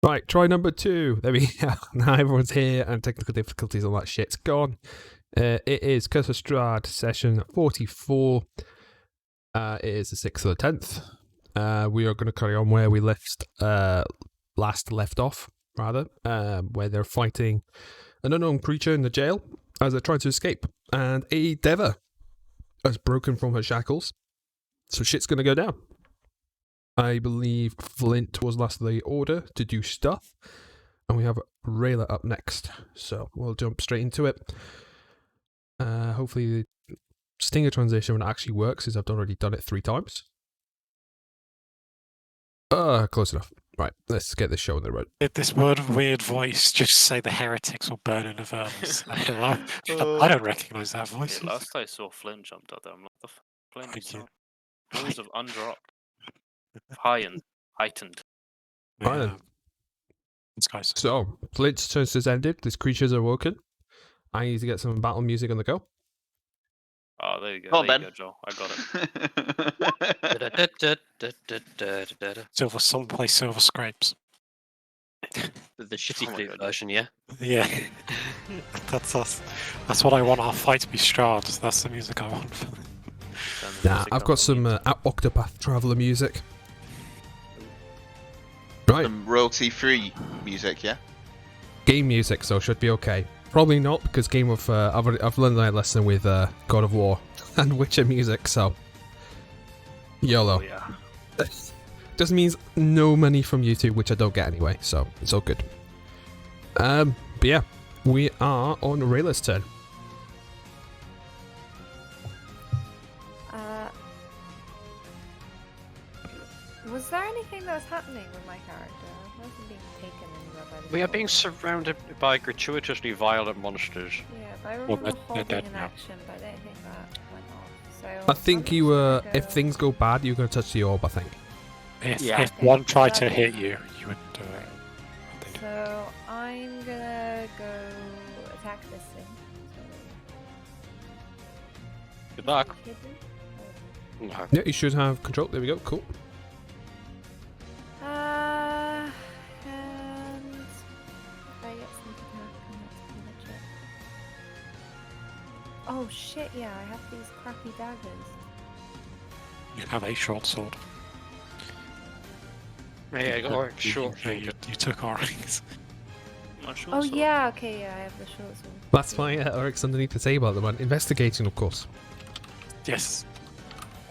Right, try number 2. There we go. Now everyone's here and technical difficulties, all that shit's gone. It is Curse of Strahd, session 44. It is the 6th of the 10th. We are going to carry on where we left off, where they're fighting an unknown creature in the jail as they're trying to escape. And a Deva has broken from her shackles. So shit's going to go down. I believe Flint was last of the order to do stuff. And we have Rayla up next. So we'll jump straight into it. Hopefully the Stinger transition actually works, as I've already done it 3 times. Close enough. Right, let's get this show on the road. This weird voice just say the heretics will burn in Avernus. I don't recognise that voice. Yeah, last I saw Flint jumped out there. I'm like, the Flint is so always have undropped. Heightened. Yeah. This guy's So, Flint's turn has ended. This creature's awoken. I need to get some battle music on the go. Oh, there you go. Oh, there Ben. you go, Joel. I got it. someone play Silver Scrapes. The shitty Oh my flute God. version, yeah. Yeah. That's what I want our fight to be. Strahd. That's the music I want. Nah, I've got some Octopath Traveler music. Right, Some royalty-free music, yeah. game music, so should be okay. Probably not, because I've learned that lesson with God of War and Witcher music, so YOLO. Oh, yeah. Just means no money from YouTube, which I don't get anyway, so it's all good. But yeah, we are on Rayla's turn. Was there anything that was happening with my character? I wasn't being taken anywhere by the We are door. being surrounded by gratuitously violent monsters. Yeah, but I Well, remember they're holding dead an now. action, but I don't think that went off. So I think you if things go bad, you're going to touch the orb, I think. If one tried to hit you, you would do it. So I'm gonna go attack this thing. Good luck. So, hidden? No. Yeah, you should have control. There we go, cool. And if I get sneak attack, and that's pretty much it. Oh shit! Yeah, I have these crappy daggers. You have a short sword. Yeah, or short. Yeah, you took our rings. Not sure, Oh so- yeah, okay, yeah, I have the short sword. That's why Eric's underneath the table at the moment. Investigating, of course. Yes.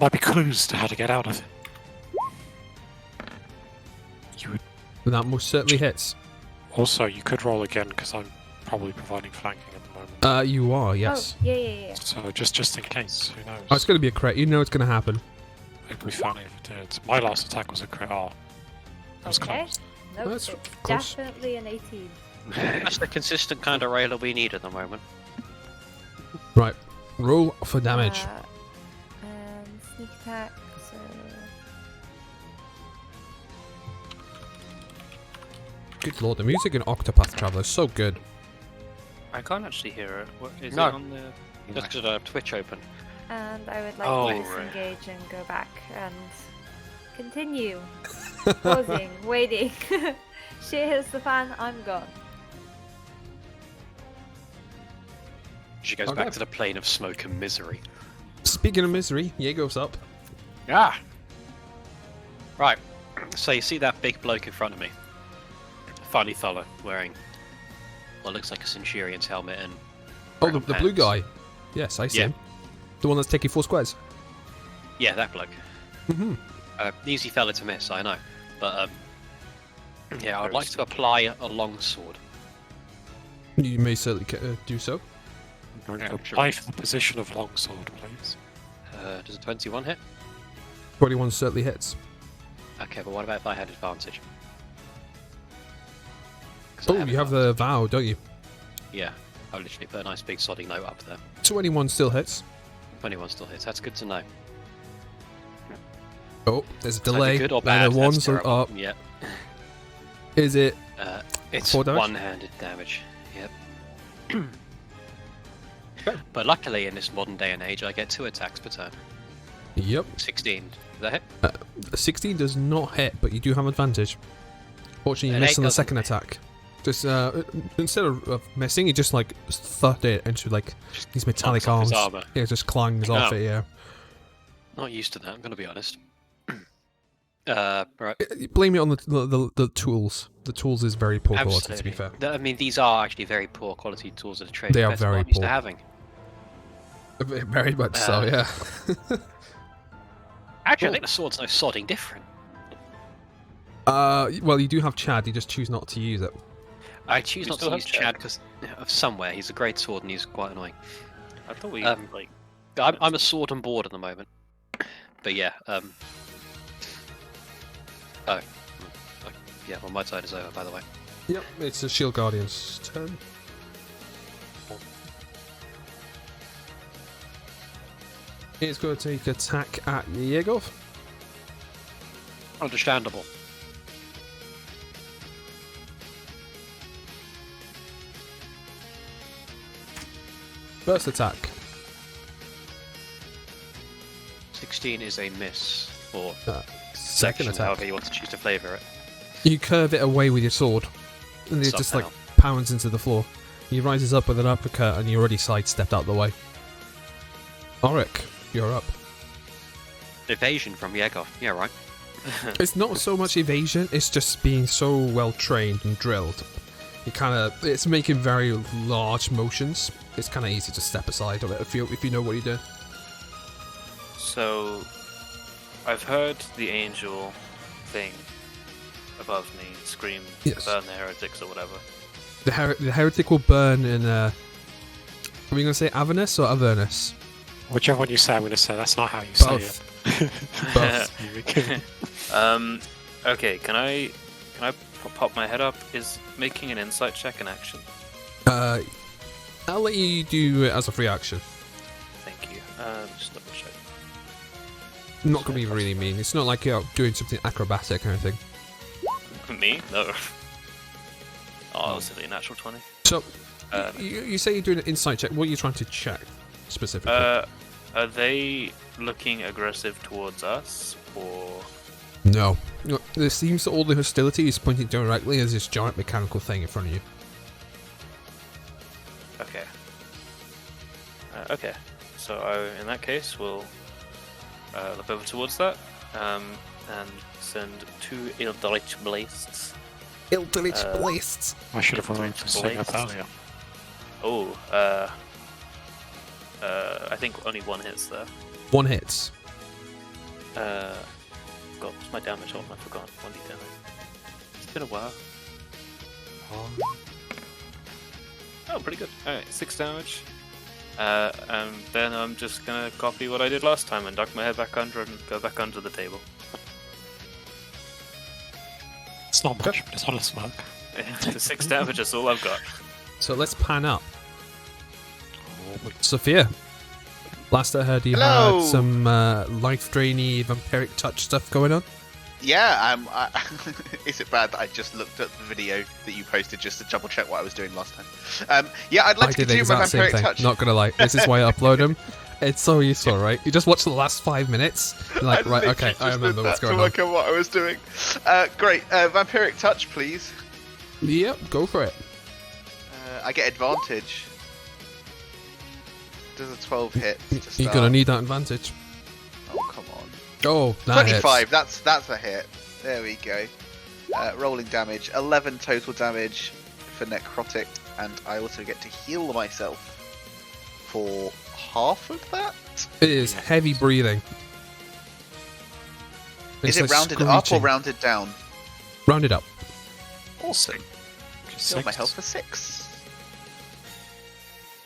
Might be clues to how to get out of it. You would That most certainly hits. also you could roll again because I'm probably providing flanking at the moment. You are, yes. Oh, yeah. So just in case, who knows? Oh, it's going to be a crit. You know it's going to happen. It'd be funny if it did. My last attack was a crit. Oh, it was Okay. close. Nope, That's it's close. definitely an 18. That's the consistent kind of railer we need at the moment. Right. Roll for damage. And sneak attack, so... Good lord, the music in Octopath Traveler is so good. I can't actually hear it. What is No. it on the? Just because of Twitch open. And I would like Oh, to right. disengage and go back and continue. Pausing, waiting. Shit hits the fan, I'm gone. She goes Okay. back to the plane of smoke and misery. Speaking of misery, Jaeger's up. Ah! Right. So you see that big bloke in front of me? Funny fella wearing what looks like a Centurion's helmet and Oh, the brown blue pants. guy. Yes, I see Yeah. him. The one that's taking 4 squares. Yeah, that bloke. Mm-hmm. Easy fella to miss, I know. But, yeah, I'd like to apply a longsword. You may certainly do so. I'm going Yeah, to sure. apply for the position of longsword, please. Does a 21 hit? 21 certainly hits. Okay, but what about if I had advantage? 'Cause I Oh, you have the vow, don't you? Yeah, I literally put a nice big sodding note up there. 21 still hits. 21 still hits, that's good to know. Oh, there's a Either delay. good or And bad, the that's ones are terrible. up. Yeah, Is it? it's 4 damage? one-handed damage. Yep. But luckily, in this modern day and age, I get 2 attacks per turn. Yep. 16. Does that hit? 16 does not hit, but you do have advantage. Fortunately, you And missed on the doesn't- second attack. Just instead of missing, he just like thudded it into like these metallic Clunks off his arms. armor. Yeah, just clanged off No. it. Yeah. Not used to that, I'm gonna be honest. Right. Blame it on the tools. The tools is very poor quality, to be fair. I mean, these are actually very poor quality tools that a trader They are best very not used to poor. having. Very much so, yeah. Actually, I think the sword's no sodding different. Well, you do have Chad. You just choose not to use it. I choose We not still to have use Chad. Chad because of somewhere. He's a great sword and he's quite annoying. I thought we Um, like. I'm a sword and board at the moment. But yeah, oh. Yeah, well, my side is over, by the way. Yep, it's a Shield Guardian's turn. It's going to take attack at Yegov. Understandable. First attack. 16 is a miss. Or Second section, attack. however you want to choose to flavour it. You curve it away with your sword, and it Somehow. just like pounds into the floor. He rises up with an uppercut, and you already sidestepped out the way. Auric, you're up. Evasion from Yegor. Yeah, right. It's not so much evasion; it's just being so well trained and drilled. It's making very large motions. It's kind of easy to step aside of it if you know what you're doing. So, I've heard the angel thing above me scream, Yes. burn the heretics or whatever. The heretic will burn in. Are we going to say Avernus or Avernus? Whichever one you say, I'm going to say. That's not how you say Both. it. Both. Okay, can I pop my head up? Is making an insight check an action? I'll let you do it as a free action. Thank you. Just double check. Not going to be really mean. It's not like you're doing something acrobatic or anything. Me? No. Oh, that's a natural 20. So, Um, you say you're doing an insight check. What are you trying to check specifically? Are they looking aggressive towards us, or No. There seems that all the hostility is pointing directly as this giant mechanical thing in front of you. okay? Okay. So in that case, we'll look over towards that and send 2 Eldritch Blasts. Eldritch Uh, Blasts. I should have remembered to say that Blazed. earlier. Oh, I think only one hits there. One hits. God, what's my damage on? I forgot. 1d10. It's been a while. Oh, pretty good. Alright, 6 damage. And then I'm just gonna copy what I did last time and duck my head back under and go back under the table. It's not much, but it's honest work. 6 damage is all I've got. So let's pan up. Sophia. Last I heard, you Hello! had some life-draining vampiric touch stuff going on. Yeah, is it bad that I just looked at the video that you posted just to double check what I was doing last time? Yeah, I'd like I to did the continue my exact same vampiric thing. touch. Not gonna lie, this is why I upload them. It's so useful, right? You just watch the last 5 minutes, you're like, I right, literally okay, just I remember did what's that going to on. work out what I was doing. Great, vampiric touch, please. Yep, go for it. I get advantage. Does a 12 hit to You're start? gonna need that advantage. Oh, come on. Oh, that 25, hits. that's a hit. There we go. Rolling damage, 11 total damage for necrotic, and I also get to heal myself for half of that? It is heavy breathing. Is It's it like rounded up or screeching. rounded down? Rounded up. Awesome. Just Heal my six. health for 6.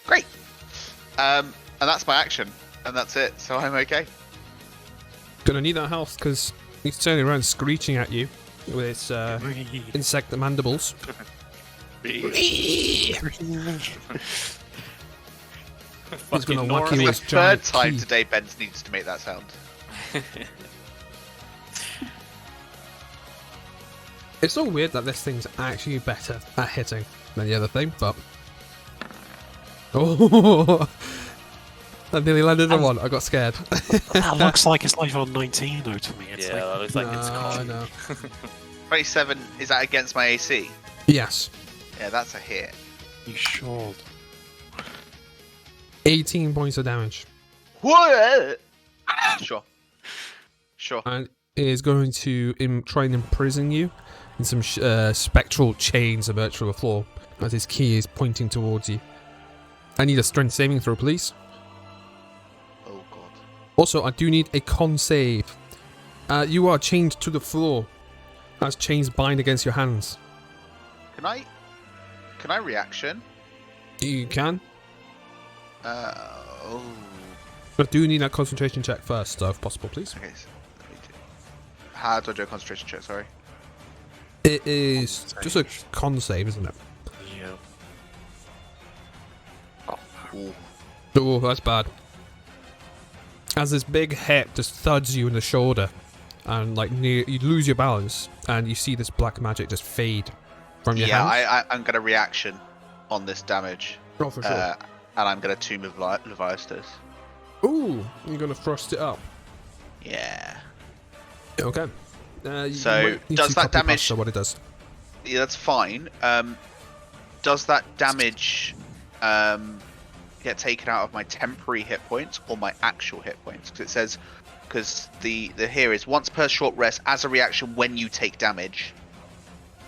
Great. And that's my action, and that's it, so I'm okay. Gonna need that health because he's turning around screeching at you with its insect mandibles. He's gonna whack you It's with the his giant third time key. today Ben's needs to make that sound. It's so weird that this thing's actually better at hitting than the other thing, but... Oh! I nearly landed on one, I got scared. That looks like it's like on 19 though to me. It's Yeah, that like, looks like it's No, cold. no. 27, is that against my AC? Yes. Yeah, that's a hit. You sure? 18 points of damage. What? Sure. Sure. And it is going to try and imprison you in some spectral chains emerge from the floor as his key is pointing towards you. I need a strength saving throw, please. Oh god. Also, I do need a con save. You are chained to the floor as chains bind against your hands. Can I reaction? You can. Oh. I do need that concentration check first, though, if possible, please. Okay. Let me do. How do I do a concentration check? Sorry. It is just a con save, isn't it? Yeah. Ooh. Oh, that's bad. As this big hit just thuds you in the shoulder, and like you lose your balance, and you see this black magic just fade from your hands. I'm gonna reaction on this damage. Oh, for sure. And I'm gonna Tomb of Leviathan. Ooh, you're gonna thrust it up. Yeah. Okay. So, does that damage- So what it does? Yeah, that's fine. Does that damage get taken out of my temporary hit points or my actual hit points? Because it says, because the here is once per short rest as a reaction when you take damage.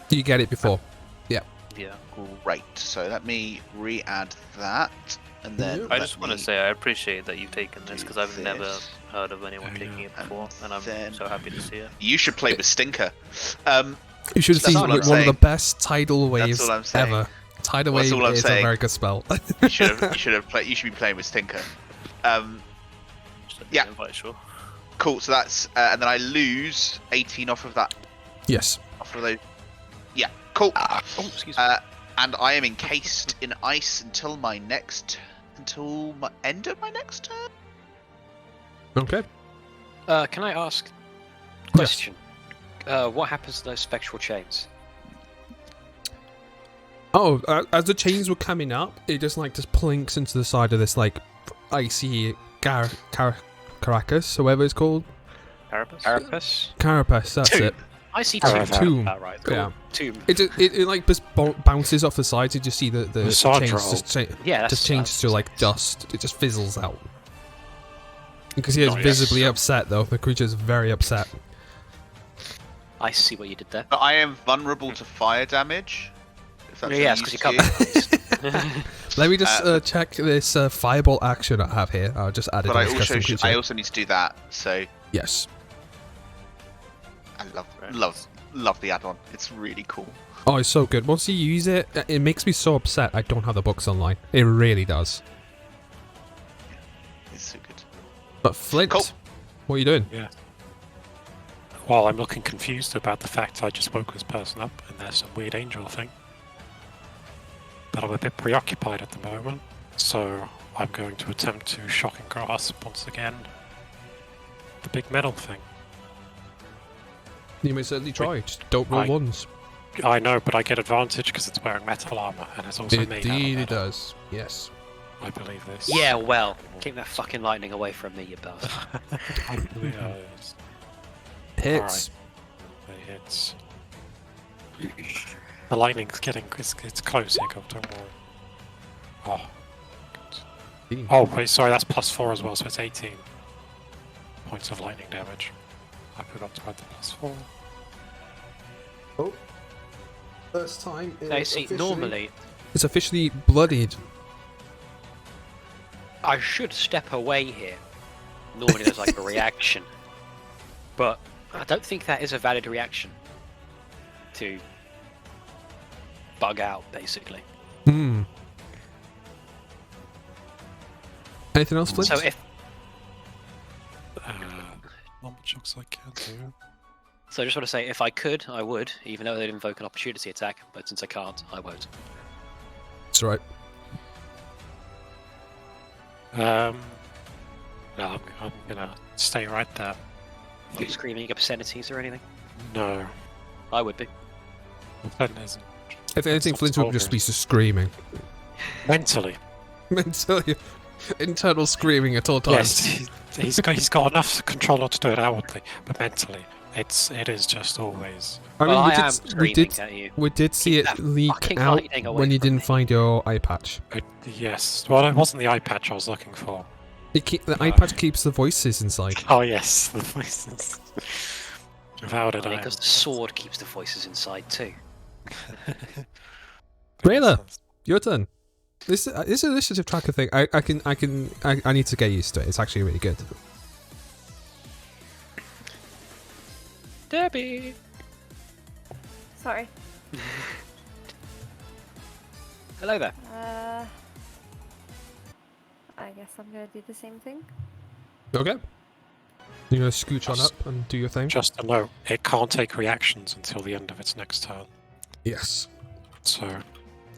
You get it before. Yeah. Great. So let me re-add that, and then Yeah. I just want to say I appreciate that you've taken this because I've never this. heard of anyone taking it before, and I'm then- so happy to see it. you should play with Stinker. You should have That's seen all I'm one of the saying. best tidal waves all I'm saying. ever. Tidal That's wave all I'm is a saying. very good spell. You should be playing with Stinker. Just a Yeah. invite, sure. Cool. So that's and then I lose 18 off of that. Yes. Off of those. Yeah. Cool. Oh, excuse me. And I am encased in ice until my end of my next turn. Okay. Can I ask? Question. What happens to those spectral chains? Oh, as the chains were coming up, it just plinks into the side of this like icy Caracas, whoever it's called. Carapace? Carapace? Carapace, that's Tomb. it. I see Tomb. Tomb. Right. Cool. Yeah. Tomb. It like just bounces off the sides. You just see the Massage chains roll. Yeah, that's just changes to like dust. It just fizzles out. You can see it's Nice. visibly upset though. The creature's very upset. I see what you did there. But I am vulnerable to fire damage. If that's Yeah, any it's use because you to can't. Let me just check this fireball action I have here. I'll just add it. But I as custom also creature. I also need to do that. So Yes. I Right. love the add-on. It's really cool. Oh, it's so good. Once you use it, it makes me so upset I don't have the books online. It really does. It's so good. But Flint, Cool. what are you doing? Yeah. Well, I'm looking confused about the fact I just woke this person up and there's some weird angel thing. But I'm a bit preoccupied at the moment, so I'm going to attempt to shock and grasp once again the big metal thing. You may certainly try. Just don't roll I- ones. I know, but I get advantage because it's wearing metal armor and it's also made out of Indeed, it metal. does. Yes. I believe this. Yeah, well, keep that fucking lightning away from me, you bastard. I believe this. Hits. It hits. The lightning's getting it's close, Jacob, don't worry. Oh. good. Oh, wait, sorry, that's +4 as well, so it's 18 points of lightning damage. I forgot to add the +4. Oh. First time. Now, you see, normally It's officially bloodied. I should step away here. Normally there's like a reaction. But I don't think that is a valid reaction. To bug out, basically. Hmm. Anything else, Flint? So if Not much else I can do. so, I just want to say, if I could, I would, even though they'd invoke an opportunity attack. But since I can't, I won't. It's alright. No, I'm gonna stay right there. Are you screaming obscenities or anything? No, I would be. that isn't. If anything, Stop Flint would just be talking. screaming. Mentally. Mentally. Internal screaming at all times. Yes, he's got enough control not to do it outwardly, but mentally, It is just always. I Well, mean, I am screaming at you. we did see Keep it that leak fucking out lightning away when you from didn't me. find your eye patch. Yes. Well, it wasn't the eye patch I was looking for. The eye patch keeps the voices inside. Oh yes, the voices. How did I? Because the sword keeps the voices inside too. Rayla, your turn. This initiative tracker thing. I need to get used to it. It's actually really good. Debbie. Sorry. Hello there. I guess I'm gonna do the same thing. Okay. You're gonna scooch on up and do your thing. Just a note: it can't take reactions until the end of its next turn, Yes. so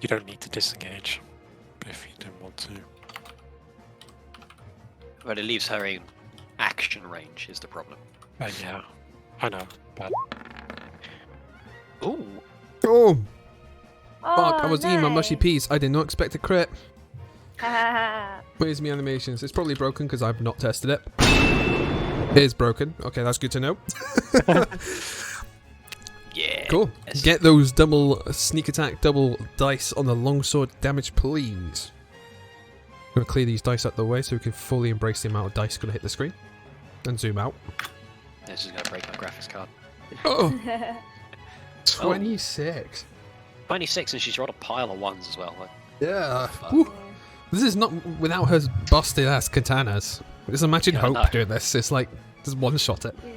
you don't need to disengage if you don't want to. But it leaves her in action range is the problem. Yeah, I know, but Ooh. Oh, Oh, fuck! I was eating my mushy nice. peas. I did not expect a crit. Hahaha. Where's my animations? It's probably broken because I've not tested it. It is broken. Okay, that's good to know. Yeah. Cool. Yes. Get those double sneak attack, double dice on the longsword damage, please. I'm gonna clear these dice out the way so we can fully embrace the amount of dice gonna hit the screen. And zoom out. This is gonna break my graphics card. Oh, 26. 26, and she's rolled a pile of ones as well. Like, Yeah. fuck. Woo. This is not without her busted ass katanas. Just imagine Yeah, I Hope know. doing this. It's like just one shot it. Yeah.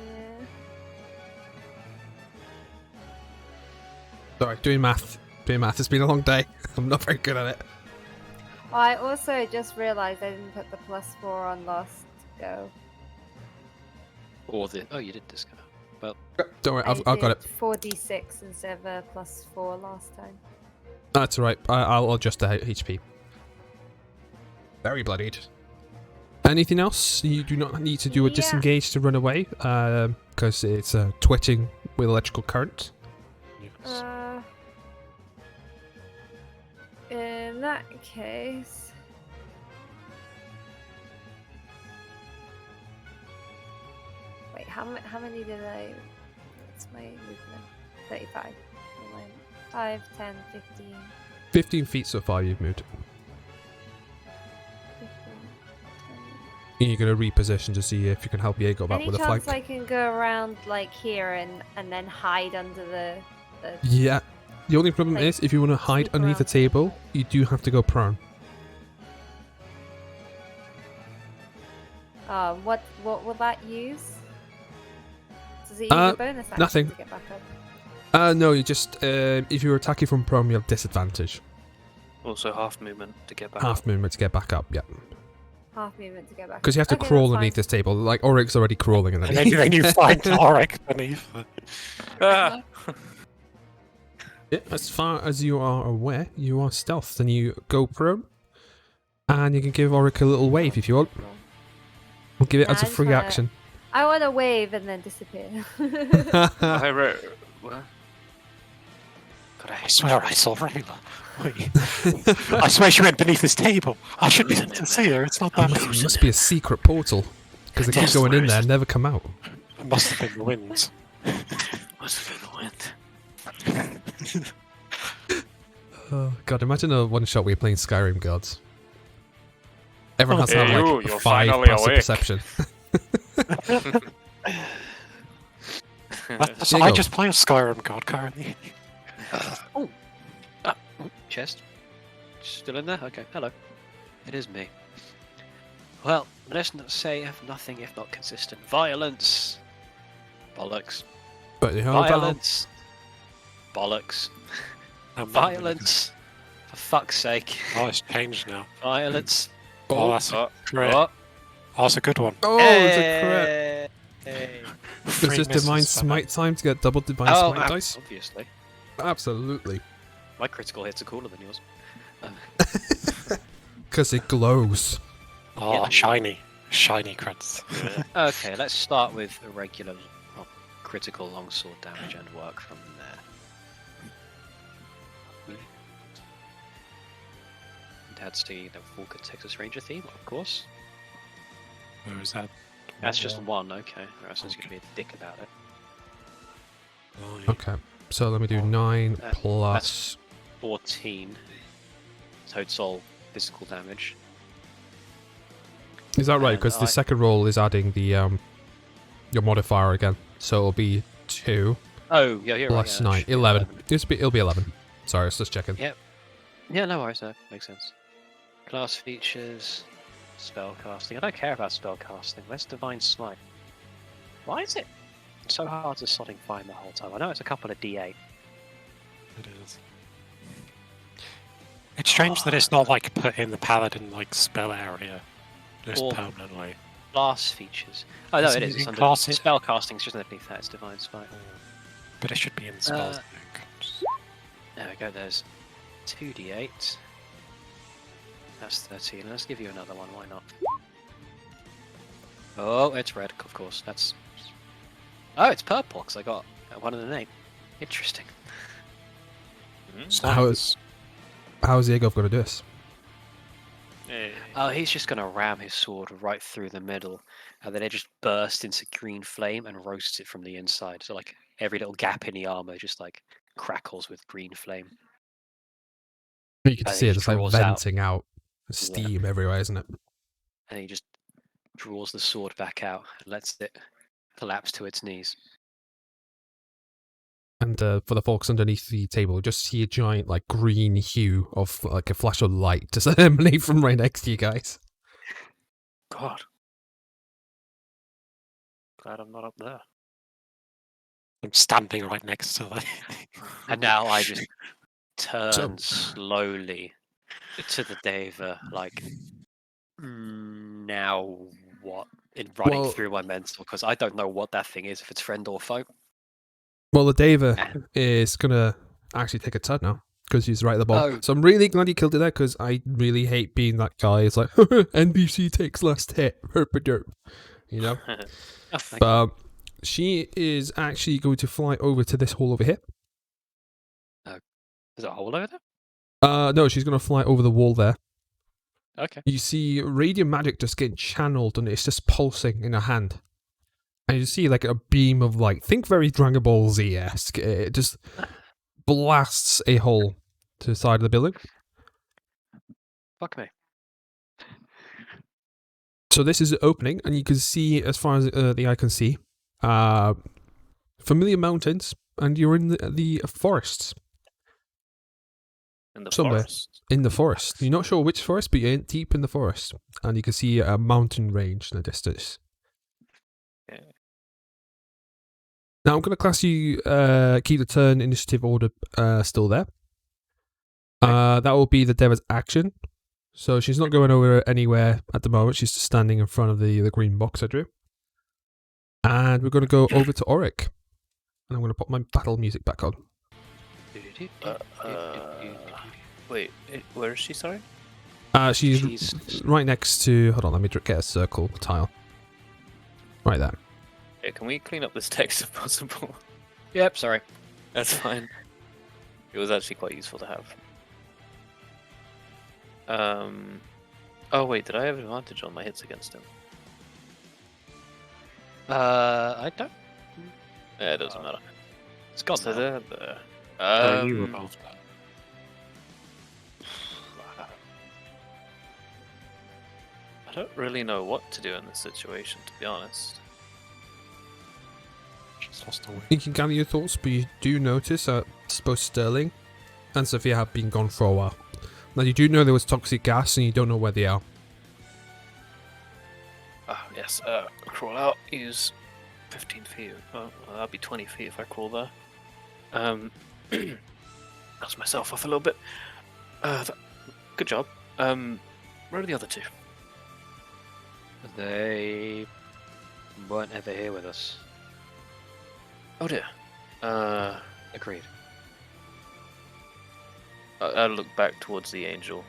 Sorry, doing math. It's been a long day. I'm not very good at it. Oh, I also just realised I didn't put the +4 on last go. Or the you did discover. Well, Don't worry, I've got it. 4d6 instead of a +4 last time. That's all right. I'll adjust the HP. Very Anything else? You do not need to do a Yeah. disengage to run away, because it's twitching with electrical current. yes. In that case... Wait, how many did I... What's my movement? 35. So like 5, 10, 15, 15 feet so far you've moved. 15, 20... You're going to reposition to see if you can help Jaeger up Any with a chance flank. I can go around like here and then hide under the Yeah. The only problem Like, is, if you want to hide sneak underneath the around. table, you do have to go prone. what will that use? Does it use a bonus action nothing. to get back up? No, you just, if you're attacking from prone, you have disadvantage. Also half movement to get back. Half movement to get back up, yeah. Half movement to get back Because you have to Okay, crawl that's underneath fine. this table. Like, Oric's already crawling And underneath. then you find Auric beneath. Ah! Yeah, as far as you are aware, you are stealthed and you go prone. And you can give Auric a little wave if you want. We'll give it Nah, as a I just free wanna- action. I want to wave and then disappear. I wrote. What? God, I swear I saw Rayla. Wait. I swear she went beneath this table. I should be able to see her. It's not that. It must be a secret portal. Because they keep Yes, going in there there is. and never come out. It must have been the wind. Must have been the wind. Oh, God, imagine a one shot where you're playing Skyrim Gods. Everyone has to Hey, have you, like you're 5 finally passive awake. perception. So I just play a Skyrim god currently. chest. Still in there? Okay, hello. It is me. Well, let's not say have nothing if not consistent. Violence! Bollocks. But you hold down. Violence! Bollocks. I'm not really Violence! For fuck's sake. good. Oh, it's changed now. Violence. Oh, that's a Oh, crit. What? Oh, that's a good one. Oh, it's a crit. Hey. Three This is misses Divine for that. Smite time to get double Divine Oh, Smite dice? obviously. Absolutely. My critical hits are cooler than yours. Because it glows. Oh, Yeah. shiny. Shiny crits. Okay, let's start with a regular critical longsword damage and work from there. That's the Vulcan Texas Ranger theme, of course. Who is that? That's just one, okay. The rest is going to be a dick about it. Okay, so let me do 9 Uh, plus. 14 total physical damage. Is that right? and Because the I- second roll is adding the your modifier again, so it'll be 2 Oh, yeah, you're right. plus Yeah, that 9, should be 11. It'll be 11. Sorry, I was just checking. Yep. Yeah, no worries. That makes sense. Class features, spell casting. I don't care about spell casting. Where's Divine Smite? Why is it so hard to slotting find the whole time? I know it's a couple of D8. It is. It's strange that it's not like put in the paladin like spell area, just Or- permanently. Class features. Oh no, Is it it is. It's in under class- spell casting. It's just underneath that. It's Divine Smite. But it should be in the spells. Uh, There we go. There's 2d8. That's 13. Let's give you another one. Why not? Oh, it's red, of course. That's. Oh, it's purple because I got one in the name. Interesting. It's How nice. How's Diego going to do this? Oh, he's just gonna ram his sword right through the middle, and then it just bursts into green flame and roasts it from the inside. So like every little gap in the armor just like crackles with green flame. You can And see he it, it's like draws out. venting out steam everywhere, isn't it? And he just draws the sword back out and lets it collapse to its knees. And for the folks underneath the table, just see a giant like green hue of like a flash of light just emanate from right next to you guys. God. Glad I'm not up there. I'm standing right next to them. And now I just turn So- slowly to the Deva, like, now what? In running Well- through my mental, because I don't know what that thing is, if it's friend or foe. Well, the Deva Ah. is gonna actually take a turn now because he's right at the bottom. Oh. So I'm really glad you killed it there because I really hate being that guy. It's like NPC takes last hit, herp a derp, you know. Oh, thank But she is actually going to fly over to this hall over here. Is there a hole over there? No, she's gonna fly over the wall there. Okay. You see radiant magic just getting channeled and it's just pulsing in her hand. And you see like a beam of light. Think very Dragon Ball Z-esque. It just blasts a hole to the side of the building. Fuck me. So this is the opening, and you can see, as far as the eye can see, familiar mountains, and you're in the forests. In the Somewhere. forest. In the forest. You're not sure which forest, but you're deep in the forest. And you can see a mountain range in the distance. Okay. Now I'm going to class you, keep the turn initiative order still there. That will be the Deva's action. So she's not going over anywhere at the moment. She's just standing in front of the green box I drew. And we're going to go over to Auric. And I'm going to put my battle music back on. Wait, where is she, sorry? She's right next to... Hold on, let me get a circle tile. Right there. Yeah, can we clean up this text if possible? Yep, sorry. That's fine. It was actually quite useful to have. Oh wait, did I have advantage on my hits against him? I don't. Yeah, it doesn't matter. It's gone So now. there. Oh, you were both there. I don't really know what to do in this situation, to be honest. Just lost a wing. You can gather your thoughts, but you do notice that both Sterling and Sophia have been gone for a while. Now, you do know there was toxic gas, and you don't know where they are. Ah, yes, crawl out, use 15 feet. Oh, well, that'd be 20 feet if I crawl there. Dust myself off a little bit. Good job. Where are the other two? They weren't ever here with us. Oh dear. Agreed. I look back towards the angel,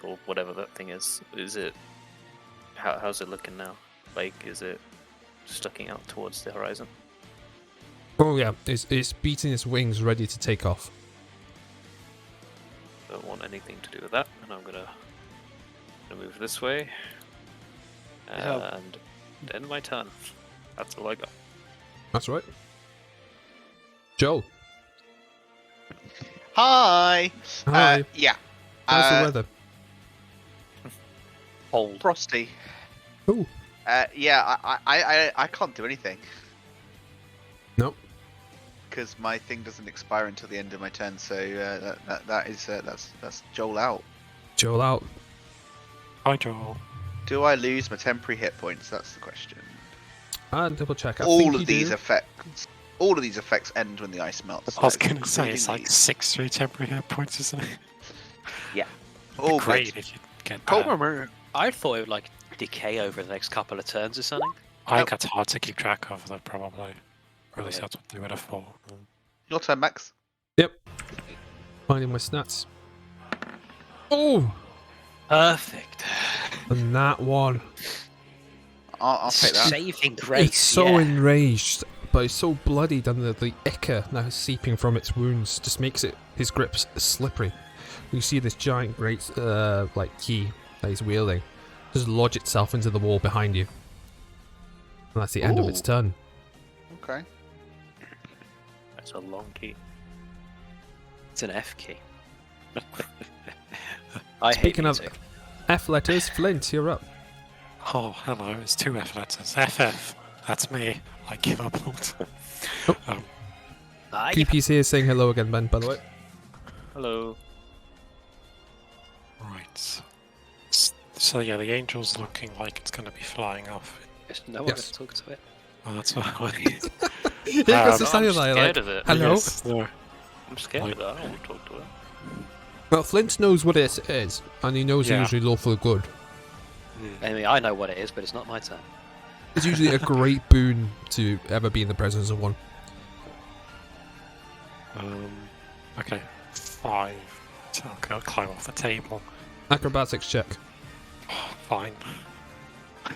or whatever that thing is. Is it? How's it looking now? Like, is it sticking out towards the horizon? Oh yeah, it's beating its wings, ready to take off. Don't want anything to do with that, and I'm gonna move this way, Yeah. and end my turn. That's all I got. That's right. Joel, Hi. hi. Yeah. How's the weather? Hold. Frosty. Ooh. Yeah. I can't do anything Nope. because my thing doesn't expire until the end of my turn. So that's Joel out. Joel out. Hi, Joel. Do I lose my temporary hit points? That's the question. And double check. All of these effects end when the ice melts. I was That is going to say, it's like including 6-3 temporary hit points, isn't it? these. All Great good. if you get I that. remember. I thought it would like decay over the next couple of turns or something. I think that's hard to keep track of, though, probably. Or at least Yeah. that's what they would have thought. Your turn, Max. Yep. Finding my stats. Oh, Perfect. and that one. I'll take that. Saving grace. It's so yeah. enraged, but it's so bloodied, and the ichor now seeping from its wounds just makes his grips slippery. You see this giant great like key that he's wielding just lodge itself into the wall behind you, and that's the end of its Ooh. turn. Okay. That's a long key. It's an F key. I Speaking hate of music. F letters, Flint, you're up. Oh, hello, it's 2 F letters. FF, that's me. I give up all time. Ah, yeah. QP's here saying hello again, Ben, by the way. Hello. Right. So yeah, the angel's looking like it's going to be flying off. There's no one Yes. to talk to it. Oh, that's why. He goes to I'm sound scared like, of it. hello? Yes, no. I'm scared of that. I don't want to talk to it. Well, Flint knows what it is, and he knows Yeah. it's usually lawful good. I mean, I know what it is, but it's not my turn. It's usually a great boon to ever be in the presence of one. Okay, 5. So I'll climb off the table. Acrobatics check. Fine.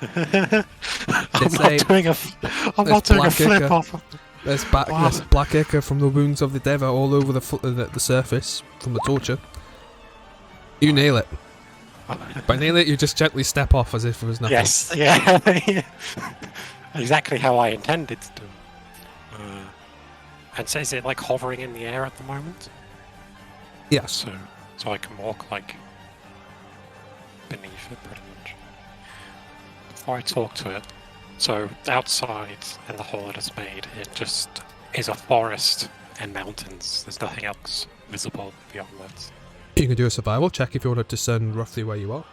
It's I'm not doing a black flip ichor. off. There's Wow. black ichor from the wounds of the Deva all over the surface from the torture. You nail it. By nail it, you just gently step off as if it was nothing. Yes, yeah. Exactly how I intended to do. And so is it like hovering in the air at the moment? Yes. So I can walk like beneath it pretty much. Before I talk to it, so outside in the hole it has made, it just is a forest and mountains. There's nothing else visible beyond that. You can do a survival check if you want to discern roughly where you are.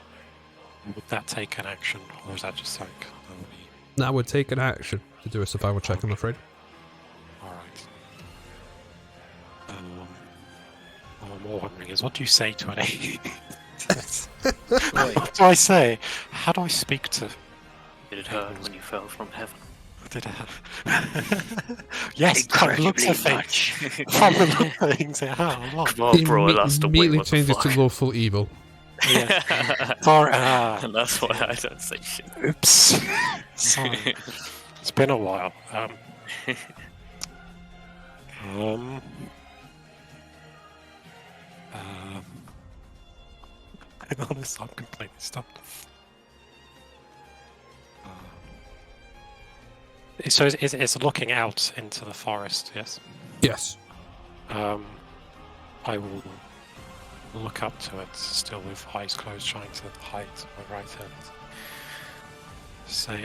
Would that take an action, or is that just like that would be That would take an action to do a survival check, I'm afraid. alright? What I'm more wondering is, what do you say to an A? What do I say? How do I speak to? Did it hurt when you fell from heaven? Did I? Yes, from the looks of things. From the looks of things, it hurt a lot. Come on, bro, that's the way. Immediately What the changes to fuck? lawful evil. Yeah. Sorry, And that's why I don't say shit. oops. Sorry. It's been a while. I'm honest, I'm completely stumped. So it's looking out into the forest, yes? Yes. I will look up to it, still with eyes closed, trying to hide my right hand. Say,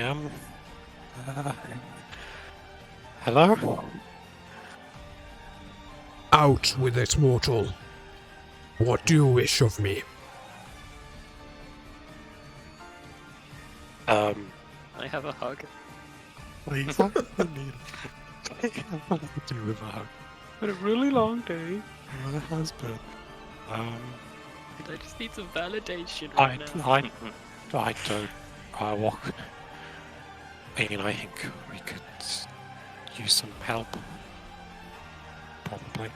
hello? Out with it, mortal. What do you wish of me? I have a hug. Please, I need to do with a hug. Been a really long day. Well, it has been. I just need some validation I don't. I walk. I mean, I think we could use some help. Probably.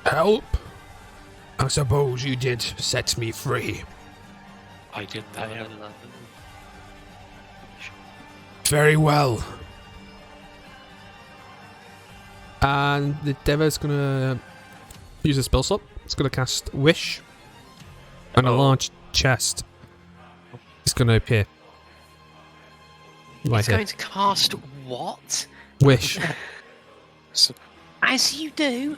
Help? I suppose you did set me free. I did that, yeah. Very well. And the Deva's gonna use a spell slot. It's gonna cast Wish. And a large chest is gonna appear. Right It's here. going to cast what? Wish. So, As you do.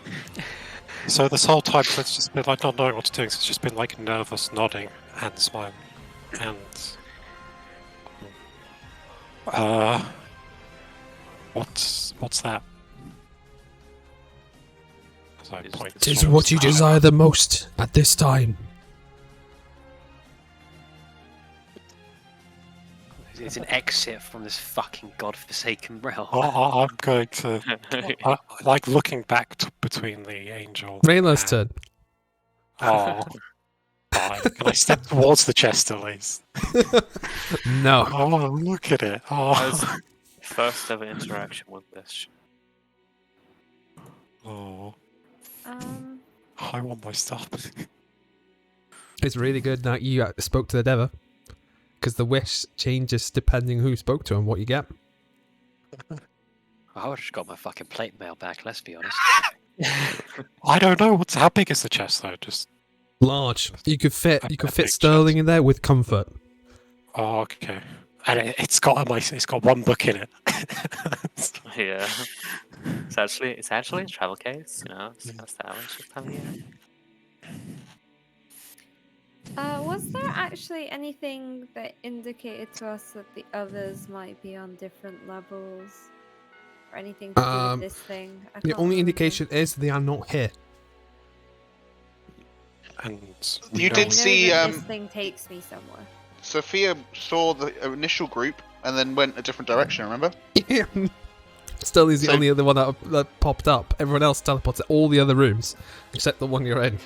So this whole time, so it's just been like not knowing what to do. So it's just been like nervous nodding and smiling, and what's that? As I point It is towards what you the- desire the most at this time. It's an exit from this fucking godforsaken realm. I'm going to like looking back between the angel. Rayla's and- turn. Oh, fine. Can I step towards the chest at least? No. Oh, look at it. As Oh, first ever interaction with this. oh, Um, I want my stuff. It's really good that you spoke to the Deva. Because the wish changes depending who spoke to and what you get. I would have just got my fucking plate mail back, let's be honest. I don't know how big is the chest though. Just Large. You could fit A big Sterling in there with comfort. okay, and it's got one book in it. Yeah. It's actually a travel case, you know, it's established this time of year. was there actually anything that indicated to us that the others might be on different levels? Or anything to do with this thing? I The can't only remember. indication is they are not here. And You I did know see, that this thing takes me somewhere. Sophia saw the initial group and then went a different direction, remember? Yeah. Sterling's the So- only other one that popped up. Everyone else teleports to all the other rooms, except the one you're in.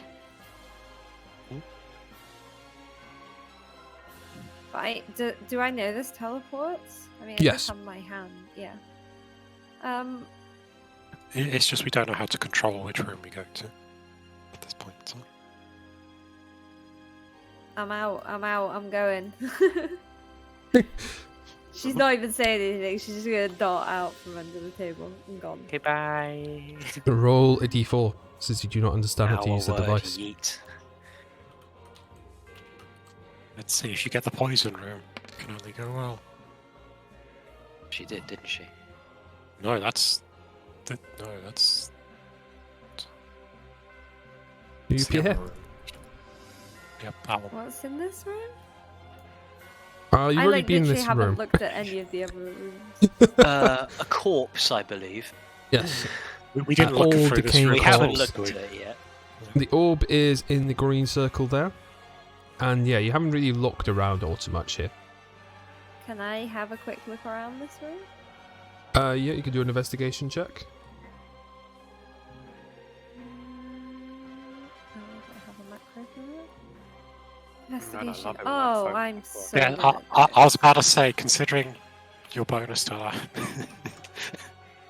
Right? Do I know this teleports? I mean, I Yes. just have my hand. Yeah. it's just we don't know how to control which room we go to at this point in time. I'm out. I'm going. She's not even saying anything. She's just gonna dart out from under the table and gone. Okay, bye. Roll a d4, since you do not understand how to Our use the word, device. yeet. Let's see if you get the poison room. It can only go well. She did, didn't she? No, that's. No, that's. You that's the here? other room. Yep, that one. What's in this room? You've I already like been in literally this haven't room. looked at any of the other rooms. A corpse, I believe. Yes. We didn't look all through this decaying room. We corpse. haven't closely. looked at it yet. The orb is in the green circle there. And yeah, you haven't really looked around all too much here. Can I have a quick look around this room? Yeah, you can do an investigation check. Oh, I have a macro for that. I Investigation. love it when I Oh, focus I'm before. so Yeah, good I at this. was about to say, considering your bonus to that,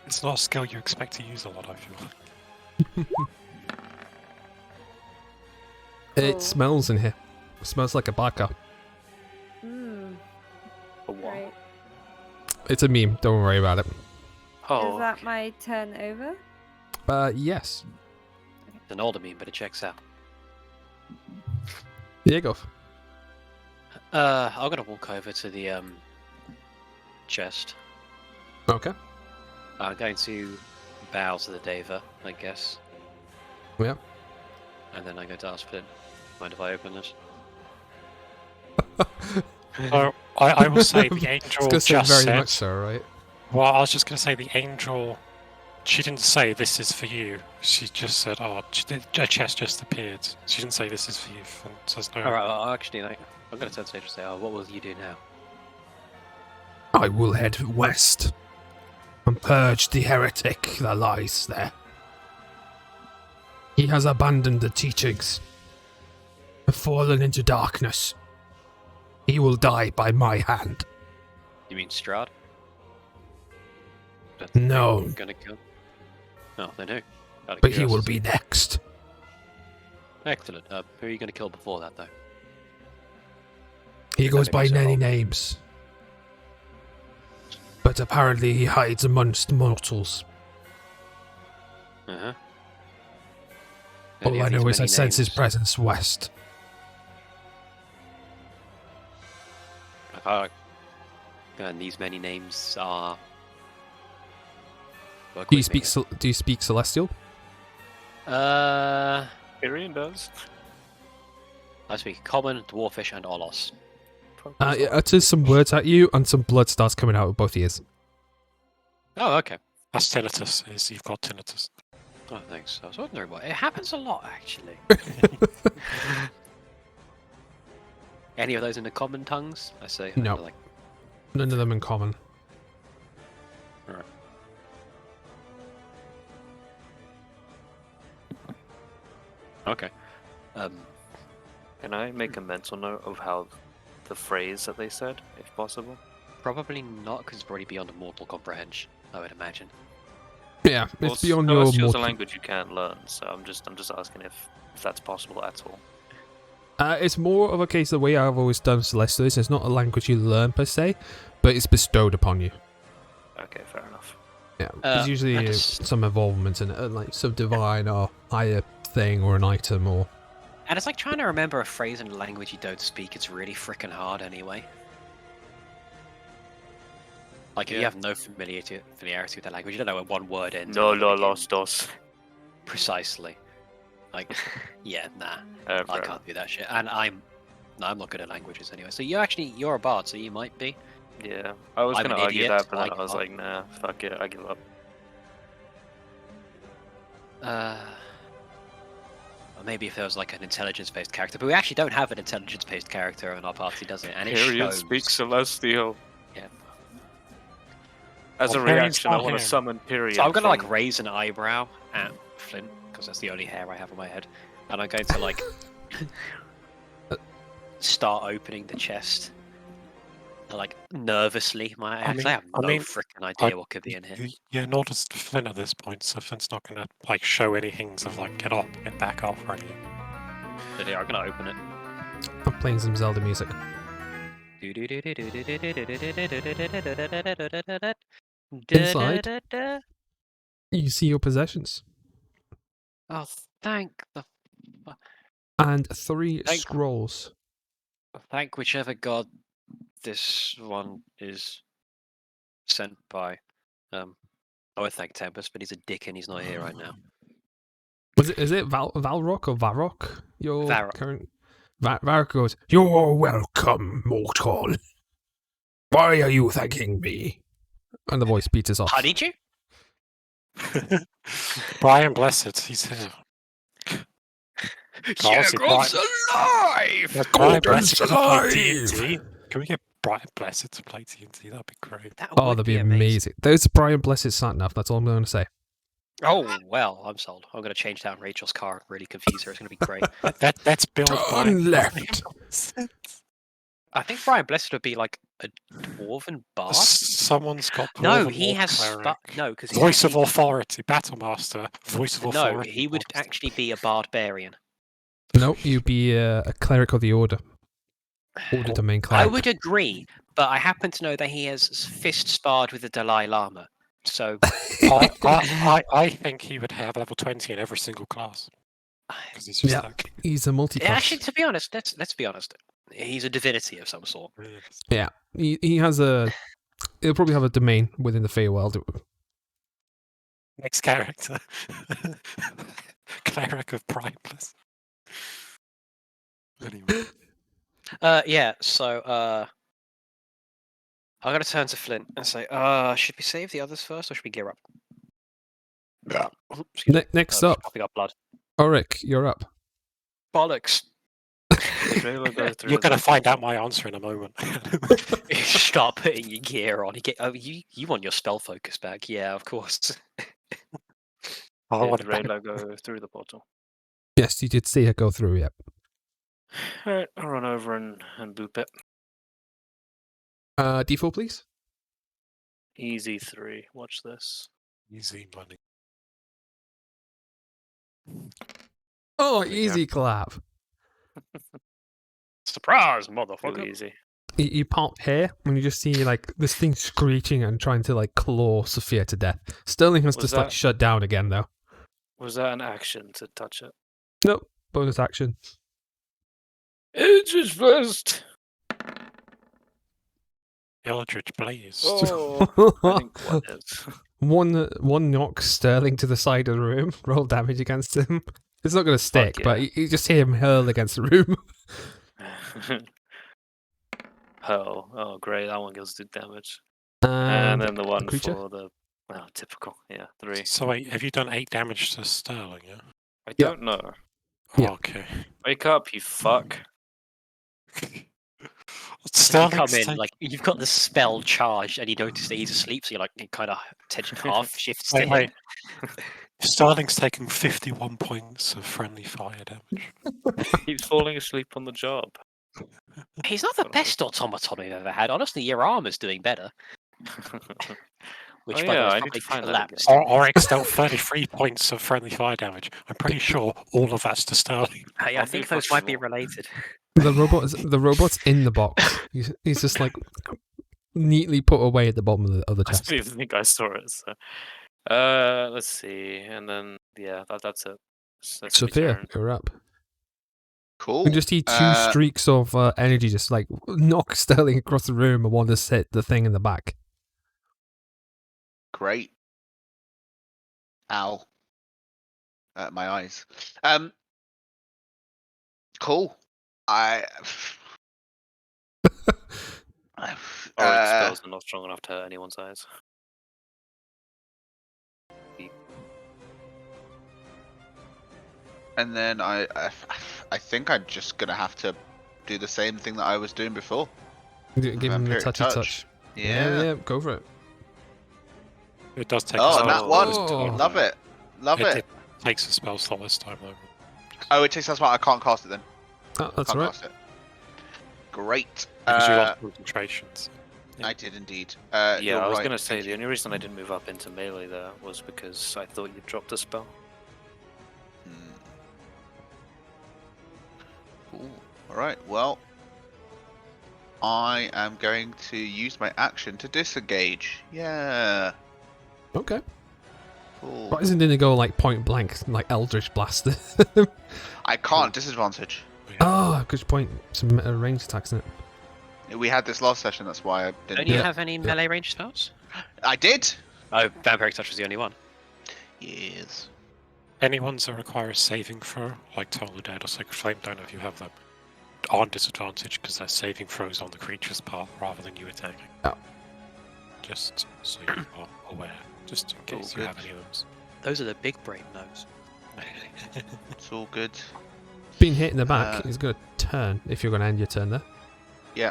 it's not a skill you expect to use a lot, I feel. It Cool. smells in here. It smells like a baka. For what? Right. It's a meme, don't worry about it. Oh, Is that my turn over? Yes. It's an older meme, but it checks out. Diego. I'm gonna walk over to the chest. Okay. I'm going to bow to the Deva, I guess. Yeah. And then I'm going to ask Flynn, mind if I open this? So I will say the I was angel gonna say just very said. much so, right? Well, I was just going to say the angel. She didn't say this is for you. She just said, "Oh, a chest just appeared." She didn't say this is for you. And says no. Alright, well, actually, I'm going to turn stage and say, oh, what will you do now? I will head west and purge the heretic that lies there. He has abandoned the teachings and fallen into darkness. He will die by my hand. You mean Strahd? No. Gonna kill? No, then who? Out of But he will curiosity. be next. Excellent. Who are you going to kill before that, though? He goes That by makes it many wrong. names. But apparently he hides amongst mortals. Uh-huh. All I know is I sense his presence west. And these many names are Work Do you with me speak? Do you speak Celestial? here. Tyrion does. I speak Common, Dwarfish, and Olos. It utters some words at you, and some blood starts coming out of both ears. Oh, okay. That's tinnitus. You've got tinnitus. Oh, thanks. I was wondering why. It happens a lot, actually. Any of those in the common tongues? I say. No. Like, None of them in common. okay. Can I make a mental note of how the phrase that they said, if possible? Probably not, because it's probably beyond mortal comprehension, I would imagine. Yeah, Well, it's beyond your Celestial's a mortal. language you can't learn, so I'm just asking if that's possible at all. It's more of a case of the way I've always done Celestial is it's not a language you learn per se, but it's bestowed upon you. Okay, fair enough. Yeah, there's usually I just- some involvement in it, like some divine or higher thing or an item or. And it's like trying to remember a phrase in a language you don't speak. It's really freaking hard anyway. Like, if you Yeah. have no familiarity with that language, you don't know where one word ends. No, and no, begins. los dos. Precisely. Like, yeah, nah. Fair I enough. can't do that shit. And I'm not good at languages anyway. So you're a bard, so you might be. Yeah, I was I'm gonna an argue idiot, that, but then I I was can't. like, nah, fuck it, I give up. Or maybe if there was like an intelligence-based character, but we actually don't have an intelligence-based character in our party, does it? And it Tyrion shows. speaks Celestial. Yeah. As a Well, Tyrion's reaction, I not want to here. summon Tyrion. So I'm gonna like from- raise an eyebrow at Flint because that's the only hair I have on my head, and I'm going to like start opening the chest. Like nervously, I have no freaking idea what could be in here. You're not as Flynn at this point, so Flynn's not gonna like show any hints of like get up, get back up, or anything. But yeah, I'm gonna open it. I'm playing some Zelda music. Inside? You see your possessions Oh, thank the and 3 Thank- scrolls. thank whichever god this one is sent by. I would thank Tempest, but he's a dick and he's not here right now. Is it Valrock or Varrock? Your Varrock. current Varrock goes, "You're welcome, mortal. Why are you thanking me?" And the voice beats us off. How did you? Brian Blessed, he's here. Obviously, God's Brian- alive! Brian Gordon's Blessed to play alive! TNT. Can we get Brian Blessed to play TNT? That'd be great. That Oh, would that'd be amazing. There's Brian Blessed sat enough. That's all I'm going to say. Oh well, I'm sold. I'm gonna change down Rachel's car and really confuse her. It's gonna be great. That's built by Turn left. I think Brian Blessed would be like a dwarven bard. Someone's got No, Dwarven he War has Cleric. no because Voice of Authority, Battlemaster, Voice of no. Authority. He would actually be a barbarian. No, you'd be a cleric of the order. Order domain I cleric. would agree, but I happen to know that he has fist sparred with the Dalai Lama. So I think he would have level 20 in every single class. Because he's just Yeah. like, He's a multi-class. actually, to be honest, let's be honest. He's a divinity of some sort. Yeah, he has a. He'll probably have a domain within the Feywild. next character. Cleric of Primeless. Anyway. Yeah. So I'm gonna turn to Flint and say, should we save the others first, or should we gear up? Yeah. Next up, Coughing up blood. Ulrich, you're up. Bollocks. Rayla goes through You're the- going to find out my answer in a moment. Start putting your gear on. You want your spell focus back? Yeah, of course. I Did want it back. Rayla go through the portal? Yes, you did see her go through. Yep. Alright, I'll run over and boop it. D4, please. Easy 3. Watch this. Easy money. Oh, we go. easy clap. Surprise, Too motherfucker. easy. You pop here, and you just see like this thing screeching and trying to like claw Sophia to death. Sterling has Was to like that- shut down again though. Was that an action to touch it? Nope. Bonus action. It's his first! Eldritch Blaze. Oh, I think what is. one knock Sterling to the side of the room. Roll damage against him. It's not going to stick, but yeah. you just hear him hurl against the room. Hurl. Oh, great. That one gives good damage. And then the one creature? for the... Oh, typical. Yeah, 3. So wait, have you done 8 damage to Sterling? Yeah. I Yeah. don't know. Yeah. Okay. Wake up, you fuck. You come in, like, you've got the spell charged, and you notice that he's asleep, so you're like, it kind of half shifts to Wait. him. Sterling's taking 51 points of friendly fire damage. Keeps falling asleep on the job. He's not the best automaton we've ever had. Honestly, your armor's doing better. Which, Oh, by the yeah, way, I is need probably to find that collapsed. Oryx dealt 33 points of friendly fire damage. I'm pretty sure all of that's to Sterling. I I'll think do those fucking might be more. related. The robot's in the box. He's just like neatly put away at the bottom of the I chest. don't even think I saw it. So. Let's see. And then, yeah, that's it. That's my Sophia, turn. you're up. Cool. You just see two streaks of energy just like knock Sterling across the room and one just hit the thing in the back. Great. Ow. My eyes. Cool. Oryx spells are not strong enough to hurt anyone's eyes. And then I think I'm just gonna have to do the same thing that I was doing before. Give him the Vampiric touchy touch. Yeah, go for it. It does take Oh, a and spell that one. slot this time. Love it. Love it. It takes a spell slot this time, though. Oh, it takes that spot. I can't cast it then. Oh, that's Can't all right. cast it. Great. Because you lost concentrations. I did indeed. Yeah, you're I was right. gonna say the only reason I didn't move up into melee there was because I thought you dropped a spell. Cool. Alright, well, I am going to use my action to disengage. Yeah. Okay. Cool. Why isn't it go like point blank, like Eldritch Blast? I can't. Disadvantage. Oh, good point. Some range attacks in it. We had this last session, that's why I didn't. Don't you Yeah. have any melee range spells? I did! Oh, Vampiric Touch was the only one. Yes. Any ones that require a saving throw, like Total Dead or Sacred Flame, don't know if you have them, are on disadvantage because they're saving throws on the creature's part rather than you attacking. Oh. Just so you are aware, just in case you good. have any of those. Those are the big brain notes. It's all good. Being hit in the back is going to turn if you're going to end your turn there. Yeah.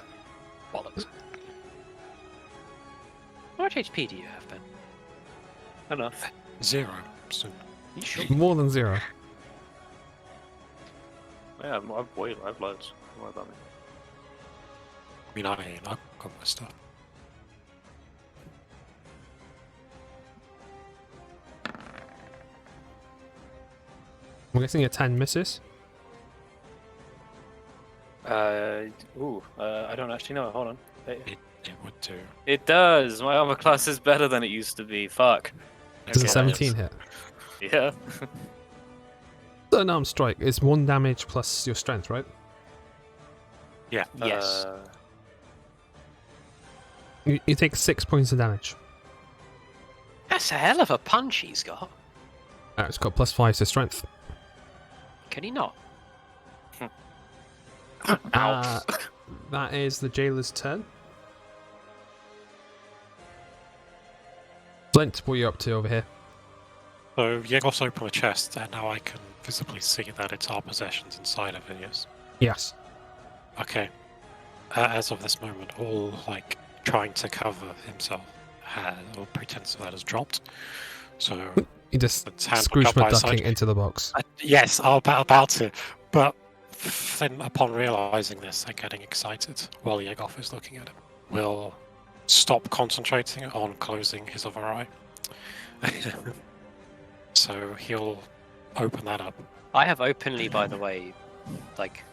Bollocks. How much HP do you have, Ben? Enough. 0. So You sure? More than 0. Yeah, I've loads. Don't worry about me. I mean, I've got my stuff. I'm guessing a 10 misses. I don't actually know. Hold on. It would do. It does. My armor class is better than it used to be. Fuck. Does a Okay. 17 hit? Yeah. Unarmed strike is 1 damage plus your strength, right? Yeah. Yes. You take 6 points of damage. That's a hell of a punch he's got. It's got plus 5 to strength. Can he not? That is the jailer's turn. Flint, what are you up to over here? So Yegos open a chest, and now I can visibly see that it's our possessions inside of it, yes? Yes. Okay. As of this moment, all, like, trying to cover himself or pretense of that has dropped. So You just It's handled Scrooge up by McDucking side. into the box. yes, I'm about to. But Flynn, upon realizing this and getting excited while Yegov is looking at him, will stop concentrating on closing his other eye. So he'll open that up. I have openly, by the way, like,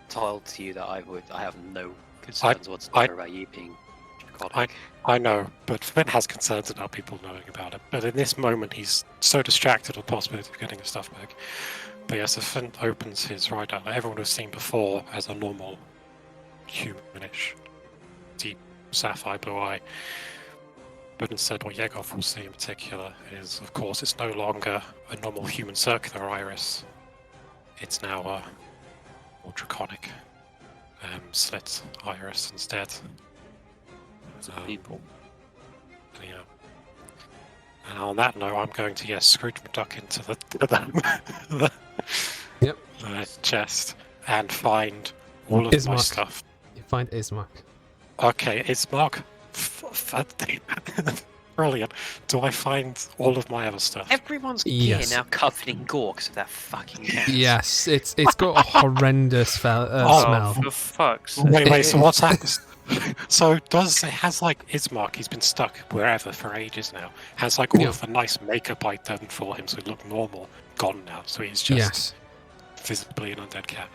told to you that I have no concerns whatsoever about you being psychotic. I know, but Flynn has concerns about people knowing about it. But in this moment, he's so distracted with the possibility of getting his stuff back. But yeah, so Flynn opens his right eye, like everyone has seen before, as a normal, humanish, deep sapphire blue eye. but instead what Yegov will see in particular is, of course, it's no longer a normal human circular iris. It's now a more draconic slit iris instead. People. Yeah. And on that note, I'm going to Scrooge McDuck into the Yep. chest and find all of my Ismark. stuff. You find Ismark. Okay, Ismark. Brilliant. Do I find all of my other stuff? Everyone's Yes. gear now covered in gore because of that fucking gas. Yes, it's got a horrendous smell. For fuck's sake. Wait, so what's happened? So it has like Ismark, he's been stuck wherever for ages now. Has like all of the nice makeup I'd done for him so he looked normal gone now. So he's just Yes. visibly an undead cat.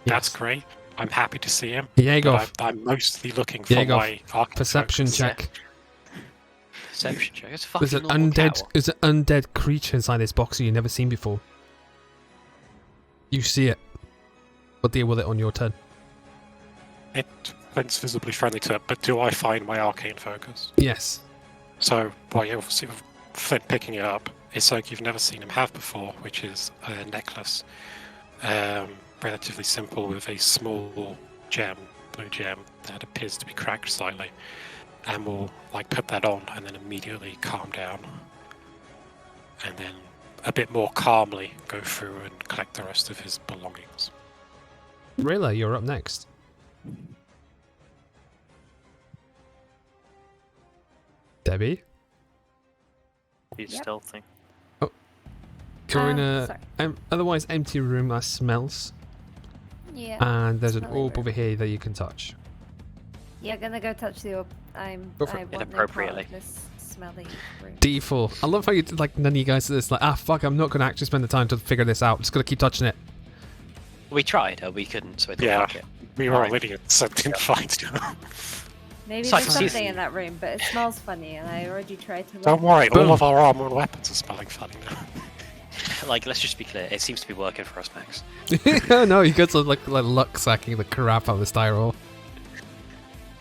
That's great. I'm happy to see him. Yegov, But I'm mostly looking for my arcane perception focus. check. Perception check. It's a fucking There's an normal undead. cow. There's an undead creature inside this box that you've never seen before. You see it. But deal with it on your turn. It's visibly friendly to it, but do I find my arcane focus? Yes. So, well, you'll see with Flint picking it up. It's something you've never seen him have before, which is a necklace. Relatively simple with a small gem, blue gem, that appears to be cracked slightly. And we'll like put that on and then immediately calm down. And then a bit more calmly go through and collect the rest of his belongings. Rayla, you're up next. Debbie? He's Yep. stealthing. You're in a sorry. otherwise empty room that smells. Yeah. And there's an Smelly orb room. over here that you can touch. Yeah, gonna go touch the orb. Go for I it. want no part Inappropriately. of this smelly room. D4. I love how you did, like, none of you guys are this, like, fuck, I'm not going to actually spend the time to figure this out. Just going to keep touching it. We tried, we couldn't, so we thought, Yeah. fuck it. We were all idiots and didn't find it. Maybe So I there's can see something in that room, but it smells funny, and I already tried to. Don't look. worry, Boom. all of our armor and weapons are smelling funny now. Like, let's just be clear, it seems to be working for us, Max. No, you guys are like luck sacking the crap out of the styrofoam.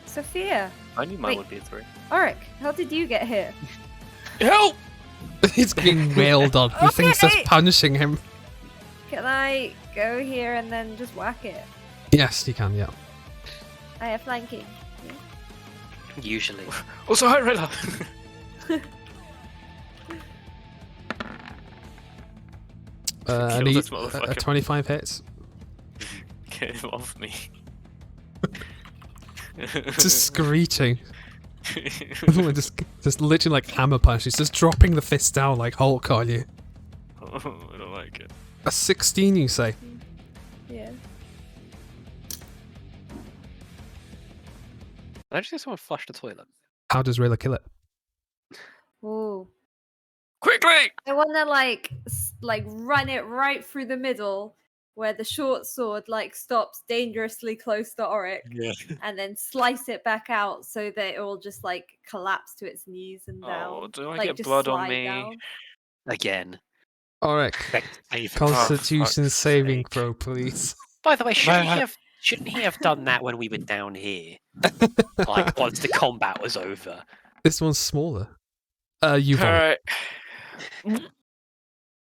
Sophia, I knew mine Wait. would be a 3. Auric, how did you get here? Help! He's getting wailed on. He thinks that's Okay. punishing him. Can I go here and then just whack it? Yes, you can, yeah. I have flanking. Usually. Also, hi, Rilla! I Kill need this a motherfucker. 25 hits. Get him off me. Just screeching. just literally like hammer punches. Just dropping the fist down like Hulk on you. I don't like it. A 16, you say? Yeah. I just see someone flush the toilet. How does Rayla kill it? Ooh. Quickly! I want to like run it right through the middle, where the short sword like stops dangerously close to Auric, Yeah. and then slice it back out so that it will just like collapse to its knees and down. Oh, do I like, get just blood on slide me? down. Again. Alright. Constitution fuck's saving sake. throw, please. By the way, No. shouldn't he have done that when we were down here? Like, once the combat was over. This one's smaller. You Alright.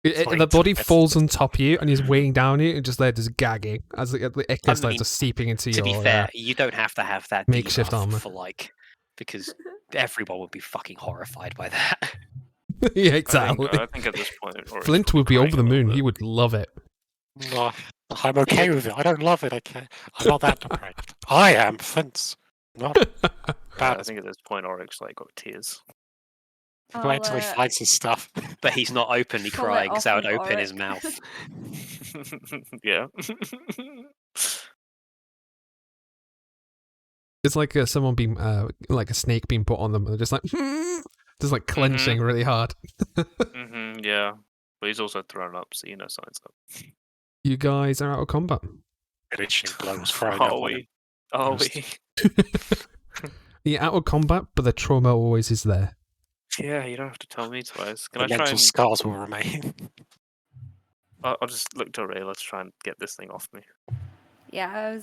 the body falls on top of you and he's weighing down you and just there just gagging as the ichor starts just seeping into To your be fair, you don't have to have that makeshift debuff armor. for like, because everyone would be fucking horrified by that. yeah, exactly. I think at this point, Auric's Flint probably would be crying over the a little moon. bit. He would love it. No, I'm okay with it. I don't love it. Okay, I'm not that depraved. I am Flint's not I bad. think at this point, Auric's like got tears. I'll, Wait till he finds his stuff. But he's not openly Pull it crying because that off would of open his Auric. mouth. Yeah. It's like someone being like a snake being put on them, and they're just like just like clenching really hard. Yeah. But he's also thrown up, so you know signs up. You guys are out of combat. Finishing blows thrown Are up on we? him. Are Just- we? You're out of combat, but the trauma always is there. Yeah, you don't have to tell me twice. Can The I try mental and... scars will remain. I'll just look to Ray. Let's try and get this thing off me. Yeah,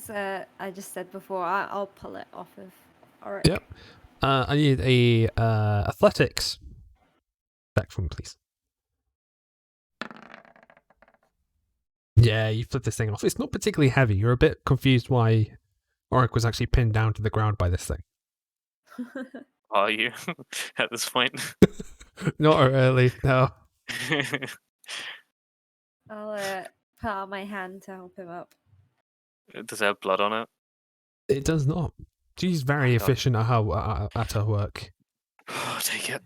I just said before I'll pull it off of Auric. Yep. I need a athletics check from, please. Yeah, you flip this thing off. It's not particularly heavy. You're a bit confused why Auric was actually pinned down to the ground by this thing. Are you at this point? Not really, no. I'll put out my hand to help him up. Does it have blood on it? It does not. She's very God. efficient at her work. Oh, take it.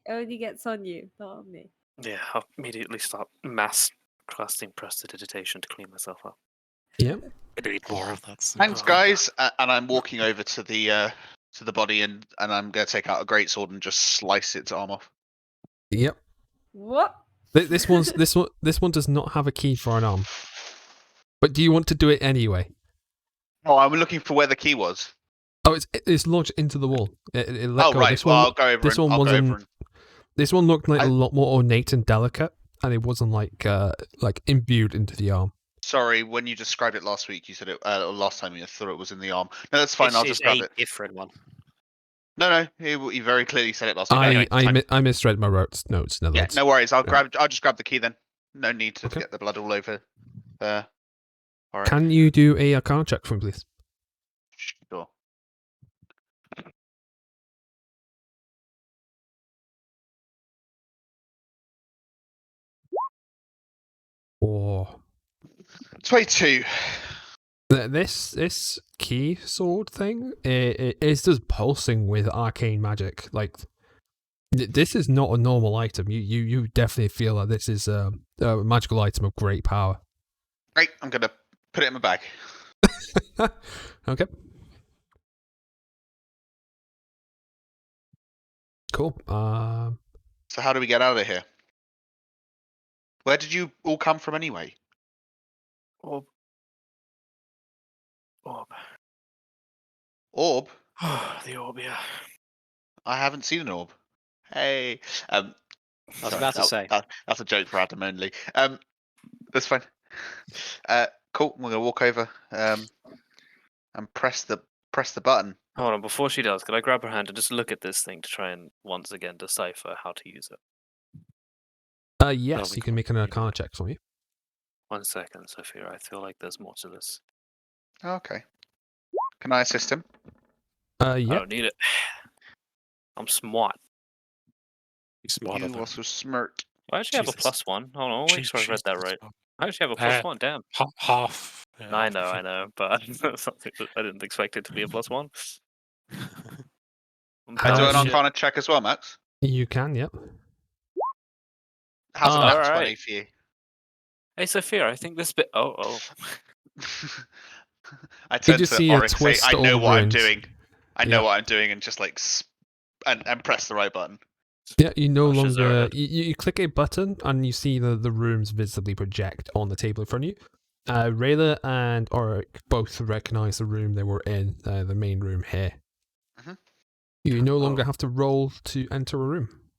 Only gets on you, not on me. Yeah, I'll immediately start mass casting prestidigitation to clean myself up. Yep. I need more of that. Thanks, guys. And I'm walking over to the body, and I'm gonna take out a greatsword and just slice its arm off. Yep. What? This one does not have a key for an arm. But do you want to do it anyway? Oh, I'm looking for where the key was. Oh, it's lodged into the wall. It let Oh, go. right. This Well, one, I'll go over. this and, one I'll go wasn't. over and, This one looked like I- a lot more ornate and delicate, and it wasn't like imbued into the arm. Sorry, when you described it last week, you said it. Last time you thought it was in the arm. No, that's fine. This I'll is just grab a it. different one. No. He very clearly said it last week. Anyway, I misread my notes. yeah, Netherlands. no worries. I'll Yeah. I'll just grab the key then. No need to Okay. get the blood all over. All right. Can you do a Arcana check for me, please? Sure. Or 22. this key sword thing, it is just pulsing with arcane magic. Like this is not a normal item. You definitely feel that this is a magical item of great power. Great. I'm gonna put it in my bag. Okay. Cool. So how do we get out of here? Where did you all come from anyway? Orb. Orb. Orb? The orb, yeah. I haven't seen an orb. Hey. I was about to say. That's a joke for Adam only. That's fine. Cool. We're gonna walk over and press the button. Hold on, before she does, could I grab her hand and just look at this thing to try and once again decipher how to use it? yes, we you can make an Arcana check for me. 1 second, Sophia. I feel like there's more to this. Okay. Can I assist him? I Yeah. don't need it. I'm smart. He's smarter You than also smirk. I actually have a Jesus. +1. Hold on, I'll make sure I read that right. I actually have a Uh, +1, damn. half. Yeah, I know, but I didn't expect it to be a +1. I'm Can I do an shit. Arcana check as well, Max? You can, yep. How's a Oh. nat Alright. 20 for you? Hey, Sophia, I think this bit. Oh. I turn just to see a Oryx, say, twist I know all what I'm runes. doing. I know Yeah. what I'm doing, and just like and press the right button. Yeah, you no Oh, she's longer alright. you click a button and you see the rooms visibly project on the table in front of you. Rayla and Auric both recognize the room they were in, the main room here. Mhm. You no longer have to roll to enter a room.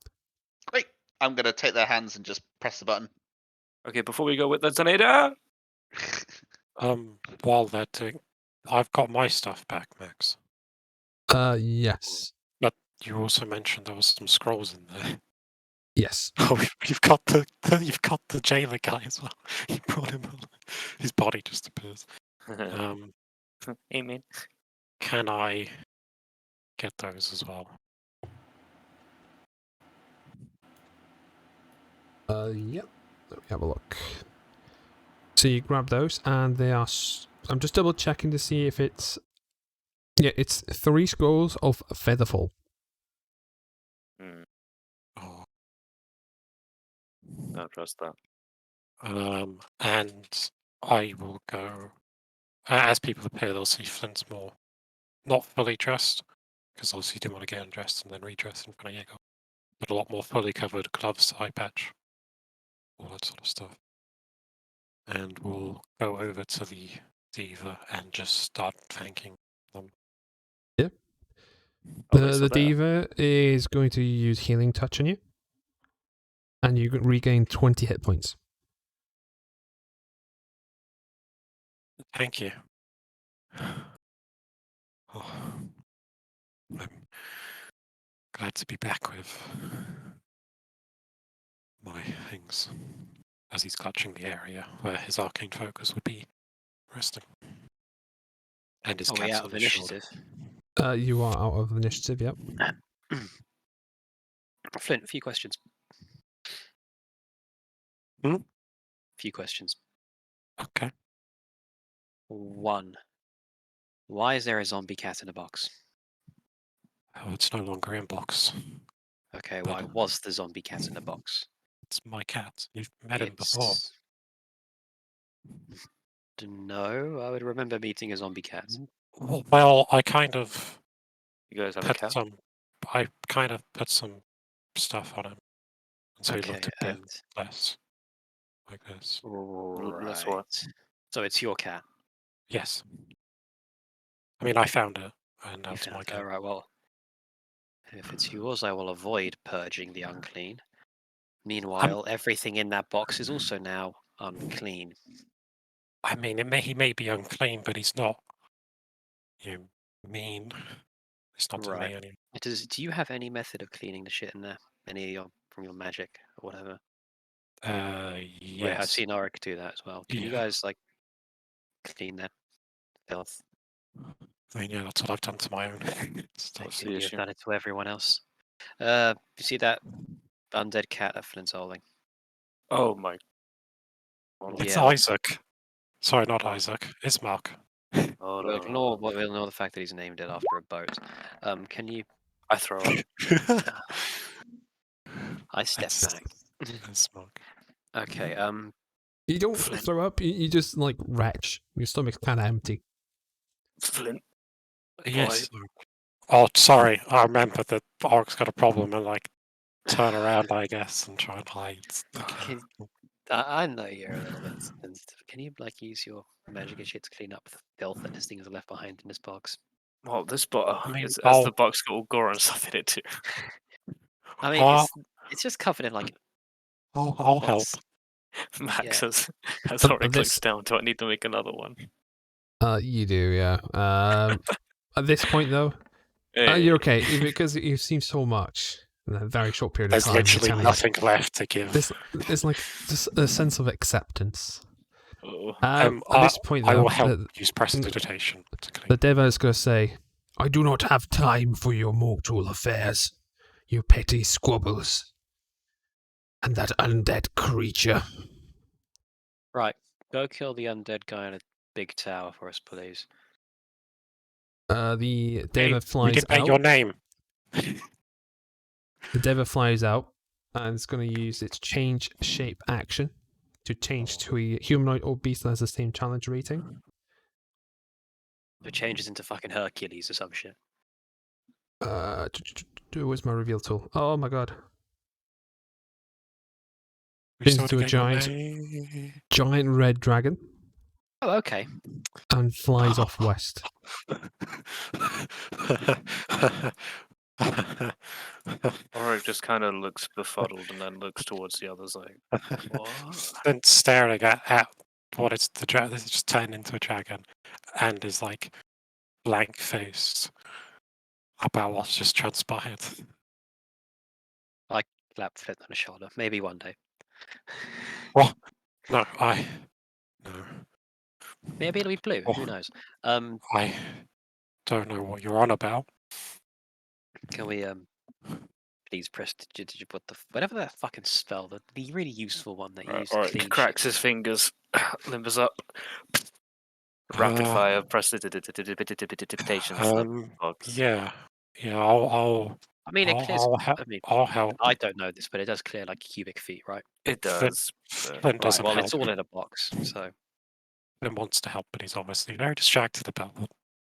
Great. I'm gonna take their hands and just press the button. Okay, before we go with the tornado. While they're doing, I've got my stuff back, Max. Yes. You also mentioned there was some scrolls in there. Yes. Oh, you've got the jailer guy as well. You brought him on. His body just appears. Amen. Can I get those as well? Yep. Let me have a look. So you grab those, and they are. I'm just double checking to see if it's. Yeah, it's 3 scrolls of Featherfall. Oh. Don't trust that. And I will go. As people appear, they'll see Flint's more not fully dressed, because obviously he didn't want to get undressed and then redress in front of Jaeger, but a lot more fully covered, gloves, eye patch, all that sort of stuff. And we'll go over to the diva and just start thanking them. The diva is going to use Healing Touch on you, and you regain 20 hit points. Thank you. Oh, glad to be back with my things. As he's clutching the area where his arcane focus would be resting. And his Are we cat's out on of his shoulder. initiative? You are out of initiative, yep. Flint, a few questions. Hmm? Few questions. Okay. 1. Why is there a zombie cat in a box? Oh, it's no longer in box. Okay, But- why was the zombie cat in a box? It's my cat. You've met him before. It's... No, I would remember meeting a zombie cat. Well, I kind of You guys have a put cat? some. I kind of put some stuff on him, and so he Okay, looked a bit and less like this. That's what. right. So it's your cat. Yes. I mean, I found it, and now You it's my found. cat. All right. Well, if it's yours, I will avoid purging the unclean. Meanwhile, everything in that box is also now unclean. I mean, he may be unclean, but he's not. Mean. It's not to Right. me anymore. Do you have any method of cleaning the shit in there? Any from your magic or whatever? Yes. Wait, I've seen Auric do that as well. Can you Yeah. guys like clean that filth? I mean, yeah, that's what I've done to my own stuff. What's Can the you have issue? done it to everyone else? You see that undead cat that Flint's holding? Oh my. It's Yeah. Isaac. Sorry, not Oh. Isaac. It's Mark. Oh We'll no. ignore the fact that he's named it after a boat. Can you? I throw up. I step That's- back. That's Mark. Okay. You don't Flint. throw up, you just like retch. Your stomach's kind of empty. Flint. Yes. Oh, sorry. I remember that Ark's got a problem and like turn around, I guess, and try and hide. Okay. I know you're a little bit sensitive. Can you like use your magic and shit to clean up the filth that this thing has left behind in this box? Well, this bot I mean, has I'll- the box got all gore and stuff in it too. I mean, I'll- it's just covered in like. I'll help. what's- Max Yeah. has already this- looks down. Do I need to make another one? You do, yeah. At this point, though, you're okay because you've seen so much in a very short period of There's time. literally kinda nothing left to give. There's like just a sense of acceptance. Oh. At this point, I though, will help use prestidigitation to clean. the Deva is going to say, "I do not have time for your mortal affairs, you petty squabbles, and that undead creature." Right. Go kill the undead guy in a big tower for us, please. The Hey, Deva we flies didn't make out. your name. The Deva flies out, and it's going to use its change shape action to change to a humanoid or beast that has the same challenge rating. It changes into fucking Hercules or some shit. Where's my reveal tool? Oh my god. We still Into a didn't get your giant- name. Giant red dragon Oh, okay. and flies off west. Or it just kind of looks befuddled and then looks towards the others like, what? Then staring at what is the dragon. This is just turned into a dragon, and is like blank faced about what's just transpired. Clap Flint on the shoulder. Maybe one day. No, no. Maybe it'll be blue. Who Oh. knows? I don't know what you're on about. Can we please what the whatever that fucking spell, the really useful one that you use to Alright, clean cracks shit. his fingers, limbers up. Rapid fire prestidigitation. Yeah. I'll I mean, it clears. I'll help. I mean, I'll help. I don't know this, but it does clear like cubic feet, right? It does. but- Flint Right. doesn't Well, help. it's all in a box, so Flint wants to help, but he's obviously very distracted about what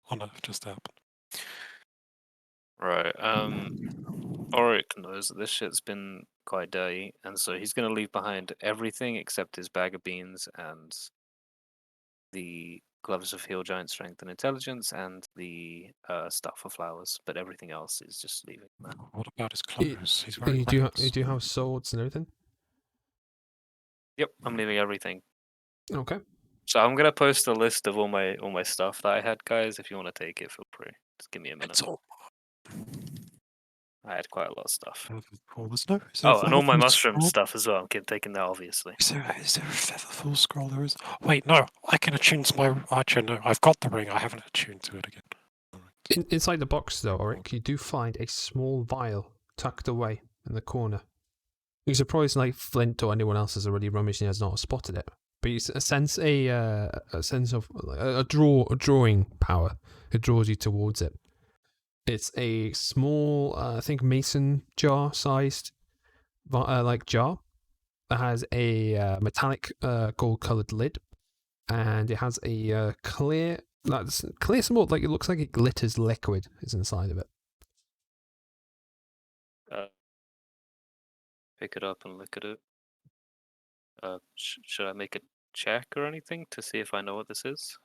on earth just happened. Right. Auric knows that this shit's been quite dirty, and so he's gonna leave behind everything except his bag of beans and the gloves of heal giant strength and intelligence and the stuff for flowers. But everything else is just leaving. That. What about his clothes? He's wearing You do rags. have swords and everything? Yep, I'm leaving everything. Okay. So I'm gonna post a list of all my stuff that I had, guys. If you want to take it, feel free. Just give me a minute. It's all I had quite a lot of stuff. Oh, is there a Oh, and all my Featherfall mushroom scroll? stuff as well. I'm taking that, obviously. Is there a Featherfall scroll? There is. Wait, no. I can attune to my archer. No, I've got the ring. I haven't attuned to it again. Inside the box, though, Auric, you do find a small vial tucked away in the corner. You're surprised, like Flint or anyone else has already rummaged and has not spotted it. But you sense a sense of a drawing power. It draws you towards it. It's a small, I think, mason jar sized, like jar. It has a metallic gold-colored lid, and it has a clear, somewhat like it looks like it glitters liquid is inside of it. Pick it up and look at it. Should I make a check or anything to see if I know what this is?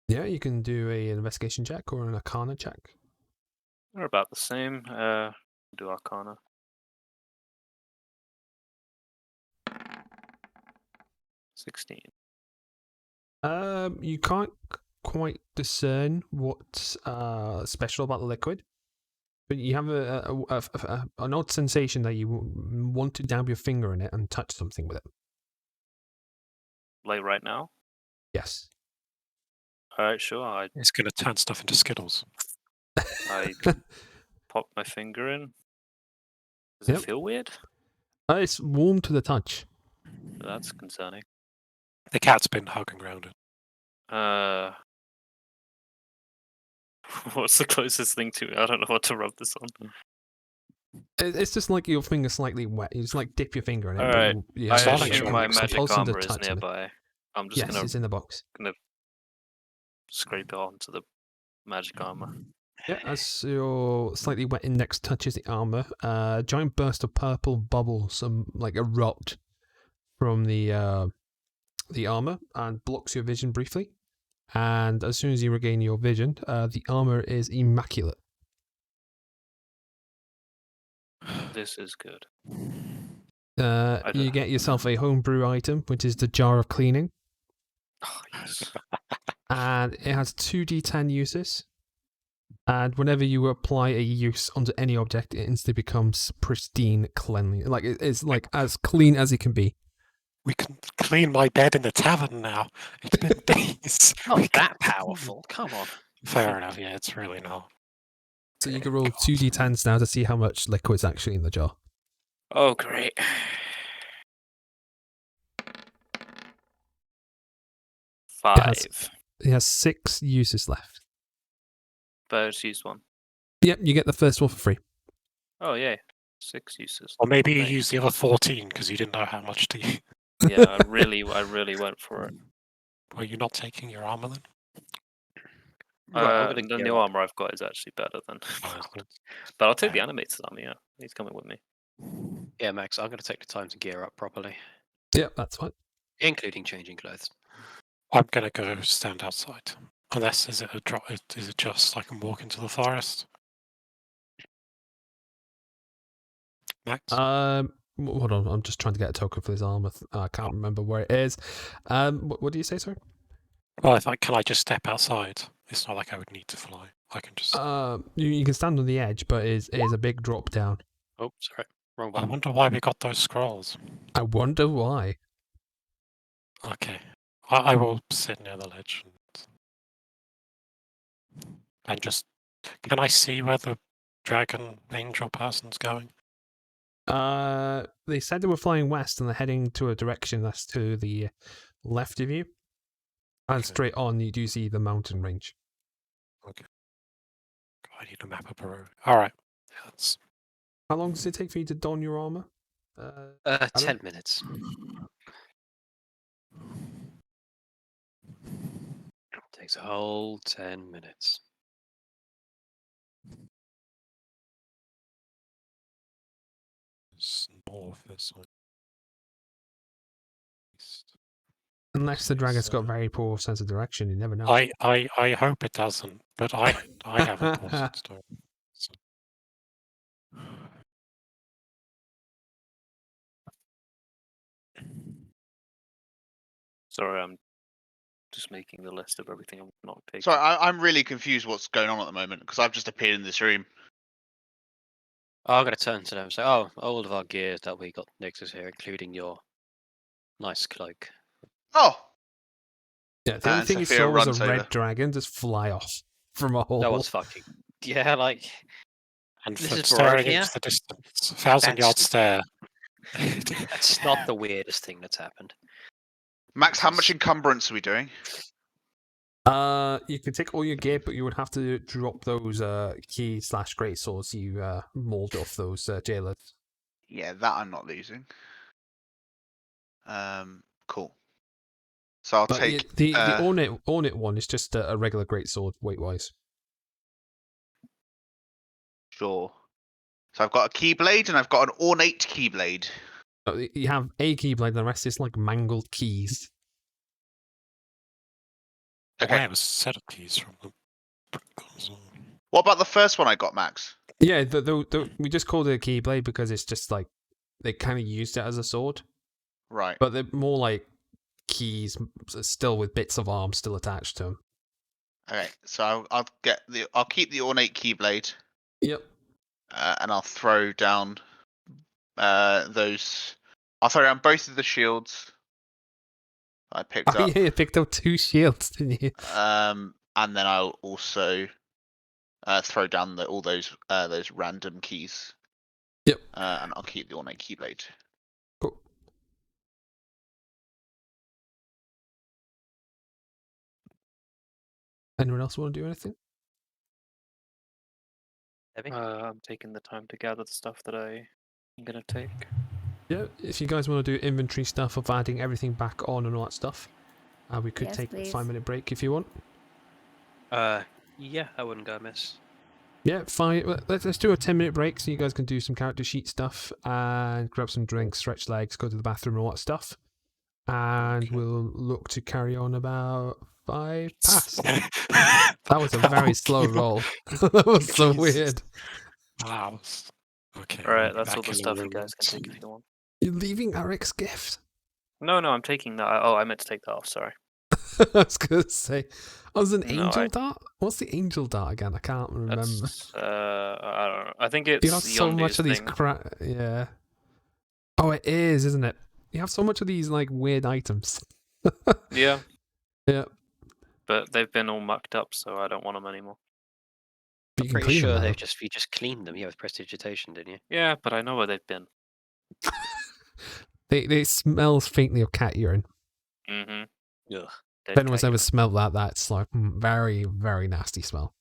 Yeah, you can do an investigation check or an arcana check. They're about the same. Do Arcana. 16. You can't quite discern what's special about the liquid, but you have an odd sensation that you want to dab your finger in it and touch something with it. Like right now? Yes. Alright, sure. It's going to turn stuff into Skittles. I pop my finger in. Does Yep. it feel weird? It's warm to the touch. That's concerning. The cat's been hugging around it. What's the closest thing to it? I don't know what to rub this on. It's just like your finger's slightly wet. You just like dip your finger in it. Alright. Yeah, I It's not assume like my it's magic pulsing to armor is touch of it. nearby. I'm just Yes, it's in the box. gonna scrape it onto the magic armor. Yeah, as your slightly wet index touches the armor, a giant burst of purple bubbles like erupt from the armor and blocks your vision briefly. And as soon as you regain your vision, the armor is immaculate. This is good. You get yourself a homebrew item, which is the jar of cleaning, Oh, yes. and it has 2d10 uses. And whenever you apply a use onto any object, it instantly becomes pristine, cleanly. Like it's like as clean as it can be. We can clean my bed in the tavern now. It's been days. Not that powerful. Come on. Fair enough. Yeah, it's really not. So you can roll 2d10s now to see how much liquid's actually in the jar. Oh, great. Five. It has 6 uses left. But I just used one. Yep, you get the first one for free. Oh, yay. 6 uses. Or maybe you Nice. used the other 14 because you didn't know how much to use. Yeah, I really went for it. Were you not taking your armor then? Right, I'm The gonna new gear up. armor I've got is actually better than. Oh, isn't it? But I'll take the animated armor, yeah. He's coming with me. Yeah, Max, I'm going to take the time to gear up properly, Yep, that's fine. including changing clothes. I'm gonna go stand outside. Unless is it a drop? Is it just I can walk into the forest? Max, Hold on, I'm just trying to get a token for this armor. I can't remember where it is. What do you say, sir? well, can I just step outside? It's not like I would need to fly. I can just. You can stand on the edge, but it is a big drop down. Oh, sorry. Wrong I button. wonder why we got those scrolls. I wonder why. Okay, I will sit near the ledge and just. Can I see where the dragon angel person's going? They said they were flying west and they're heading to a direction that's to the left of you. And Okay. straight on, you do see the mountain range. Okay. I need a map of Peru. All right. That's How long does it take for you to don your armor? 10 minutes. Takes a whole 10 minutes. north. This one. East. Unless the dragon's got So- very poor sense of direction, you never know. I hope it doesn't, but I haven't paused it. So. Sorry, I'm just making the list of everything I'm not taking. Sorry, I'm really confused what's going on at the moment because I've just appeared in this room. I'm going to turn to them and say, oh, all of our gears that we got Nixes here, including your nice cloak. Oh, Yeah, the only and thing he Sophia saw was a runs red over. dragon just fly off from a hole. That was fucking... Yeah, like... And This is staring Barovia? into the distance, 1,000-yard stare. That's not the weirdest thing that's happened. Max, how This much is- encumbrance are we doing? You can take all your gear, but you would have to drop those key/great swords you mauled off those jailers. Yeah, that I'm not losing. Cool. So I'll But take the ornate one is just a regular great sword weight wise. sure. So I've got a keyblade and I've got an ornate keyblade. You have a keyblade, and the rest is like mangled keys. Okay. Wow, it was a set of keys from the Pringles. What about the first one I got, Max? Yeah, we just called it a keyblade because it's just like they kind of used it as a sword, Right. but they're more like keys, still with bits of arm still attached to them. Okay. So I'll keep the ornate keyblade, Yep. and I'll throw down those. I'll throw down both of the shields I picked Oh up. yeah, you picked up 2 shields, didn't you? And then I'll also throw down all those random keys. Yep. And I'll keep the ornate keyblade. Cool. Anyone else want to do anything? I'm taking the time to gather the stuff that I'm gonna take. Yeah, if you guys want to do inventory stuff of adding everything back on and all that stuff, we could Yes, take a please. 5-minute break if you want. Yeah, I wouldn't go amiss. Yeah, fine. Let's do a 10-minute break so you guys can do some character sheet stuff and grab some drinks, stretch legs, go to the bathroom, and all that stuff. And Okay. we'll look to carry on about 5 past. That was a very slow roll. That was so Jesus. weird. Wow. Okay. All right, we'll be that's all back the in a stuff you guys can moment. take if you want. You're leaving Eric's gift. No, I'm taking that. Oh, I meant to take that off. Sorry. I was going to say, oh, was an No, angel dart? What's the angel dart again? I can't remember. That's I don't know. I think it's You have so much of these thing. yeah. Oh, it is, isn't it? You have so much of these like weird items. Yeah, Yeah. but they've been all mucked up, so I don't want them anymore. But you can Pretty clean sure them. you now. just cleaned them. Yeah, with prestidigitation, didn't you? Yeah, but I know where they've been. They smells faintly of cat urine. Mm-hmm. Ugh. If anyone's ever smelled that, that's like very, very nasty smell.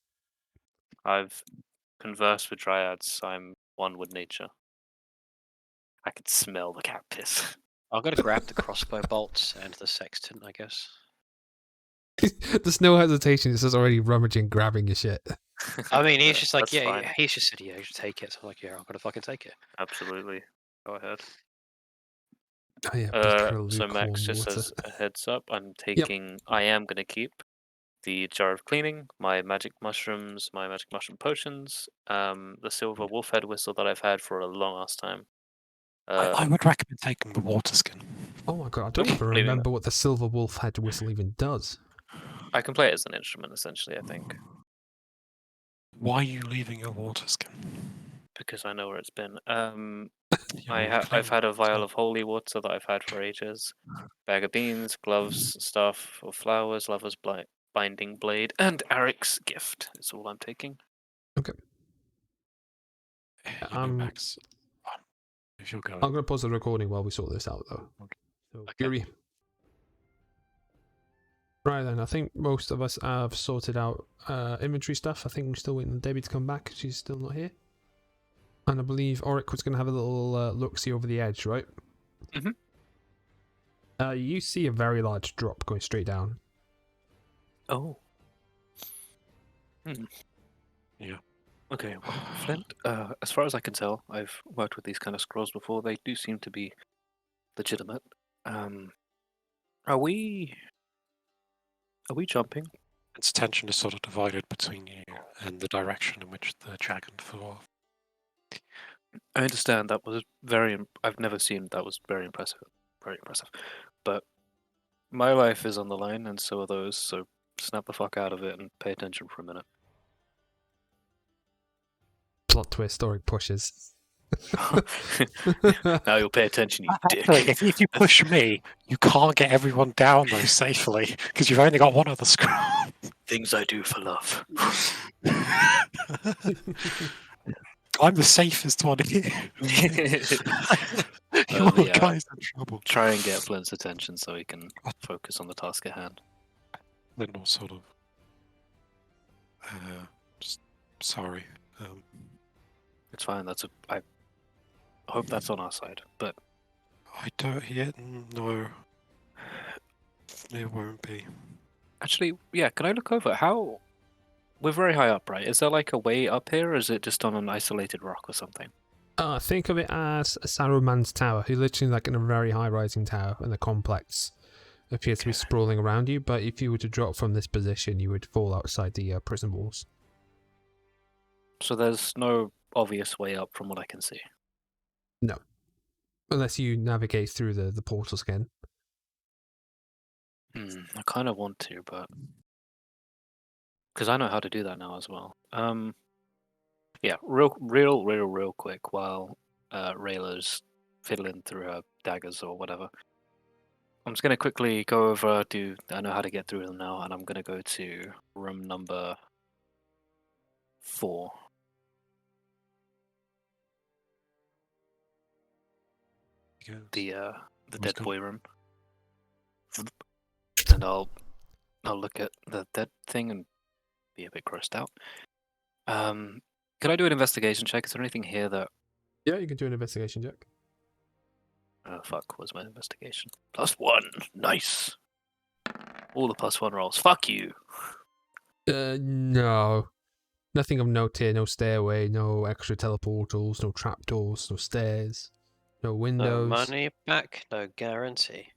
I've conversed with dryads. I'm one with nature. I can smell the cat piss. I've got to grab the crossbow bolts and the sextant, I guess. There's no hesitation. It's just already rummaging, grabbing your shit. I mean, he's just like, That's yeah, fine. he's just said, yeah, you should take it. So I'm like, yeah, I'm gonna fucking take it. Absolutely. Go ahead. Oh yeah, beaker of So lukewarm Max just water. says a heads up. I'm taking. I am gonna keep the jar of cleaning, my magic mushrooms, my magic mushroom potions, the silver wolf head whistle that I've had for a long ass time. I would recommend taking the water skin. Oh my god, I don't even Leaving remember what the silver wolf head whistle even does. I can play it as an instrument essentially. I think Why are you leaving your water skin? because I know where it's been. You're I've had a playing vial of holy water that I've had for ages, bag of beans, gloves, stuff, or flowers, lover's binding blade, and Eric's gift. Is all I'm taking. You know, Max, if you're going, I'm going to pause the recording while we sort this out, though. Okay. So, Okay. Yuri. Right then, I think most of us have sorted out inventory stuff. I think we're still waiting on Debbie to come back. She's still not here. And I believe Auric was going to have a little look-see over the edge, right? Mhm. You see a very large drop going straight down. Oh. Yeah. Okay, well, Flint, as far as I can tell, I've worked with these kind of scrolls before. They do seem to be legitimate. Are we jumping? its attention is sort of divided between you and the direction in which the dragon flew off. I understand that was I've never seen that was very impressive. Very impressive. But my life is on the line, and so are those, so snap the fuck out of it and pay attention for a minute. Plot twist, story pushes. Now you'll pay attention, you dick. Actually, if you push me, you can't get everyone down though safely because you've only got one other scroll. Things I do for love. I'm the safest one here. Your yeah. guy's in trouble. Try and get Flint's attention so he can focus on the task at hand. Lindor sort of. Just sorry. It's fine. I hope that's on our side. But I don't yet. No, it won't be. actually, yeah. Can I look over how? We're very high up, right? Is there like a way up here, or is it just on an isolated rock or something? Think of it as Saruman's tower. You're literally like in a very high rising tower, and the complex appears to be sprawling around you. But if you were to drop from this position, you would fall outside the prison walls. So there's no obvious way up from what I can see. No, unless you navigate through the portals again. I kind of want to, but because I know how to do that now as well. Yeah, real quick while Rayla's fiddling through her daggers or whatever. I'm just gonna quickly go over. I know how to get through them now, and I'm gonna go to room number 4. The dead good. boy room, and I'll look at the dead thing and be a bit grossed out. Could I do an investigation check? Is there anything here that? Yeah, you can do an investigation check. Oh fuck! Where's my investigation? +1. Nice. All the +1 rolls. Fuck you. No. Nothing of note here. No stairway, no extra teleportals, no trapdoors, no stairs, no No windows. money back, no guarantee.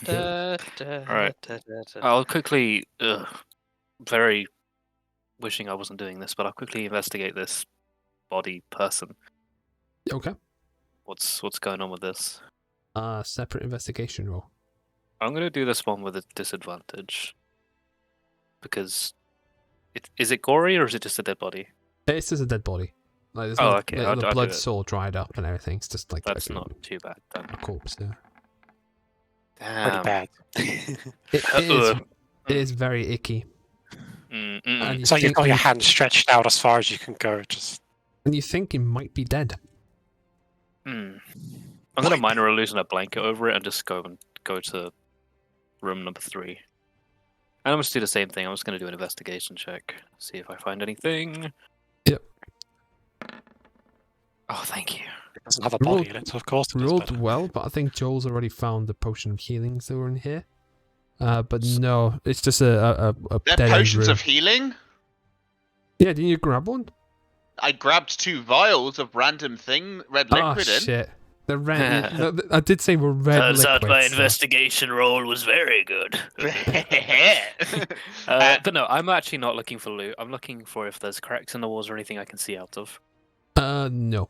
Alright. I'll quickly. Very wishing I wasn't doing this, but I'll quickly investigate this body person. Okay. What's going on with this? Separate investigation roll. I'm gonna do this one with a disadvantage because is it gory or is it just a dead body? It's just a dead body. Like, there's Oh, no, okay, like, I'll the do blood's it. all dried up and everything. It's just like That's a, not too bad. Then. a corpse. Yeah. Pretty Damn. bad. It is very icky. And you So you've think got your you- hand stretched out as far as you can go. Just And you think it might be dead. I'm gonna minor illusion a blanket over it and just go to room number 3. And I'm just do the same thing. I'm just gonna do an investigation check, see if I find anything. Yep. Oh, thank you. it doesn't have a body in it, so of course it does Rolled better. well, but I think Joel's already found the potion of healings that were in here. But no, it's just a They're dead end potions room. of healing. Yeah, didn't you grab one? I grabbed 2 vials of random red liquid Oh in. shit! The red. I did say we're red Turns out my liquids, so- investigation roll was very good. But no, I'm actually not looking for loot. I'm looking for if there's cracks in the walls or anything I can see out of. No.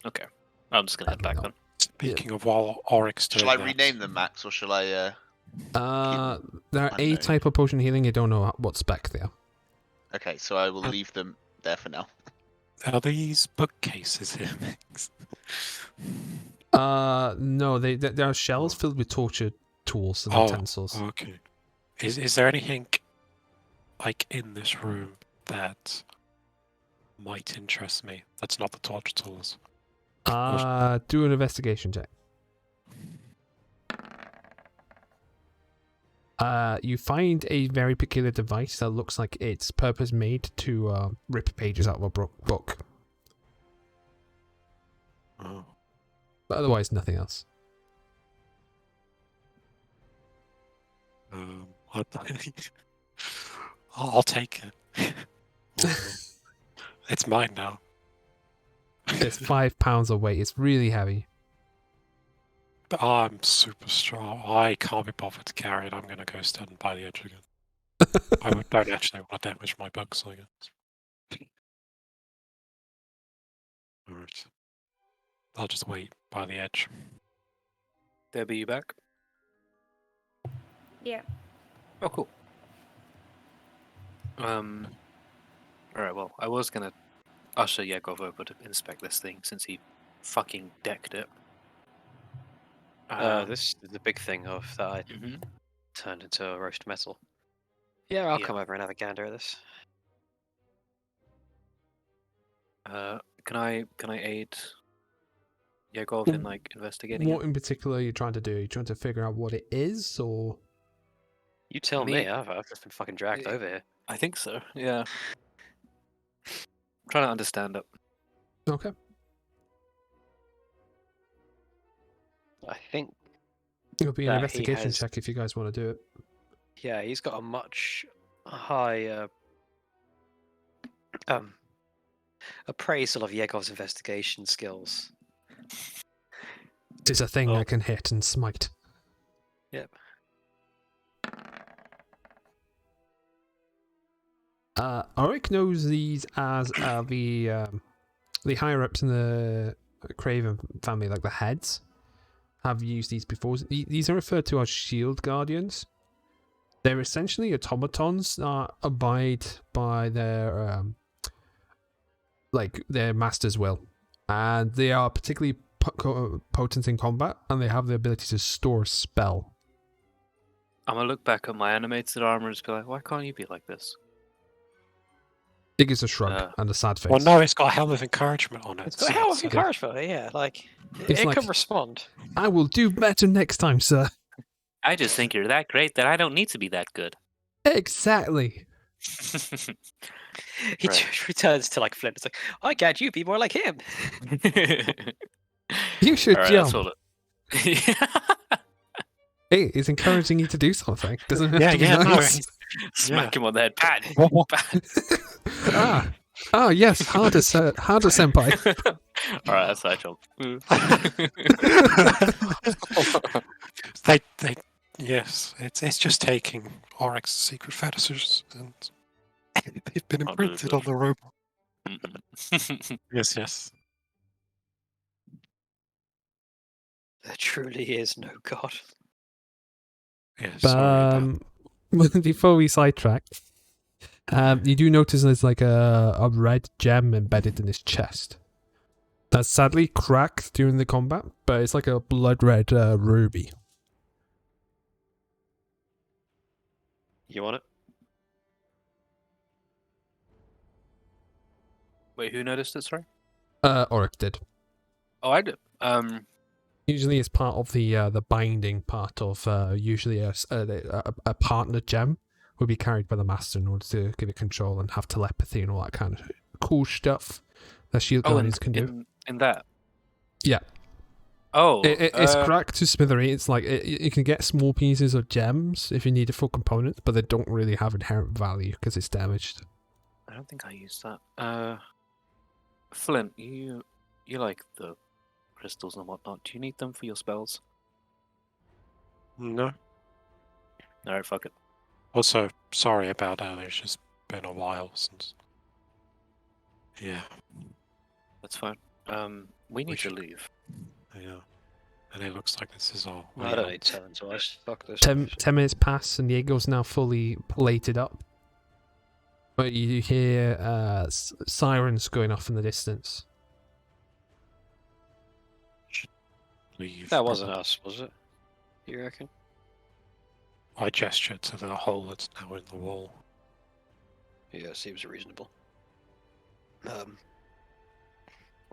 Okay. I'm just gonna head back No. then. Speaking of while Oryx doing Shall I that, rename them, Max, or shall I? There are I a know. type of potion healing. You don't know what spec they are. Okay, so I will leave them there for now. Are these bookcases here, Mix? No, there are shells filled with torture tools and utensils. Okay. Is there anything like in this room that might interest me? That's not the torture tools. Do an investigation check. You find a very peculiar device that looks like it's purpose made to rip pages out of a book, Oh. but otherwise nothing else. I'll take it. It's mine now. It's 5 pounds of weight. It's really heavy. But I'm super strong. I can't be bothered to carry it. I'm going to go stand by the edge again. Don't actually want to damage my bugs, I guess. Alright. I'll just wait by the edge. Debbie, you back? Yeah. Oh, cool. Alright, well, I was gonna usher Yegov over to inspect this thing since he fucking decked it. This is the big thing of that I Mhm. turned into a roast metal. Yeah, I'll Yeah. come over and have a gander at this. Can I aid Yegov in like investigating What it? in particular are you trying to do? Are you trying to figure out what it is, or You tell Me- me. I've just been fucking dragged Yeah. over here. I think so. Yeah. I'm trying to understand it. okay? I think, It'll be an That he investigation has- check if you guys want to do it. yeah, he's got a much higher appraisal of Yegov's investigation skills. It's a thing Oh. I can hit and smite. Yep. Auric knows these as the higher ups in the Craven family, like the heads, have used these before. These are referred to as shield guardians. They're essentially automatons that abide by their their master's will, and they are particularly potent in combat, and they have the ability to store a spell. I'm gonna look back at my animated armor and just be like, why can't you be like this? It gives a shrug Uh, and a sad face. Well, no, it's got a helm of encouragement on it. It's got so hell of it's, encouragement, yeah. Like, It's it like- can respond. I will do better next time, sir. I just think you're that great that I don't need to be that good. Exactly. He Right. just returns to like Flint. It's like, I get you be more like him. You should Alright, jump. that's all it. Hey, it's encouraging you to do something. Doesn't have Yeah, to be yeah, no, nice. Smack him on the head. Pat! Pat! Yes, harder, harder, senpai. Alright, that's side jump. they, yes, it's just taking Oryx's secret fetishes and they've been I'll do imprinted it. on the robot. Mm-mm. Yes, yes. There truly is no god. Yeah, But, sorry about before we sidetrack, you do notice there's like a red gem embedded in his chest. That's sadly cracked during the combat, but it's like a blood red ruby. You want it? Wait, who noticed it, sorry? Auric did. Oh, I did. Usually, it's part of the binding part of usually a partner gem would be carried by the master in order to give it control and have telepathy and all that kind of cool stuff that shield guardians can do. In that? Yeah. Oh. It's cracked to smithereens. It's like you can get small pieces of gems if you need it for components, but they don't really have inherent value because it's damaged. I don't think I used that. Flint, you like the crystals and whatnot. Do you need them for your spells? No. Alright, fuck it. Also, sorry about earlier. It's just been a while since. Yeah, That's fine. We need to should- leave. yeah. And it looks like this is all. I don't need telling twice. Fuck this. 10 minutes pass and Diego's now fully plated up. But you hear sirens going off in the distance. Leave. That wasn't probably. us, was it? You reckon? I gestured to the hole that's now in the wall. Yeah, seems reasonable. I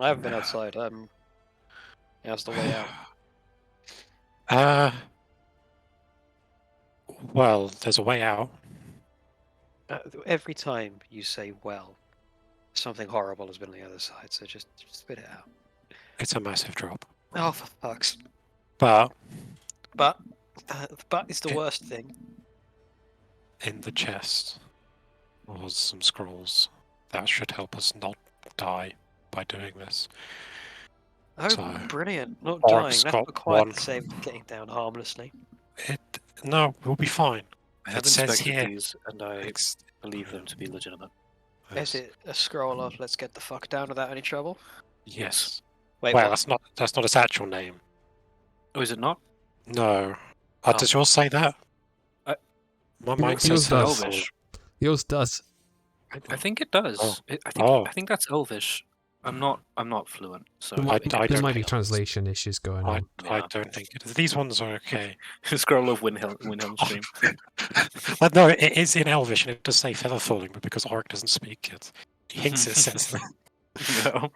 haven't been outside. How's the way out? Well, there's a way out. Every time you say "well," something horrible has been on the other side. So just spit it out. It's a massive drop. Oh, for fuck's! But But it's the Okay. worst thing. in the chest was some scrolls that should help us not die by doing this. Oh, So, brilliant! Not Oryx dying. That's got not quite one. the same as getting down harmlessly. No, we'll be fine. I have It says inspected here. these, and I Ex- believe them to be legitimate. Is it a scroll of "Let's get the fuck down" without any trouble? Yes. Wait, Well, what? that's not its actual name. Oh, is it not? No. Oh. Does yours say that? I- My mind Yours says does. Elvish. Yours does. I think it does. Oh. I think that's Elvish. I'm not fluent, so There I might, think I there don't might be think- translation issues going I on. Yeah. don't think it is. These ones are okay. Scroll of Windhelm stream. Well, no, it is in Elvish, and it does say feather falling, but because Auric doesn't speak it, he thinks it says No.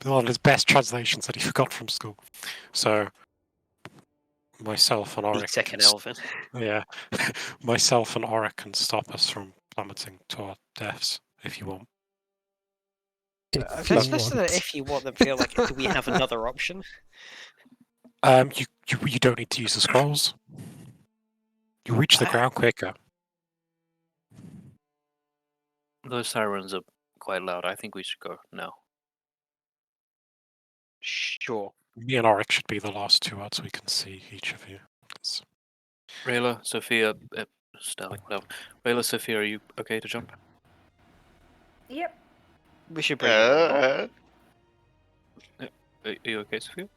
one of his best translations that he forgot from school. So, myself and Auric. Second Elven. Yeah, myself and Auric can stop us from plummeting to our deaths if you want. If Let's you listen to want. if you want them feel like, do we have another option? You don't need to use the scrolls. You reach the ground quicker. Those sirens are quite loud. I think we should go now. Sure. Me and Auric should be the last two out so we can see each of you. 'Cause- Rayla, Sophia, Sterling, whatever. Rayla, Sophia, are you okay to jump? Yep. We should bring it along. Are you okay, Sophia?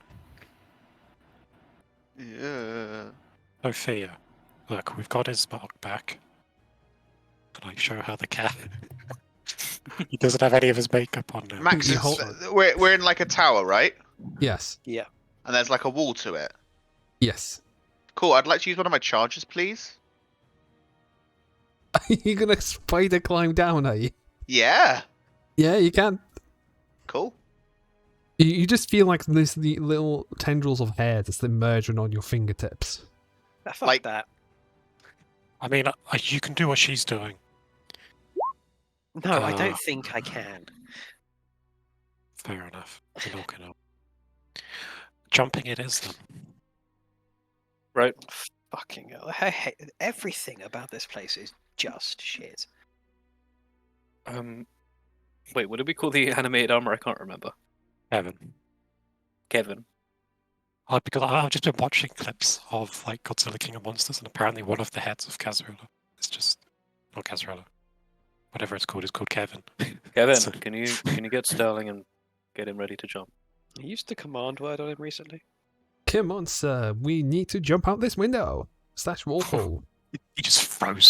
Yeah. Sophia, look, we've got his mark back. Can I show her the cat? He doesn't have any of his makeup on now. Max, You it's- hold- we're in like a tower, right? Yes. Yeah. And there's like a wall to it. Yes. Cool. I'd like to use one of my charges, please. You're gonna spider climb down, are you? Yeah. Yeah, you can. Cool. You just feel like there's the little tendrils of hair just emerging on your fingertips. Fuck Like- that. I mean, you can do what she's doing. No, I Ah. don't think I can. Fair enough. We're not gonna. Jumping it is then. Right. Fucking hell. I hate everything about this place is just shit. Wait, what did we call the animated armor? I can't remember. Kevin. Kevin. Because I've just been watching clips of like Godzilla King of Monsters, and apparently one of the heads of Kazrula is just not Kazrula. Whatever it's called is called Kevin. Kevin, So- can you get Sterling and get him ready to jump? I used the command word on him recently. Come on, sir. We need to jump out this window. Slash wall hole. He just froze.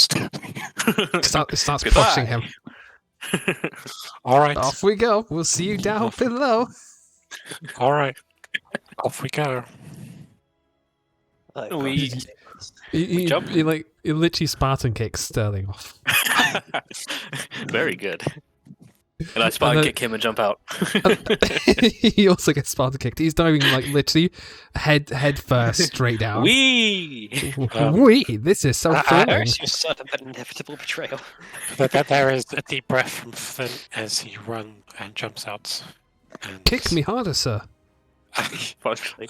Starts Goodbye. pushing him. All right, Off we go. We'll see you down below. all right, off we go. Oh, We- God. He jump. he literally Spartan kicks Sterling off. Very good. And I Spartan then- kick him and jump out. He also gets Spartan kicked. He's diving like literally head first straight down. Wee! Wee! This is so thrilling. There's your sudden but inevitable betrayal. But there is a deep breath from Flynn as he runs and jumps out. And Kick me harder, sir. Possibly.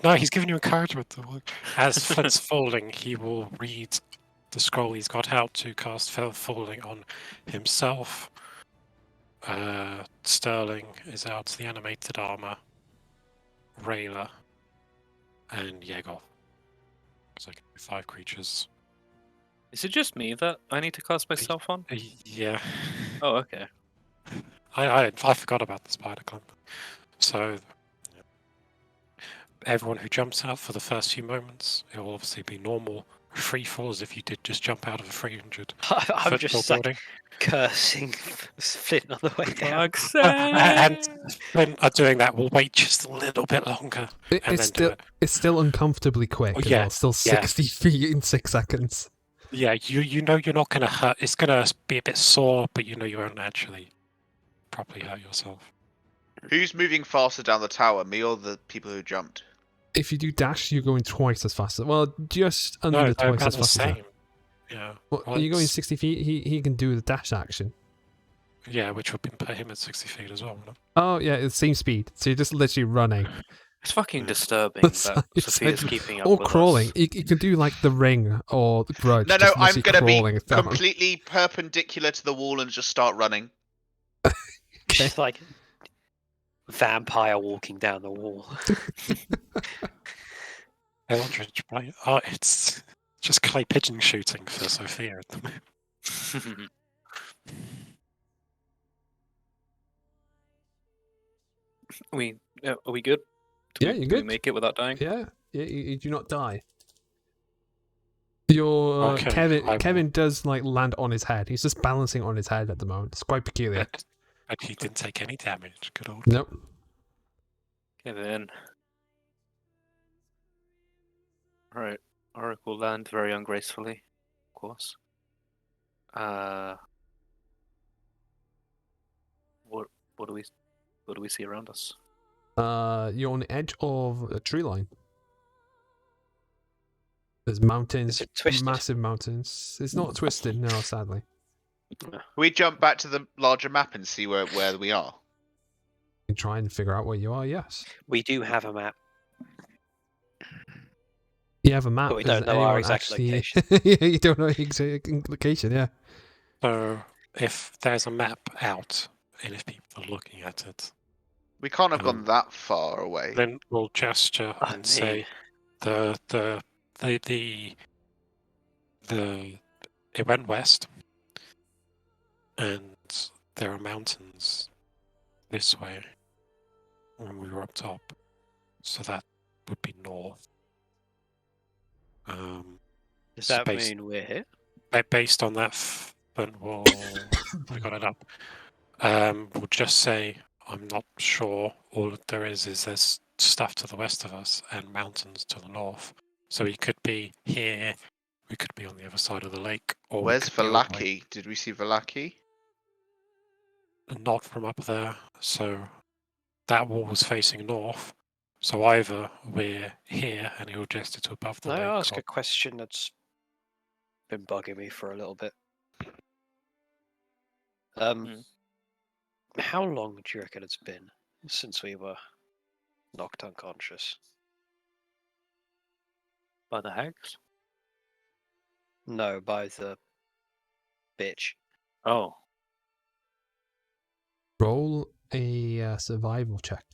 No, he's giving you encouragement. As Flynn's falling, he will read the scroll he's got out to cast Feather Falling on himself. Sterling is out the animated armor. Rayla and Yegor. It's like 5 creatures. Is it just me that I need to cast myself on? Yeah, Oh, okay. I forgot about the spider climb. So everyone who jumps out for the first few moments, it will obviously be normal free falls if you did just jump out of a 300 I'm foot just tall like building. cursing Flynn on the way down. And when are doing that, we'll wait just a little bit longer. And It's then do still it. it's still uncomfortably quick. Oh, as yeah, well. It's still yeah. 60 feet in 6 seconds. Yeah, you know you're not gonna hurt. It's gonna be a bit sore, but you know you won't actually properly hurt yourself. Who's moving faster down the tower, me or the people who jumped? If you do dash, you're going twice as fast. Well, just under No, the they're twice about as the fast. as that. same. Yeah. Well, are you going Once- 60 feet? He can do the dash action. Yeah, which would put him at 60 feet as well. Wouldn't it? Oh yeah, it's the same speed. So you're just literally running It's fucking disturbing That's that it's Sophia's like- keeping up or with crawling. us. You can do like the ring or the grudge. No, just I'm literally gonna be crawling down. completely perpendicular to the wall and just start running. Just like vampire walking down the wall. Eldritch Blade. Oh, it's just clay pigeon shooting for Sophia at the moment. Are we good? Yeah, Do you're we good. make it without dying? Yeah, you do not die. Your Okay, Kevin. I will. Kevin does like land on his head. He's just balancing on his head at the moment. It's quite peculiar. But he didn't take any damage. Good old. Nope. Kevin. Right. Auric will land very ungracefully, of course. What do we see around us? You're on the edge of a tree line. There's mountains, Is it twisted? massive mountains. It's not twisted, no, sadly. We jump back to the larger map and see where we are. You can try and figure out where you are. Yes. We do have a map. You have a map. But we Is don't know our anyone exact actually... location. Yeah, you don't know the exact location. Yeah. So if there's a map out, and if people are looking at it, We can't have Um, gone that far away. then we'll gesture I and say the it went west, and there are mountains this way when we were up top, so that would be north. Does that space- mean we're here? Based on that, then we'll. I got it up. We'll just say I'm not sure. All there is there's stuff to the west of us and mountains to the north. So we could be here. We could be on the other side of the lake. Or we Where's could be all the way- Valaki? Did we see Valaki? Not from up there. So that wall was facing north. So either we're here and he'll gesture to above the Can lake. I ask or- a question that's been bugging me for a little bit? How long do you reckon it's been since we were knocked unconscious? By the hags? No, by the bitch. Oh. Roll a survival check.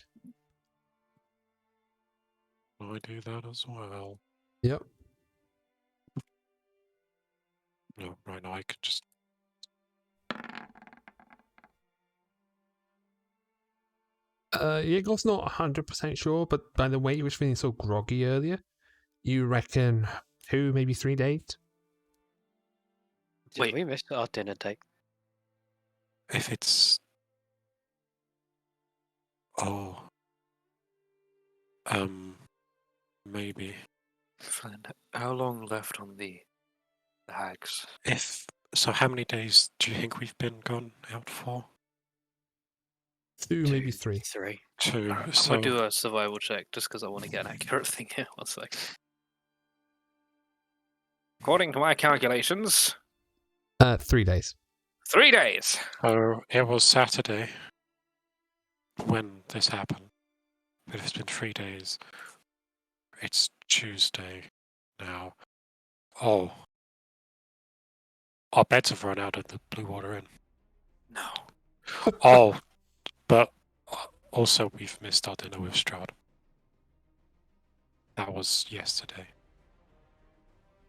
I do that as well. Yep. No, right now I could just. Yigle's not 100% sure, but by the way you was feeling so groggy earlier, you reckon 2, maybe 3 days? Did Wait. we miss our dinner date? If it's. Oh. Maybe. Flynn, how long left on the hags? If so, how many days do you think we've been gone out for? 2, maybe 3. 3. 2. I'm So gonna do a survival check just because I want to get an accurate thing here. 1 sec. According to my calculations, 3 days. 3 days. so it was Saturday when this happened. But if it's been 3 days, it's Tuesday now. Oh. Our beds have run out at the Blue Water Inn. No. Oh, but also we've missed our dinner with Strahd. That was yesterday.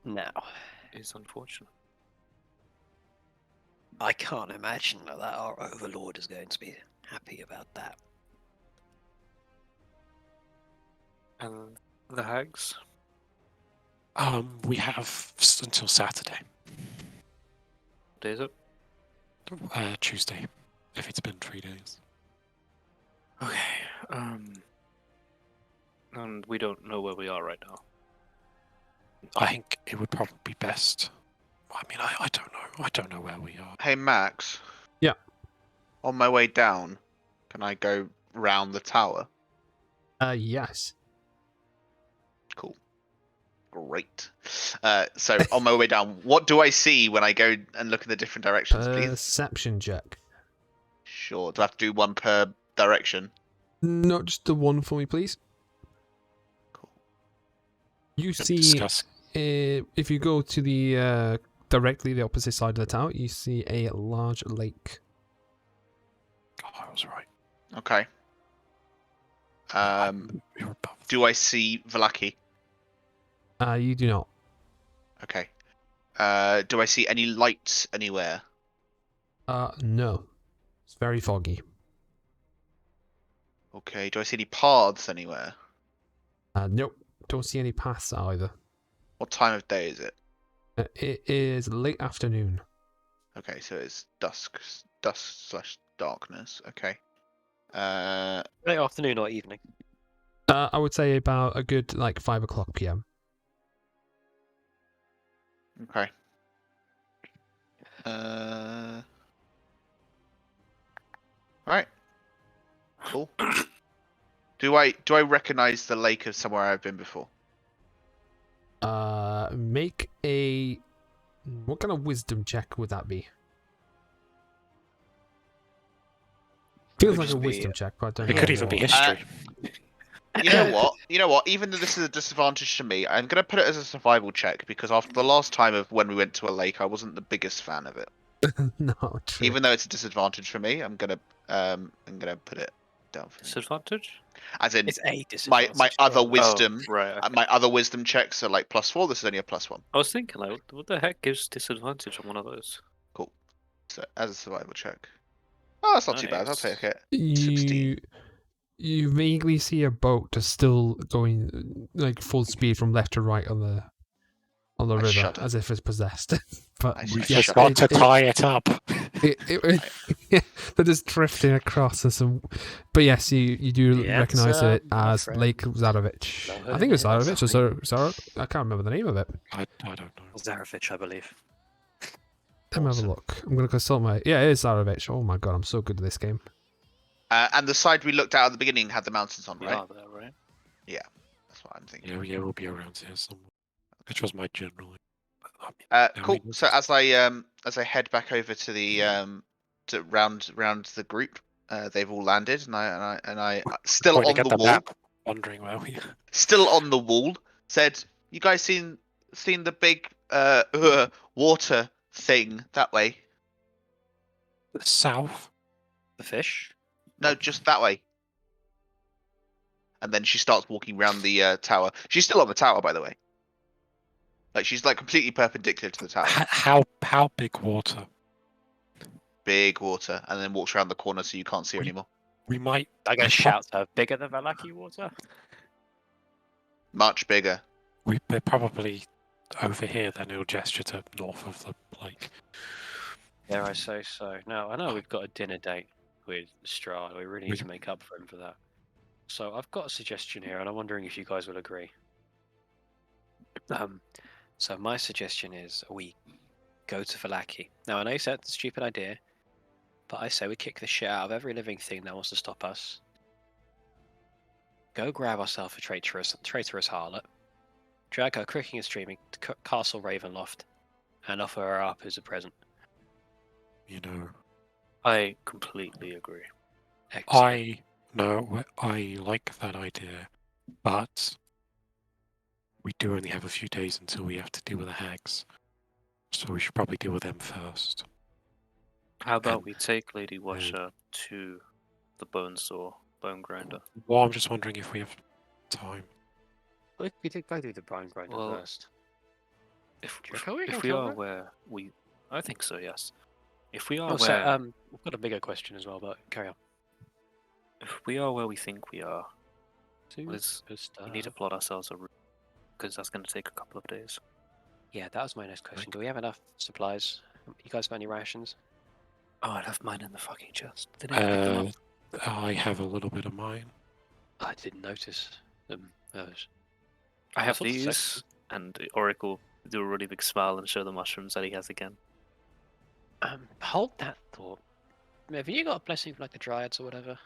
Now, It's unfortunate. I can't imagine that our overlord is going to be happy about that. And the hags? We have until Saturday. What day is it? Tuesday, if it's been 3 days. Okay. And we don't know where we are right now. I think it would probably be best. I mean, I don't know. I don't know where we are. Hey Max. Yeah. On my way down, can I go round the tower? Yes. Cool. Great. So on my way down, what do I see when I go and look in the different directions, please? Perception check. Sure. Do I have to do one per direction? No, just the one for me, please. Cool. You Can see, discuss. if you go to the directly the opposite side of the tower, you see a large lake. God, I was right. Okay. We were above. Do I see Valaki? You do not. Okay. Do I see any lights anywhere? No. It's very foggy. Okay. Do I see any paths anywhere? Nope. Don't see any paths either. What time of day is it? It is late afternoon. Okay, so it's dusk/darkness. Okay. Late afternoon or evening. I would say about a good 5:00 p.m. Okay. Alright. Cool. Do I recognize the lake as somewhere I've been before? Make a what kind of wisdom check would that be? Feels would like a just be- wisdom check, but I don't It know could even be what. history. You know what? Even though this is a disadvantage to me, I'm gonna put it as a survival check because after the last time of when we went to a lake, I wasn't the biggest fan of it. No, true. Even though it's a disadvantage for me, I'm gonna put it down for you. Disadvantage? As in It's a my disadvantage. other yeah. wisdom. Right. Okay. My other wisdom checks are like +4. This is only a +1. I was thinking, like, what the heck gives disadvantage on one of those? Cool. So as a survival check. Oh, that's not too bad. I'll Nice. take it. You 16. you vaguely see a boat just still going full speed from left to right on the I river, shudder. as if it's possessed. But I We've shudder. just got to tie it up. yeah, they're just drifting across. And some, but yes, you do The recognise answer, it my as friend. Lake Zarovich. No, I think it was yeah, Zarovich or something. Zar. I can't remember the name of it. I don't know. Zarovich, I believe. Let me have a look. I'm going to consult my. Yeah, it is Zarovich. Oh my god, I'm so good at this game. And the side we looked at the beginning had the mountains on, We right? are there, right? That's what I'm thinking. Yeah, we'll be around here somewhere. Which was my general. Cool. mean, So as I head back over to the to round the group, they've all landed, and I still pointing on at the wall, map, wondering where we. still on the wall. Said, "You guys seen the big water thing that way? South. The fish? No, just that way." And then she starts walking around the tower. She's still on the tower, by the way. She's completely perpendicular to the tower. How big water? Big water, and then walks around the corner so you can't see her anymore. We might. I gotta I shout to her, bigger than Valaki water? Much bigger. We're probably over here. Then he'll gesture to north of the lake. Dare I say so. Now, I know we've got a dinner date with Strahd. We really need to make up for him for that. So I've got a suggestion here, and I'm wondering if you guys will agree. So my suggestion is we go to Valaki. Now, I know you said it's a stupid idea, but I say we kick the shit out of every living thing that wants to stop us. Go grab ourselves a traitorous harlot, drag her cricking and streaming to Castle Ravenloft, and offer her up as a present. You know. I completely agree. Excellent. I like that idea, but we do only have a few days until we have to deal with the hags, so we should probably deal with them first. How about And- we take Lady Washer to the bone grinder? Well, I'm just wondering if we have time. We did go through the bone grinder Well, first. If Do you reckon we can if we kill are her? where we, I think so. Yes. If we are Also, where we've got a bigger question as well, but carry on. if we are where we think we are, Two Liz, good we need to stuff. plot ourselves a route because that's going to take a couple of days. Yeah, that was my next question. Do we have enough supplies? You guys got any rations? Oh, I'd have mine in the fucking chest. Did I pick them up? I have a little bit of mine. I didn't notice them. I have What's the these, second? and Oracle do a really big smile and show the mushrooms that he has again. Hold that thought. Have you got a blessing for like the dryads or whatever?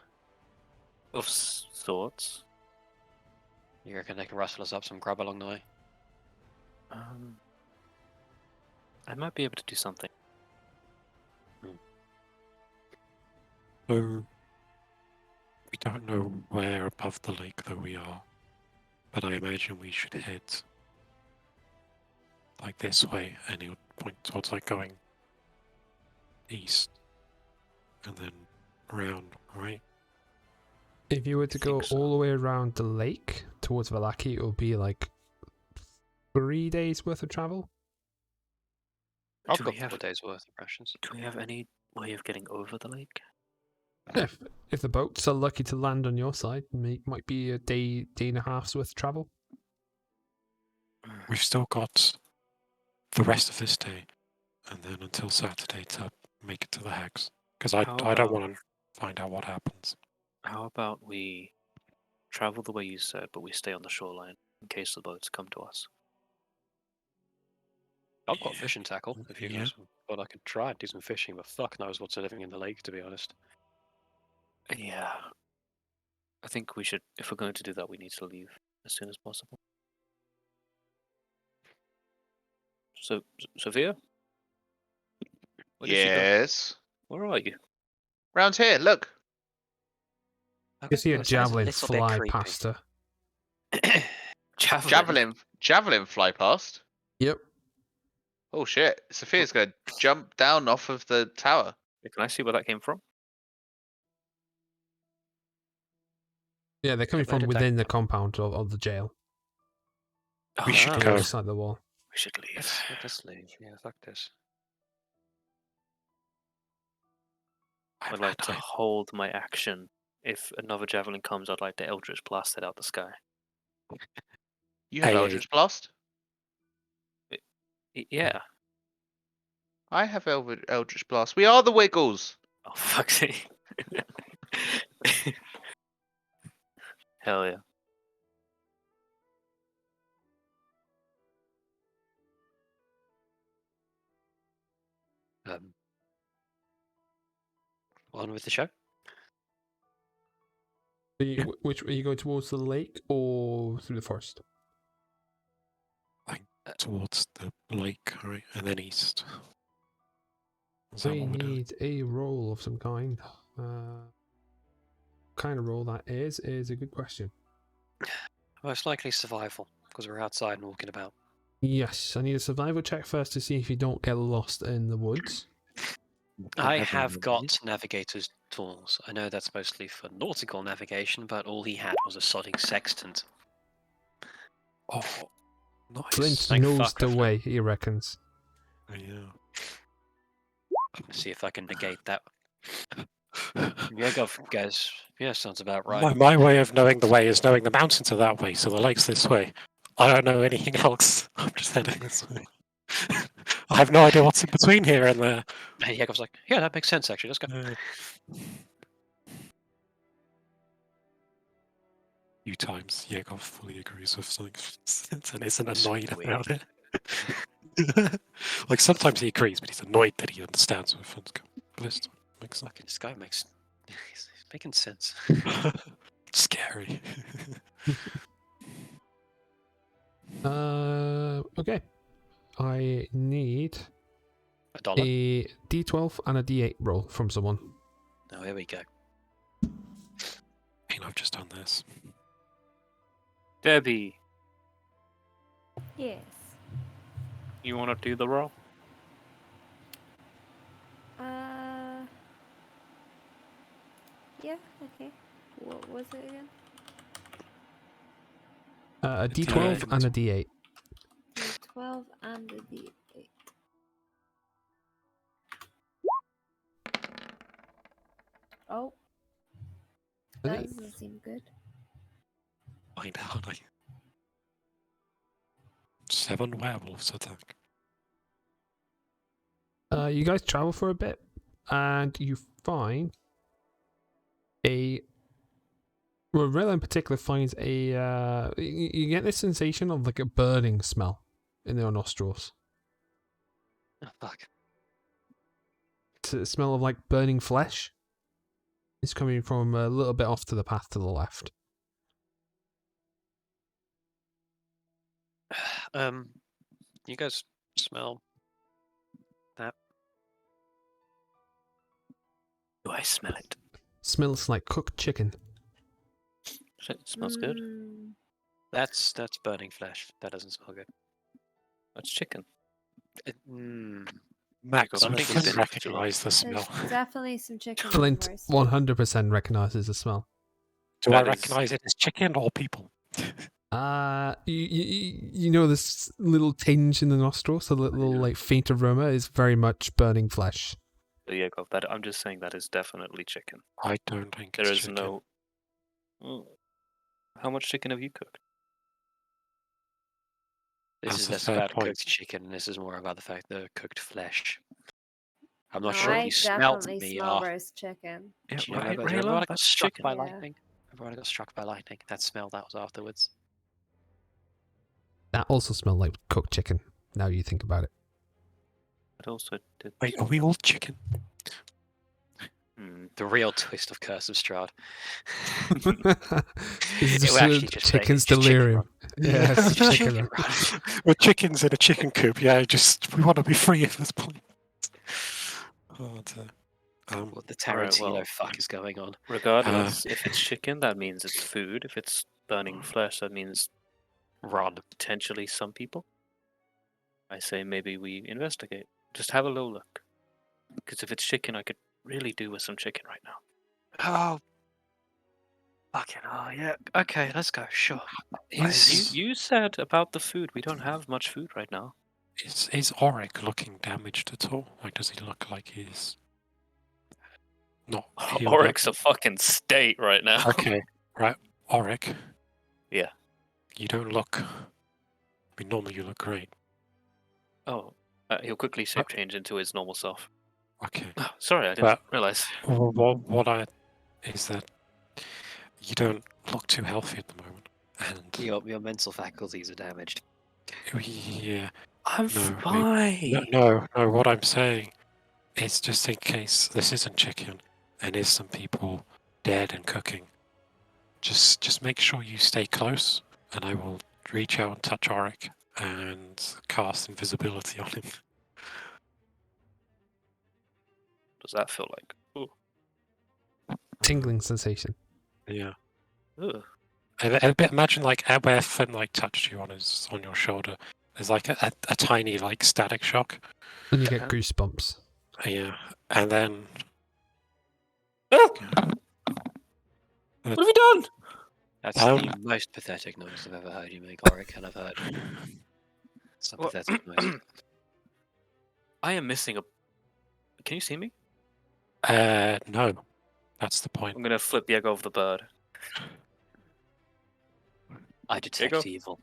Of sorts. You reckon they can rustle us up some grub along the way? I might be able to do something. So we don't know where above the lake though we are, but I imagine we should head like this way, and he would point towards going east and then around, right? If you were to go think so. all the way around the lake towards Valaki, it would be 3 days worth of travel. I've Do got we have 4 days worth of rations. Do we have any way of getting over the lake? If the boats are lucky to land on your side, might be a day and a half's worth of travel. We've still got the rest of this day, and then until Saturday to make it to the hex. Because I How don't about- want to find out what happens. How about we travel the way you said, but we stay on the shoreline in case the boats come to us? I've got Yeah. fishing tackle, if you Yeah. guys but I could try and do some fishing, but fuck knows what's living in the lake, to be honest. Yeah. I think we should, if we're going to do that, we need to leave as soon as possible. So, Sophia? Where did you go? Yes. Where are you? Round here, look. You see a That sounds javelin little bit fly creepy. past her. Javelin fly past. Yep. Oh shit. Sophia's gonna jump down off of the tower. Can I see where that came from? Yeah, they're coming Where from did that within the come compound of the jail. We Oh, should On go. the other side of the wall. We should leave. Let's leave. Yeah, fuck this. I'd like to hold my action. If another javelin comes, I'd like to Eldritch blast it out the sky. You have Hey, Eldritch Blast? Yeah. I have Eldritch Blast. We are the Wiggles. Oh, fuck's sake. Hell yeah. On with the show. Which are you going towards the lake or through the forest? Towards the lake, right? And then east. Is that We what we're doing? need a roll of some kind. Kind of roll that is a good question. Most likely survival, because we're outside and walking about. Yes, I need a survival check first to see if you don't get lost in the woods. I have got navigator's tools. I know that's mostly for nautical navigation, but all he had was a sodding sextant. Oh, nice. Flint Thank knows fuck the for- way, he reckons. Yeah. See if I can negate that. Yeah, go, guys. Yeah, sounds about right. My way of knowing the way is knowing the mountains are that way, so the lake's this way. I don't know anything else. I'm just heading this way. I have no idea what's in between here and there. And Yakov's like, yeah, that makes sense, actually. Let's go. Few times Yegov fully agrees with something and isn't annoyed Weird. about it. Like sometimes he agrees, but he's annoyed that he understands what Flint's list makes sense. Fucking this guy makes... He's making sense. Scary. Okay. I need $1. a D12 and a D8 roll from someone. Oh, here we go. I mean, I've just done this. Debbie, Yes. you want to do the roll? Yeah, okay. What was it again? A D12 and a D8. D12 and a D8. Oh. Are That they- doesn't seem good. Find out. 7 werewolves attack. You guys travel for a bit, and you find well, Rilla in particular finds you get this sensation of like a burning smell in your nostrils. Oh, fuck. It's a smell of like burning flesh. It's coming from a little bit off to the path to the left. You guys smell that? Do I smell it? Smells like cooked chicken. It smells good. Mm, That's burning flesh. That doesn't smell good. That's chicken. Max, I I think can it's- recognise the there's smell. definitely some chicken. Flint roast. 100% recognizes the smell. Do I That is- recognise it as chicken or people? You know this little tinge in the nostrils, the little like faint aroma is very much burning flesh. Yeah, go. That I'm just saying that is definitely chicken. I don't think There it's is chicken. no. How much chicken have you cooked? This is a less fair about point. cooked chicken, and this is more about the fact that cooked flesh. I'm No, not sure if I you smelt definitely me smell off. roast chicken. Yeah, Do you right, remember when I got that's struck chicken. by Yeah. lightning? Remember when I got struck by lightning? That smell that was afterwards. That also smelled like cooked chicken. Now you think about it. It also did. Wait, are we all chicken? The real twist of Curse of Strahd. It's It just will actually just say chicken's it's just chicken delirium. run. Yeah, it's It's just chicken. chicken run. We're chickens in a chicken coop. Yeah, we want to be free at this point. Oh, dear. What the Alright, Tarantino well, fuck is going on? Regardless, if it's chicken, that means it's food. If it's burning flesh, that means Run. potentially some people. I say maybe we investigate. Just have a little look. Because if it's chicken, I could really do with some chicken right now. Oh. Fucking oh yeah. Okay, let's go. Sure. You said about the food. We don't have much food right now. Is Auric looking damaged at all? Like, does he look like he's not healed up? Auric's a fucking state right now. Okay, right. Auric. Yeah. You don't look. I mean, normally you look great. Oh, he'll quickly shape change into his normal self. Okay. Oh, sorry, I didn't realize. What is that you don't look too healthy at the moment, and Your mental faculties are damaged. yeah. I'm No, fine. No. What I'm saying is just in case this isn't chicken and is some people dead and cooking. Just make sure you stay close, and I will reach out and touch Auric and cast invisibility on him. What does that feel like? Ooh. Tingling sensation. Yeah. Ugh. Imagine like where Finn like touched you on your shoulder. There's like a tiny like static shock. And you get Uh-huh. goosebumps. Yeah, and then What have you done? That's the most pathetic noise I've ever heard you make, Auric, and I've heard some What? pathetic noise. I am missing a. Can you see me? no, that's the point. I'm gonna flip Diego over the bird. I There you go. detect evil.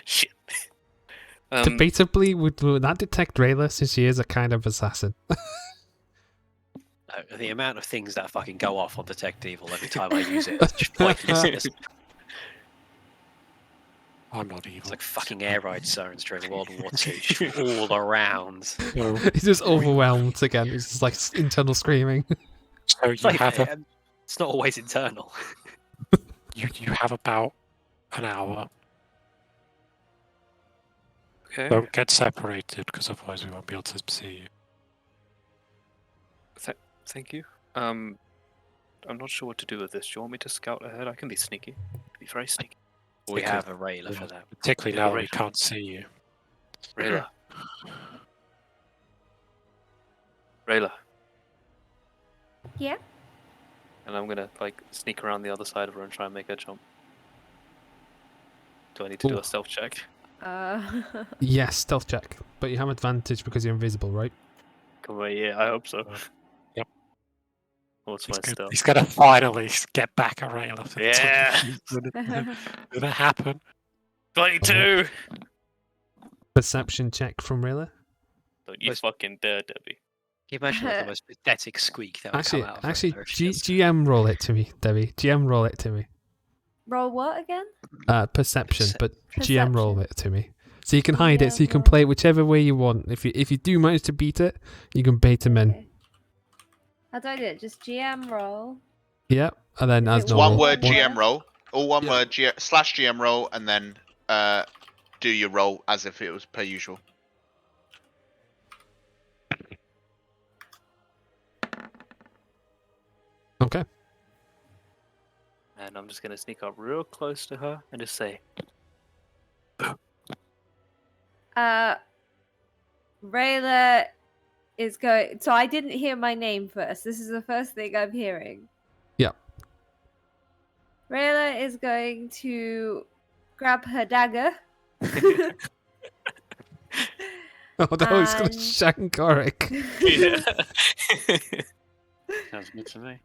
Shit. Debatably, would that detect Rayla since she is a kind of assassin? The amount of things that fucking go off on detect evil every time I use it is just pointless. I'm not evil. It's like fucking air raid sirens during World War II, all around. No, He's just overwhelmed again. It's just like internal screaming. so It's, you like, have it's not always internal. you have about an hour. Okay. Don't get separated because otherwise we won't be able to see you. Thank you. I'm not sure what to do with this. Do you want me to scout ahead? I can be sneaky. Be very sneaky. We Because- have a railer for that. Particularly Yeah, now that we right. can't see you. Rayla. Rayla. Yeah. And I'm gonna like sneak around the other side of her and try and make her jump. Do I need to do Ooh. a stealth check? Yes, stealth check. But you have advantage because you're invisible, right? Come on, yeah, I hope so. Yep. What's my stealth? He's gonna finally get back at Rayla. Yeah. Did that happen? 22! Perception check from Rayla. Don't you What's- fucking dare, Debbie. Can you imagine the most pathetic squeak that would Actually, come out of her if she does- GM roll it to me, Debbie. GM roll it to me. Roll what again? Perception, but GM roll Perception. it to me. So you can hide it, so you can GM play it whichever way you want. If you do manage to beat it, you can bait him in. Okay. How do I do it? Just GM roll. Yep, and then Is as it It's normal. one word One GM word? roll. All one Yeah. word /GM roll, and then do your roll as if it was per usual. Okay. And I'm just gonna sneak up real close to her and just say, Rayla is going. So I didn't hear my name first. This is the first thing I'm hearing. Yeah. Rayla is going to grab her dagger. Oh no, he's gonna And- shank Oric. yeah. Sounds good to me.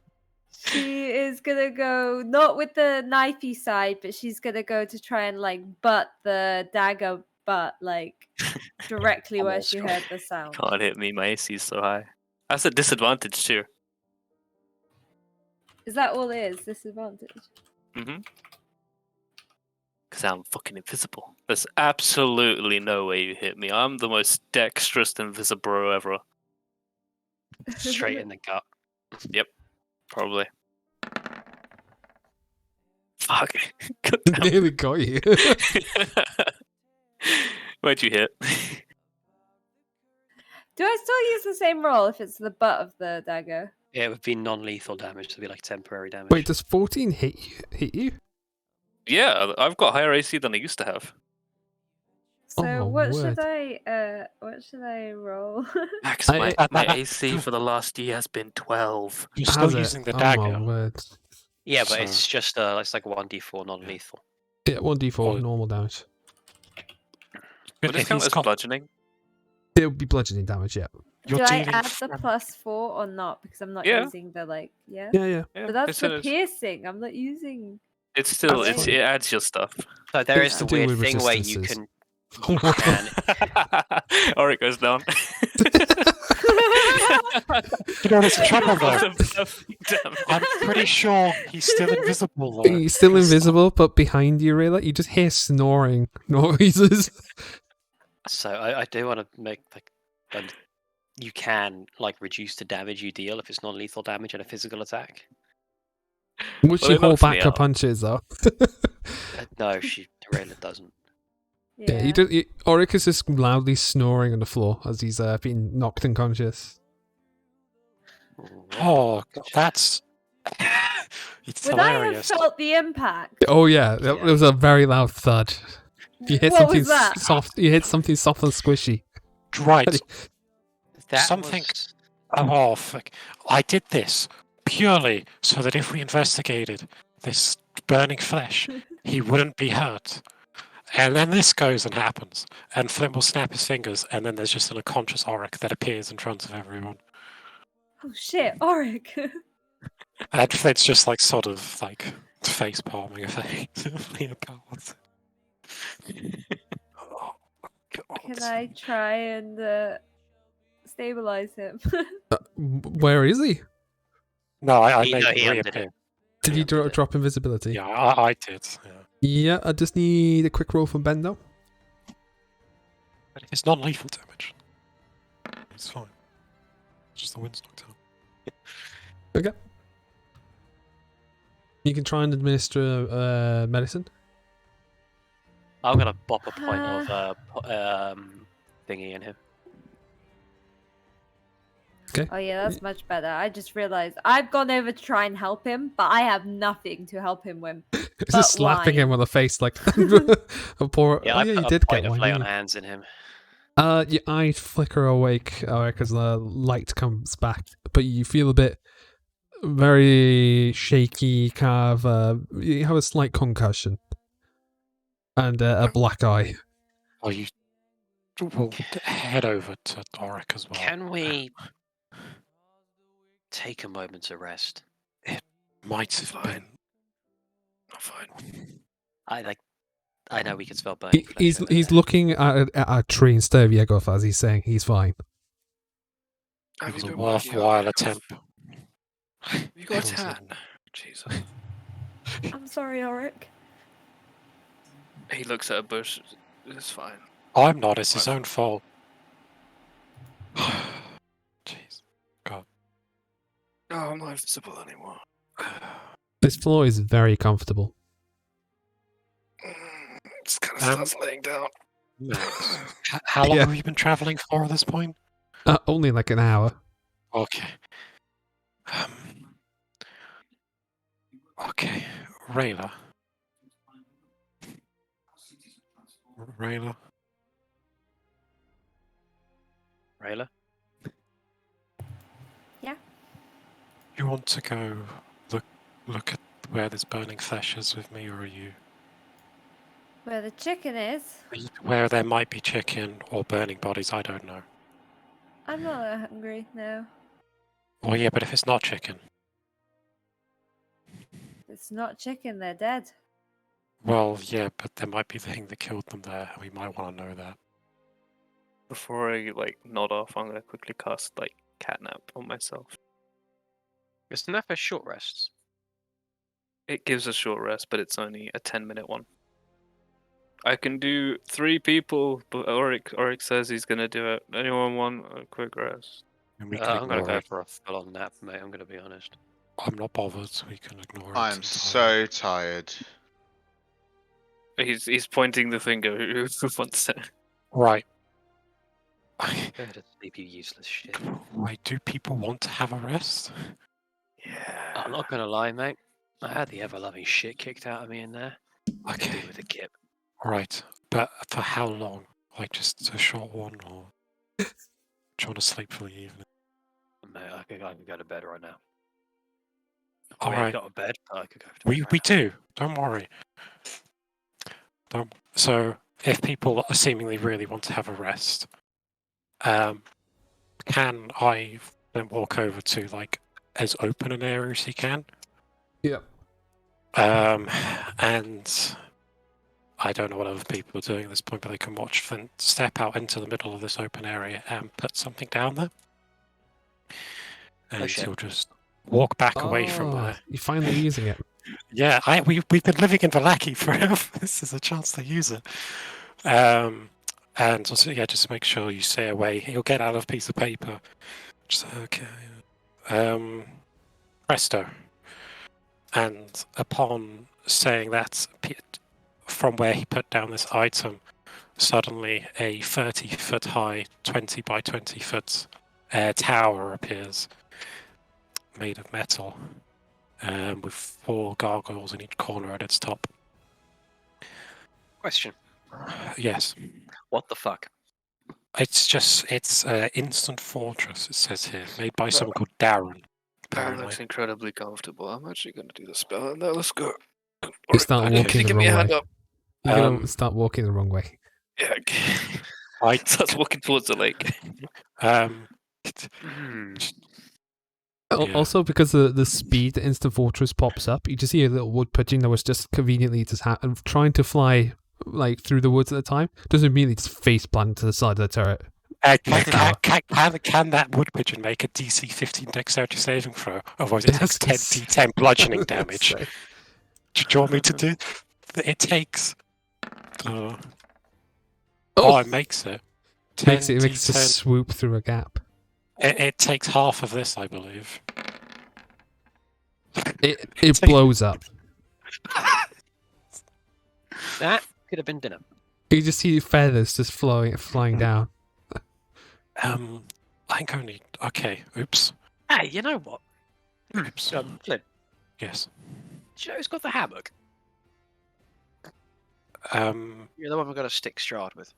She is gonna go not with the knifey side, but she's gonna go to try and like butt the dagger butt like directly where she heard the sound. Can't hit me. My AC is so high. That's a disadvantage too. Is that all it is? Disadvantage. Because I'm fucking invisible. There's absolutely no way you hit me. I'm the most dexterous invisibro ever. Straight in the gut. Probably. Fuck. Nearly got you. Where'd you hit? Do I still use the same roll if it's the butt of the dagger? Yeah, it would be non-lethal damage. It'd be like temporary damage. Wait, does 14 hit you? Yeah, I've got higher AC than I used to have. So Oh, what word. should I roll? Max, my AC for the last year has been 12. You're Has still it? using the Oh, dagger. my word. Yeah, but So- it's just it's like 1d4 non-lethal. Yeah, 1d4 Oh. normal damage. Would this if count he's as got- bludgeoning? It would be bludgeoning damage, yeah. you're Do I dealing add the from- +4 or not? Because I'm not Yeah. using the like yeah. Yeah, yeah. Yeah, But that's it's, the it's, piercing. I'm not using. it's still That's it adds your stuff. So there It's is to the do weird with thing where you resistances. can Or it goes down. You know, there's a trouble though. Damn. I'm pretty sure he's still invisible though. He's still 'cause- invisible, but behind you, Rayla, you just hear snoring noises. So I do want to make like you can like reduce the damage you deal if it's non-lethal damage in a physical attack. Would Well, she it hold knocks me back her out. punches, though? No, she Rayla doesn't. Yeah, you do. Auric is just loudly snoring on the floor as he's being knocked unconscious. Oh, that's. It's Would I have hilarious. felt the impact? Oh yeah, it Yeah. was a very loud thud. You hit What something was that? soft. You hit something soft and squishy. Right. That Something- was- Oh, fuck. I did this purely so that if we investigated this burning flesh, he wouldn't be hurt. And then this goes and happens, and Flint will snap his fingers, and then there's just an unconscious Auric that appears in front of everyone. Oh shit, Auric. And Flint's just like sort of like face palming a face. Leopold. Oh, God. Can I try and stabilize him? Where is he? No, I He- made no, him he undid reappear. it. Did Yeah, you did it. drop invisibility? Yeah, I did. Yeah. Yeah, I just need a quick roll from Ben though. But it's non-lethal damage. It's fine. Just the wind's knocked out. Okay. You can try and administer medicine. I'm gonna bop a point of thingy in him. Oh yeah, that's much better. I just realized I've gone over to try and help him, but I have nothing to help him with. It's But just slapping him wine. on the face like a poor. Yeah, oh I yeah, put you a did point get of one. lay on didn't you? hands in him. Your eyes flicker awake as the light comes back, but you feel a bit very shaky. Kind of, you have a slight concussion and a black eye. Oh, you will head over to Auric as well. Can we take a moment to rest? Might have Fine. been. Not fine. I know we can spell burning. flesh He's over he's there. looking at a tree instead of Yegov as he's saying he's fine. It was a worthwhile attempt. You got a It was tan. Jesus. I'm sorry, Auric. He looks at a bush. It's fine. I'm not. It's his own fault. Jeez. God. No, I'm not invisible anymore. This floor is very comfortable. It's kind of Um, starts laying down. Max, how long Yeah. have you been travelling for at this point? Only like an hour. Okay. Okay. Rayla. Rayla. Rayla? You want to go look at where this burning flesh is with me, or are you Where the chicken is. where there might be chicken or burning bodies? I don't know. I'm not that hungry, no. Oh yeah, but if it's not chicken, It's not chicken, they're dead. Well, yeah, but there might be the thing that killed them there, and we might want to know that. Before I nod off, I'm gonna quickly cast catnap on myself. Isn't that for short rests? It gives a short rest, but it's only a 10-minute one. I can do 3 people, but Auric says he's gonna do it. Anyone want a quick rest? And we I'm can gonna ignore go it. for a full-on nap, mate. I'm gonna be honest. I'm not bothered, so we can ignore it. I'm entirely. so tired. He's pointing the finger. Who wants it? Right. Go to sleep, you useless shit. Why do people want to have a rest? Yeah. I'm not gonna lie, mate. I had the ever-loving shit kicked out of me in there. I could Okay. do with a kip. Right. But for how long? Like just a short one, or do you want to sleep for the evening? Mate, I could go to bed right now. All We ain't right. got a bed, but I could go to bed We right now. do. Don't worry. So if people seemingly really want to have a rest, can I then walk over to as open an area as you can? Yep. And I don't know what other people are doing at this point, but they can watch Flint step out into the middle of this open area and put something down there. And shit. you'll just walk back away from Oh, there. you're finally using it. Yeah, we've been living in Vallaki forever. This is a chance to use it. And also, yeah, just make sure you stay away. You'll get out of a piece of paper. Just okay. Presto. And upon saying that, from where he put down this item, suddenly a 30-foot high, 20 by 20 foot tower appears, made of metal, with 4 gargoyles in each corner at its top. Question. Yes. What the fuck? It's instant fortress, it says here, made by someone called Darren. That Apparently. looks incredibly comfortable. I'm actually gonna do the spell now. Let's go. You start okay. walking the Give me a wrong hand way. up. You're gonna start walking the wrong way. Yeah. I Starts walking towards the lake. um Yeah. Also, because the speed that Instant Fortress pops up, you just see a little wood pigeon that was just conveniently just trying to fly through the woods at the time. Doesn't immediately just face plant to the side of the turret. Can that wood pigeon make a DC 15 dexterity saving throw? Otherwise it takes Yes. 10 d10 bludgeoning damage. So- Do you want me to do? It takes. Oh, it makes it. Makes it makes a 10d10. swoop through a gap. It takes half of this, I believe. It blows up. That could have been dinner. You just see feathers just flying down. I think only. Okay, oops. Hey, you know what? Oops. Flynn, Yes. do you know who's got the hammock? You're the one we've got to stick Strahd with.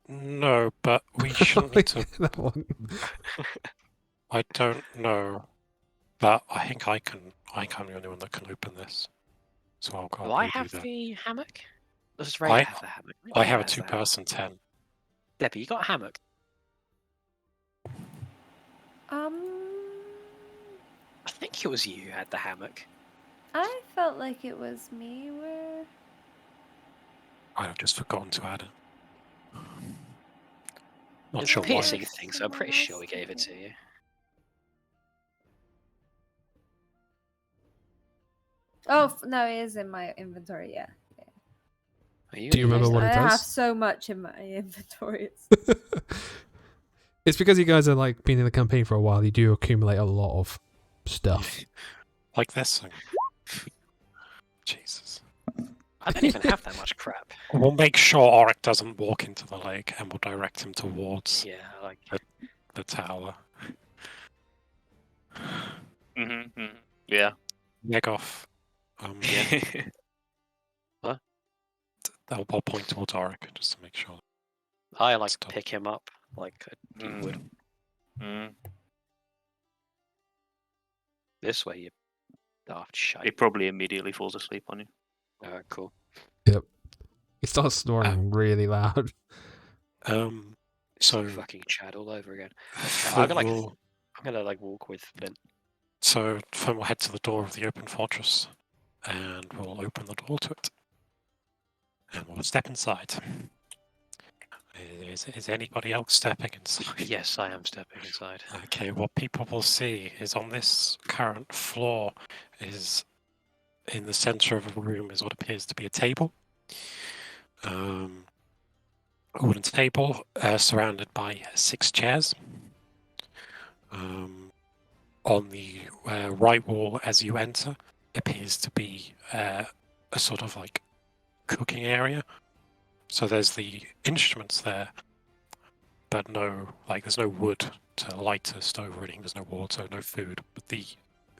No, but we shouldn't need to. That one. I don't know, but I think I'm the only one that can open this. So I'll go. Will I do have that. the hammock? Does I- Ray have the hammock? I have a Has the hammock. 2-person 10. Debbie, you got a hammock? I think it was you who had the hammock. I felt like it was me. Where? I've just forgotten to add it. Not It's sure a why. piercing thing, so I'm pretty sure we gave it to you. Oh no, it is in my inventory. Yeah. Are you Do you remember what it I have does? so much in my inventory. It's because you guys are been in the campaign for a while. You do accumulate a lot of stuff. Like this thing. Jesus. I don't even have that much crap. We'll make sure Auric doesn't walk into the lake, and we'll direct him towards Yeah, like the tower. Yeah. Negoff. I'll point towards Auric just to make sure. I Stop. pick him up like you would. This way, you daft He shite. probably immediately falls asleep on you. Alright, cool. He starts snoring really loud. So Fucking Chad all over again. Flynn I'm will- gonna walk with Flint. So Flynn will head to the door of the open fortress and we'll open the door to it. And we'll step inside. Is anybody else stepping inside? Yes, I am stepping inside. Okay, what people will see is on this current floor is in the center of the room is what appears to be a table. A wooden table surrounded by 6 chairs. On the right wall as you enter appears to be a sort of like cooking area. So there's the instruments there, but there's no wood to light a stove or anything. There's no water, no food, but the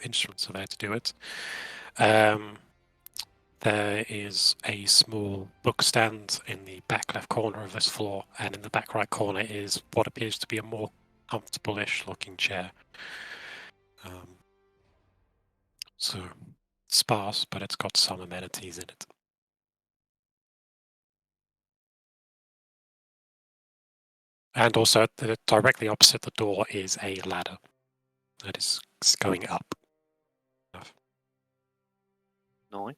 instruments are there to do it. There is a small book stand in the back left corner of this floor, and in the back right corner is what appears to be a more comfortable-ish looking chair. So sparse, but it's got some amenities in it. And also, directly opposite the door is a ladder that is going up. Nice.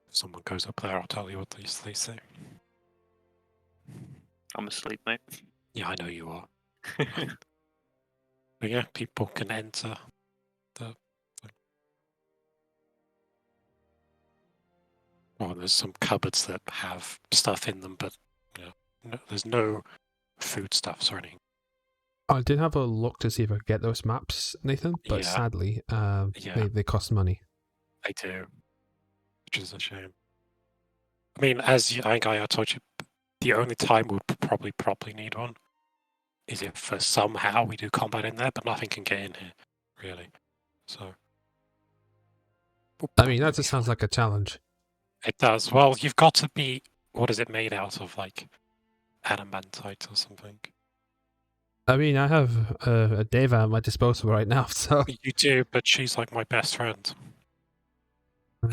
If someone goes up there, I'll tell you what they say. I'm asleep, mate. Yeah, I know you are. But yeah, people can enter the. Well, there's some cupboards that have stuff in them, but there's no foodstuffs or anything. I did have a look to see if I could get those maps, Nathan, but Yeah. sadly, Yeah. they cost money. They do, which is a shame. I mean, I think I told you, the only time we'll probably need one is if somehow we do combat in there, but nothing can get in here, really. So. I mean, that just sounds like a challenge. It does. Well, you've got to be. What is it made out of? Like adamantite or something? I mean, I have a Deva at my disposal right now, so. You do, but she's like my best friend.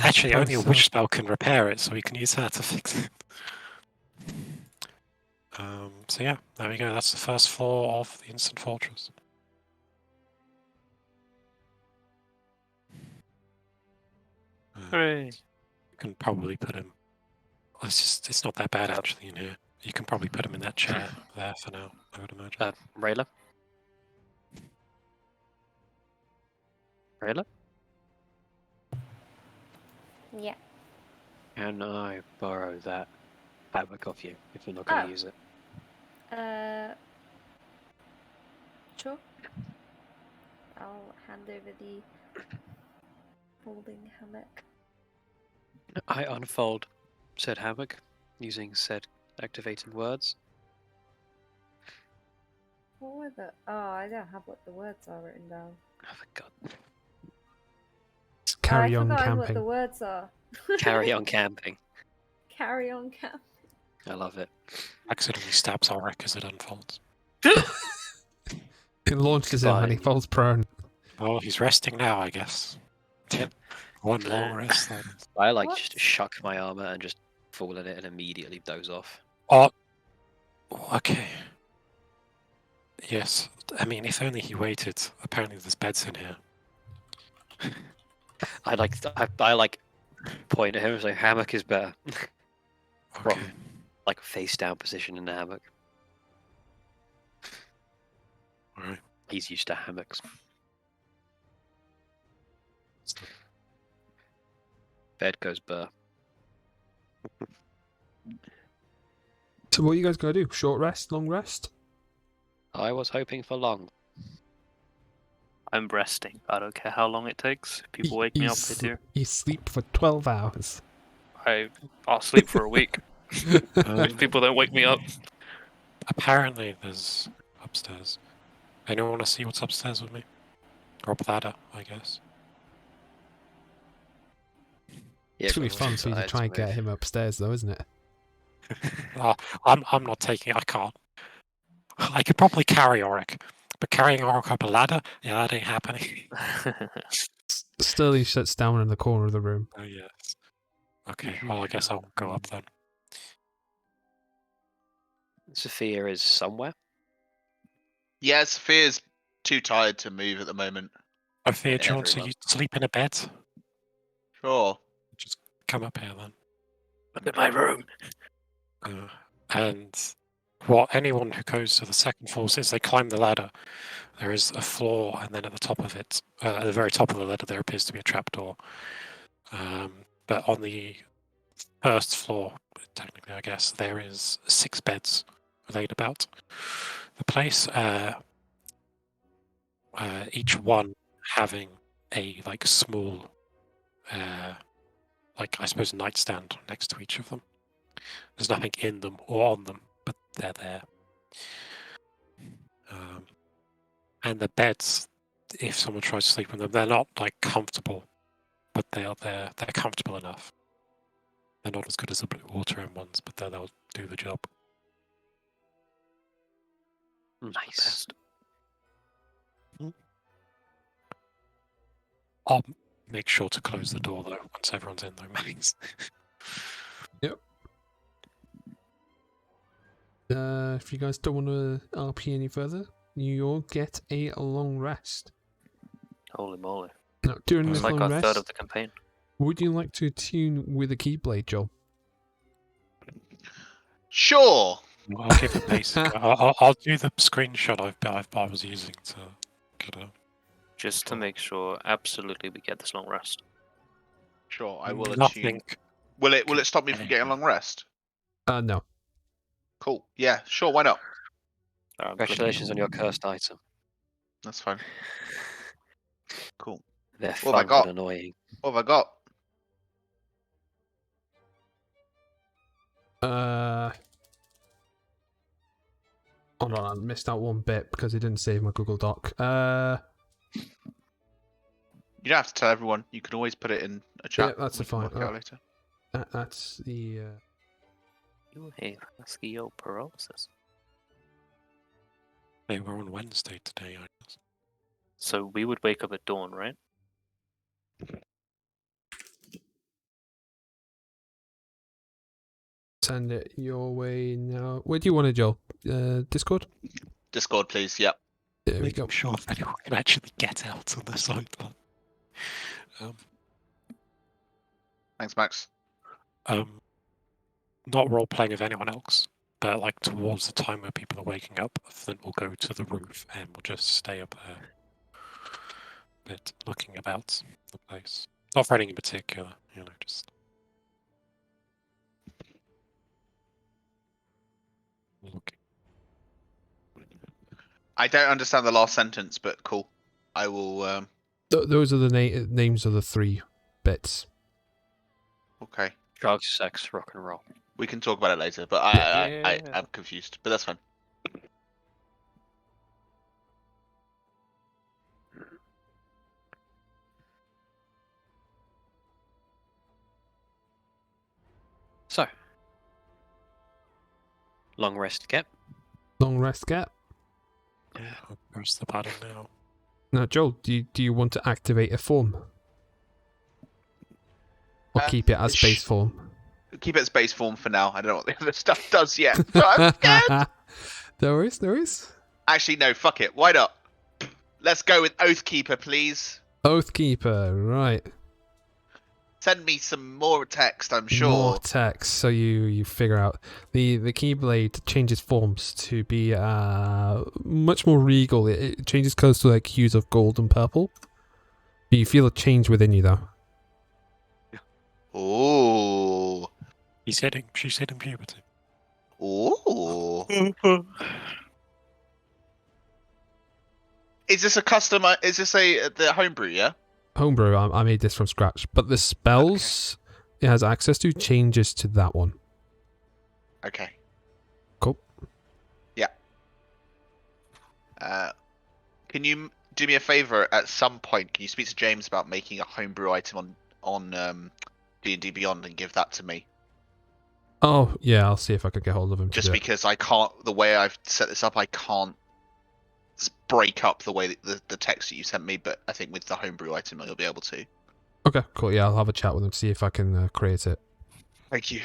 Actually, only a So- witch spell can repair it, so we can use that to fix it. So yeah, there we go. That's the first floor of the Instant Fortress. Hooray! You can probably put him. It's not that bad actually in here. You can probably put him in that chair there for now, I would imagine. Rayla? Rayla? Yeah. Can I borrow that hammock off you if you're not going to Oh. use it? Sure. I'll hand over the folding hammock. I unfold said hammock using said activating words. What were the? Oh, I don't have what the words are written down. Oh my god. Carry I on forgot what camping. the words are. Carry on camping. Carry on camping. I love it. Accidentally stabs Ulrich as it unfolds. It launches him and he Fine. falls prone. Well, he's resting now, I guess. Yep. One long rest then. I like What? just shuck my armor and just fall in it and immediately doze off. Oh, okay. Yes, I mean, if only he waited. Apparently there's beds in here. I like point at him and say hammock is better. Okay. Like face down position in the hammock. Alright. He's used to hammocks. Bed goes burr. So what are you guys going to do? Short rest? Long rest? I was hoping for long. I'm resting. I don't care how long it takes. If people wake me up, they do. You sleep for 12 hours. I'll sleep for a week. If people don't wake me up. Apparently there's upstairs. Anyone want to see what's upstairs with me? Or up ladder, I guess. Yeah, It's going to be everyone fun for you to decides try and get move. him upstairs, though, isn't it? I'm not taking. I can't. I could probably carry Auric, but carrying Auric up a ladder, yeah, that ain't happening. Still, he sits down in the corner of the room. Oh yes. Okay. Well, I guess I'll go up then. Sophia is somewhere. Yeah, Sophia's too tired to move at the moment. Fear, do you want to Everyone. sleep in a bed? Sure. Just come up here then. I'm in my room. And what anyone who goes to the second floor, since they climb the ladder, there is a floor, and then at the top of it, at the very top of the ladder, there appears to be a trapdoor. But on the first floor, technically, I guess, there is 6 beds laid about the place. Each one having a small, I suppose, nightstand next to each of them. There's nothing in them or on them, but they're there. And the beds, if someone tries to sleep in them, they're not comfortable, but they're comfortable enough. They're not as good as the blue water end ones, but they'll do the job. Nice. I'll make sure to close the door though once everyone's in, though, Max. Yep. If you guys don't want to RP any further, you all get a long rest. Holy moly. Now, during It's this like long our rest, third of the campaign. would you like to attune with a Keyblade, Joel? Sure. I'll give a basic. I'll do the screenshot I was using to get a. Just to make sure, absolutely, we get this long rest. Sure, I will Nothing. attune. Will it stop me from getting a long rest? No. Cool. Yeah, sure, why not? Congratulations on your cursed item. That's fine. Cool. They're What have I fun got? but annoying. What have I got? Hold on, I missed out one bit because it didn't save my Google Doc. You don't have to tell everyone. You can always put it in a chat. Yeah, that's We can fine. work it out later. That's the. You have osteoporosis. Hey, we're on Wednesday today, I guess. So we would wake up at dawn, right? Send it your way now. Where do you want it, Joel? Discord? Discord, please. Yep. There we Making go. sure if anyone can actually get out on the side. Thanks, Max. Not role playing with anyone else, but towards the time where people are waking up, then we'll go to the roof and we'll just stay up there, bit looking about the place. Not for anything in particular, just looking. I don't understand the last sentence, but cool. I will. Those are the names of the 3 bits. Okay. Drugs, sex, rock and roll. We can talk about it later, but I'm confused. But that's fine. So, long rest get. Long rest gap. Yeah, I'll press the button now. Now, Joel, do you want to activate a form? Or keep it as base form? Keep it as base form for now. I don't know what the other stuff does yet. So I'm scared. No worries. Actually, no, fuck it. Why not? Let's go with Oathkeeper, please. Oathkeeper, right. Send me some more text, I'm sure. More text, so you figure out. The Keyblade changes forms to be much more regal. It changes colours to hues of gold and purple. But you feel a change within you, though. Ooh. She's hitting puberty. Ooh. Is this a custom? Is this the homebrew? Yeah. Homebrew, I made this from scratch. But the spells it has access to changes to that one. Okay. Cool. Yeah. Can you do me a favor? At some point, can you speak to James about making a homebrew item on D&D Beyond and give that to me? Oh, yeah, I'll see if I can get hold of him. Just because I can't, the way I've set this up, I can't break up the way that the text that you sent me, but I think with the homebrew item, you'll be able to. Okay, cool. Yeah, I'll have a chat with him, see if I can create it. Thank you.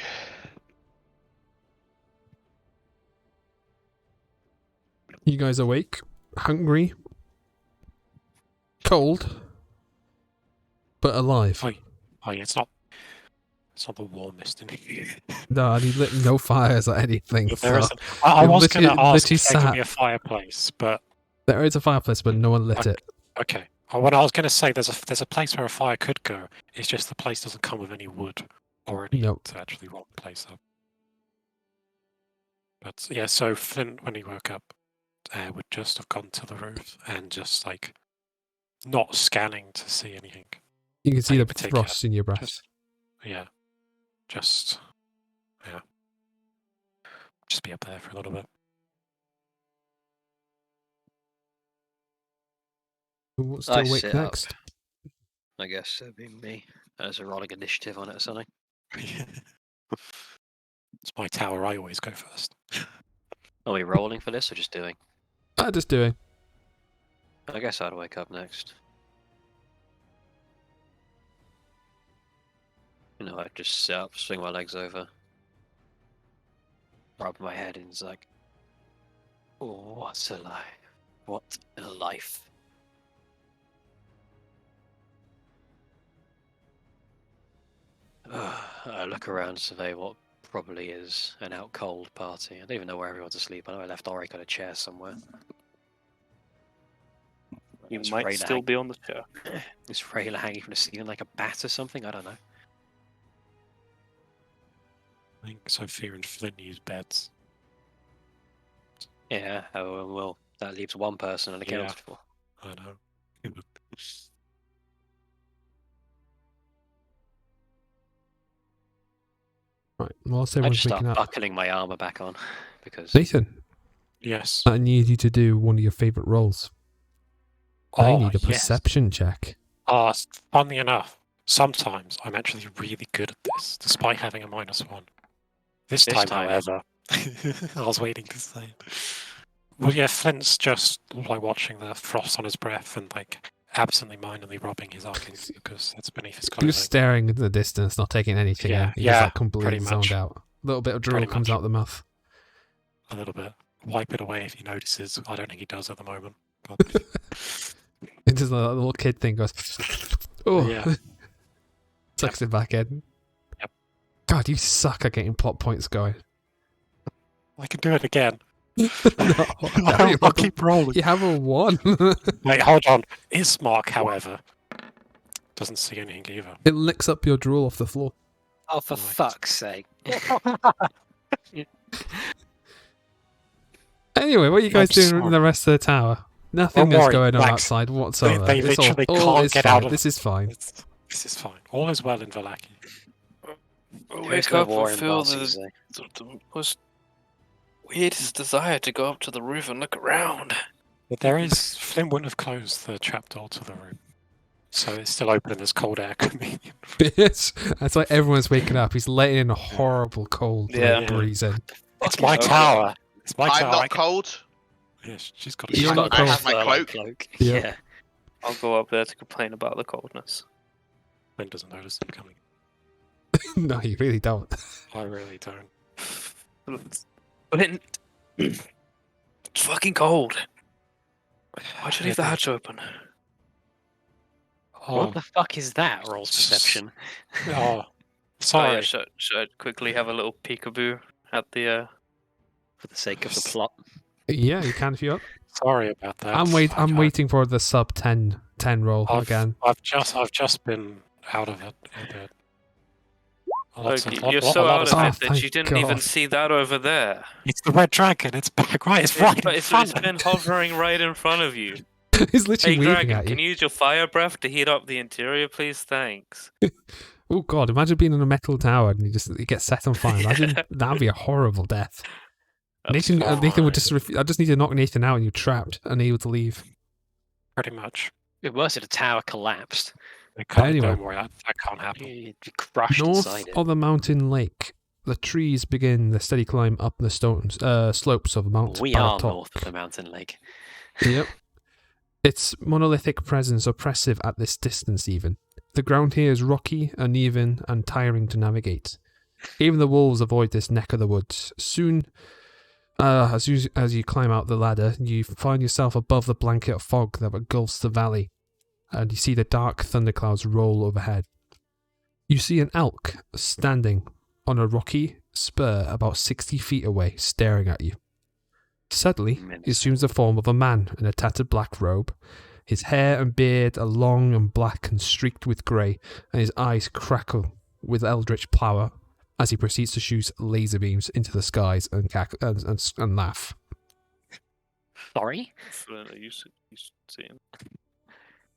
You guys awake? Hungry? Cold? but alive. Oh, yeah, it's not the warmest in here. No, and he lit no fires or anything. But there So isn't. I was going to literally ask if there could sat- be a fireplace, but there is a fireplace, but no one lit Okay. it. okay. What I was going to say, there's a place where a fire could go. It's just the place doesn't come with any wood or any Nope. to actually warm the place up. But yeah, so Flint, when he woke up, would just have gone to the roof and just like not scanning to see anything. You can see Any the particular- frost in your breath. Just be up there for a little bit. Who wants to I awake sit up. next? I guess it'd be me. There's a rolling initiative on it or something. It's my tower. I always go first. Are we rolling for this or just doing? Just doing. I guess I'd wake up next. You know, I'd just sit up, swing my legs over, rub my head, and it's like, oh, what's a life? What a life. I look around, survey what probably is an out cold party. I don't even know where everyone's asleep. I know I left Ulrich on a chair somewhere. You Is might Rayla still be on the chair. Is Rayla hanging from the ceiling like a bat or something? I don't know. I think Sophia and Flint use beds. Yeah, oh well, that leaves one person unaccounted for. I know. Right. Whilst I everyone's just start waking up, buckling my armor back on because Nathan, Yes. I need you to do one of your favourite roles. I need a yes. perception check. Funnily enough, sometimes I'm actually really good at this, despite having a -1. This time, however, I was waiting to say it. Well, yeah, Flint's just like watching the frost on his breath and like absently-mindedly rubbing his arcing because it's beneath his He clothing. was staring into the distance, not taking anything Yeah, in. He yeah, was like completely pretty zoned much. out. A little bit of drool Pretty comes much. out the mouth. A little bit. Wipe it away if he notices. I don't think he does at the moment. But It does a little kid thing, goes, oh, yeah. sucks it back in. Yep. God, you suck at getting plot points going. I can do it again. No, I'll keep rolling. You have a 1. Wait, hold on. Ismark, however, doesn't see anything either. It licks up your drool off the floor. oh, for Right. fuck's sake! Anyway, what are you guys I'm doing in sorry. the rest of the tower? Nothing Don't is worry, going on Lex. outside whatsoever. They It's literally all can't is get fine. out of- This is fine. This is fine. All is well in Valaki. There's Wake no up war and in feel Barces, eh? the most weirdest desire to go up to the roof and look around. But there is... Flint wouldn't have closed the trapdoor to the room. So it's still open and there's cold air coming in. Yes, that's why everyone's waking up. He's letting in a horrible cold Yeah. breeze in. It's my Okay. tower. It's my I'm tower. I not can- cold. Yes, she's got You're a not I cold. have my Fur-like cloak. Yeah. Yeah. I'll go up there to complain about the coldness. Flint doesn't notice them coming. No, you really don't. I really don't. Flint, it's fucking cold. Why'd you leave the hatch open? Oh, What the fuck is that? Rolls perception. oh, Oh, sorry. yeah, should I quickly have a little peekaboo at the For the sake of the plot. Yeah, you can if you want. Sorry about that. I'm I- waiting for the sub 10 roll I've, again. I've just been out of it a bit. Lots of- you're lot- so a lot out of of Oh, it that thank you didn't even God. see that over there. It's the red dragon. It's back. Right. It's right in It's front. been hovering right in front of you. He's literally Hey, waving Dragon, at can you. you use your fire breath to heat up the interior, please? Thanks. Oh god, imagine being in a metal tower and you get set on fire. Imagine that'd be a horrible death. That's Nathan would fine. just I just need to knock Nathan out and you're trapped and he would leave. Pretty much. It was if the tower collapsed. Anyway. Don't worry. That can't happen. You'd be crushed North inside it. of the mountain lake, the trees begin the steady climb up the slopes of Mount We are Baratok. north of the mountain lake. Yep. Its monolithic presence oppressive at this distance even. The ground here is rocky, uneven, and tiring to navigate. Even the wolves avoid this neck of the woods. Soon, as you climb out the ladder, you find yourself above the blanket of fog that engulfs the valley. and you see the dark thunderclouds roll overhead. You see an elk standing on a rocky spur about 60 feet away, staring at you. Suddenly, he assumes the form of a man in a tattered black robe. His hair and beard are long and black and streaked with grey, and his eyes crackle with eldritch power as he proceeds to shoot laser beams into the skies and laugh. Sorry? Flint, are you seeing?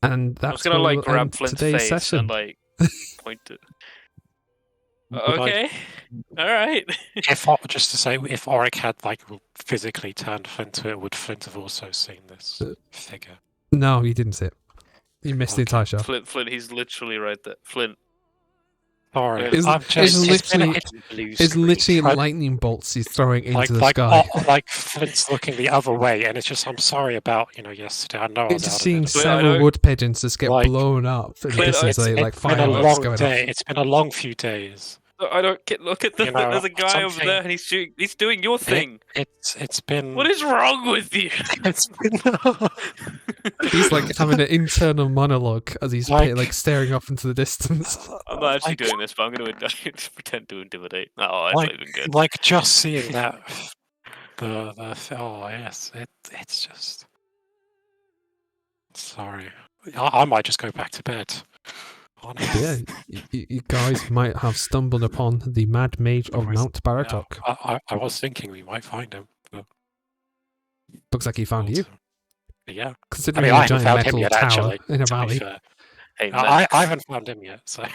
And I that's was gonna like grab end Flint's today's face session. and like point it. Would I- Okay, all right. Just to say, if Auric had like physically turned Flint to it, would Flint have also seen this figure? No, you didn't see it. You missed the Okay. entire show. Flint, he's literally right there. Flint. Sorry, It's- I'm just It's literally lightning bolts he's throwing into the sky. like Flint's looking the other way, and it's just I'm sorry about yesterday. I know I It's was just out seeing of it. Flint, I several know- wood pigeons just get Like- blown up in the Flint, distance, It's like been a fireworks long going day. off. It's been a long few days. I don't get. Look at the. You know, there's a guy over something- there, and he's doing your thing. It's been. What is wrong with you? It's been. He's like having an internal monologue as he's Like- staring off into the distance. I'm not actually Like- doing this, but I'm going to pretend to intimidate. Oh, that's like, not even good. like just seeing that. Oh yes, it's just. Sorry, I might just go back to bed. Honestly. Yeah, you guys might have stumbled upon the Mad Mage of Mount Baratok. I was thinking we might find him. But Looks like he found you. Yeah. Considering I a haven't giant found him metal yet, tower actually. in a to be valley. fair. Hey, I Max. haven't found him yet, so.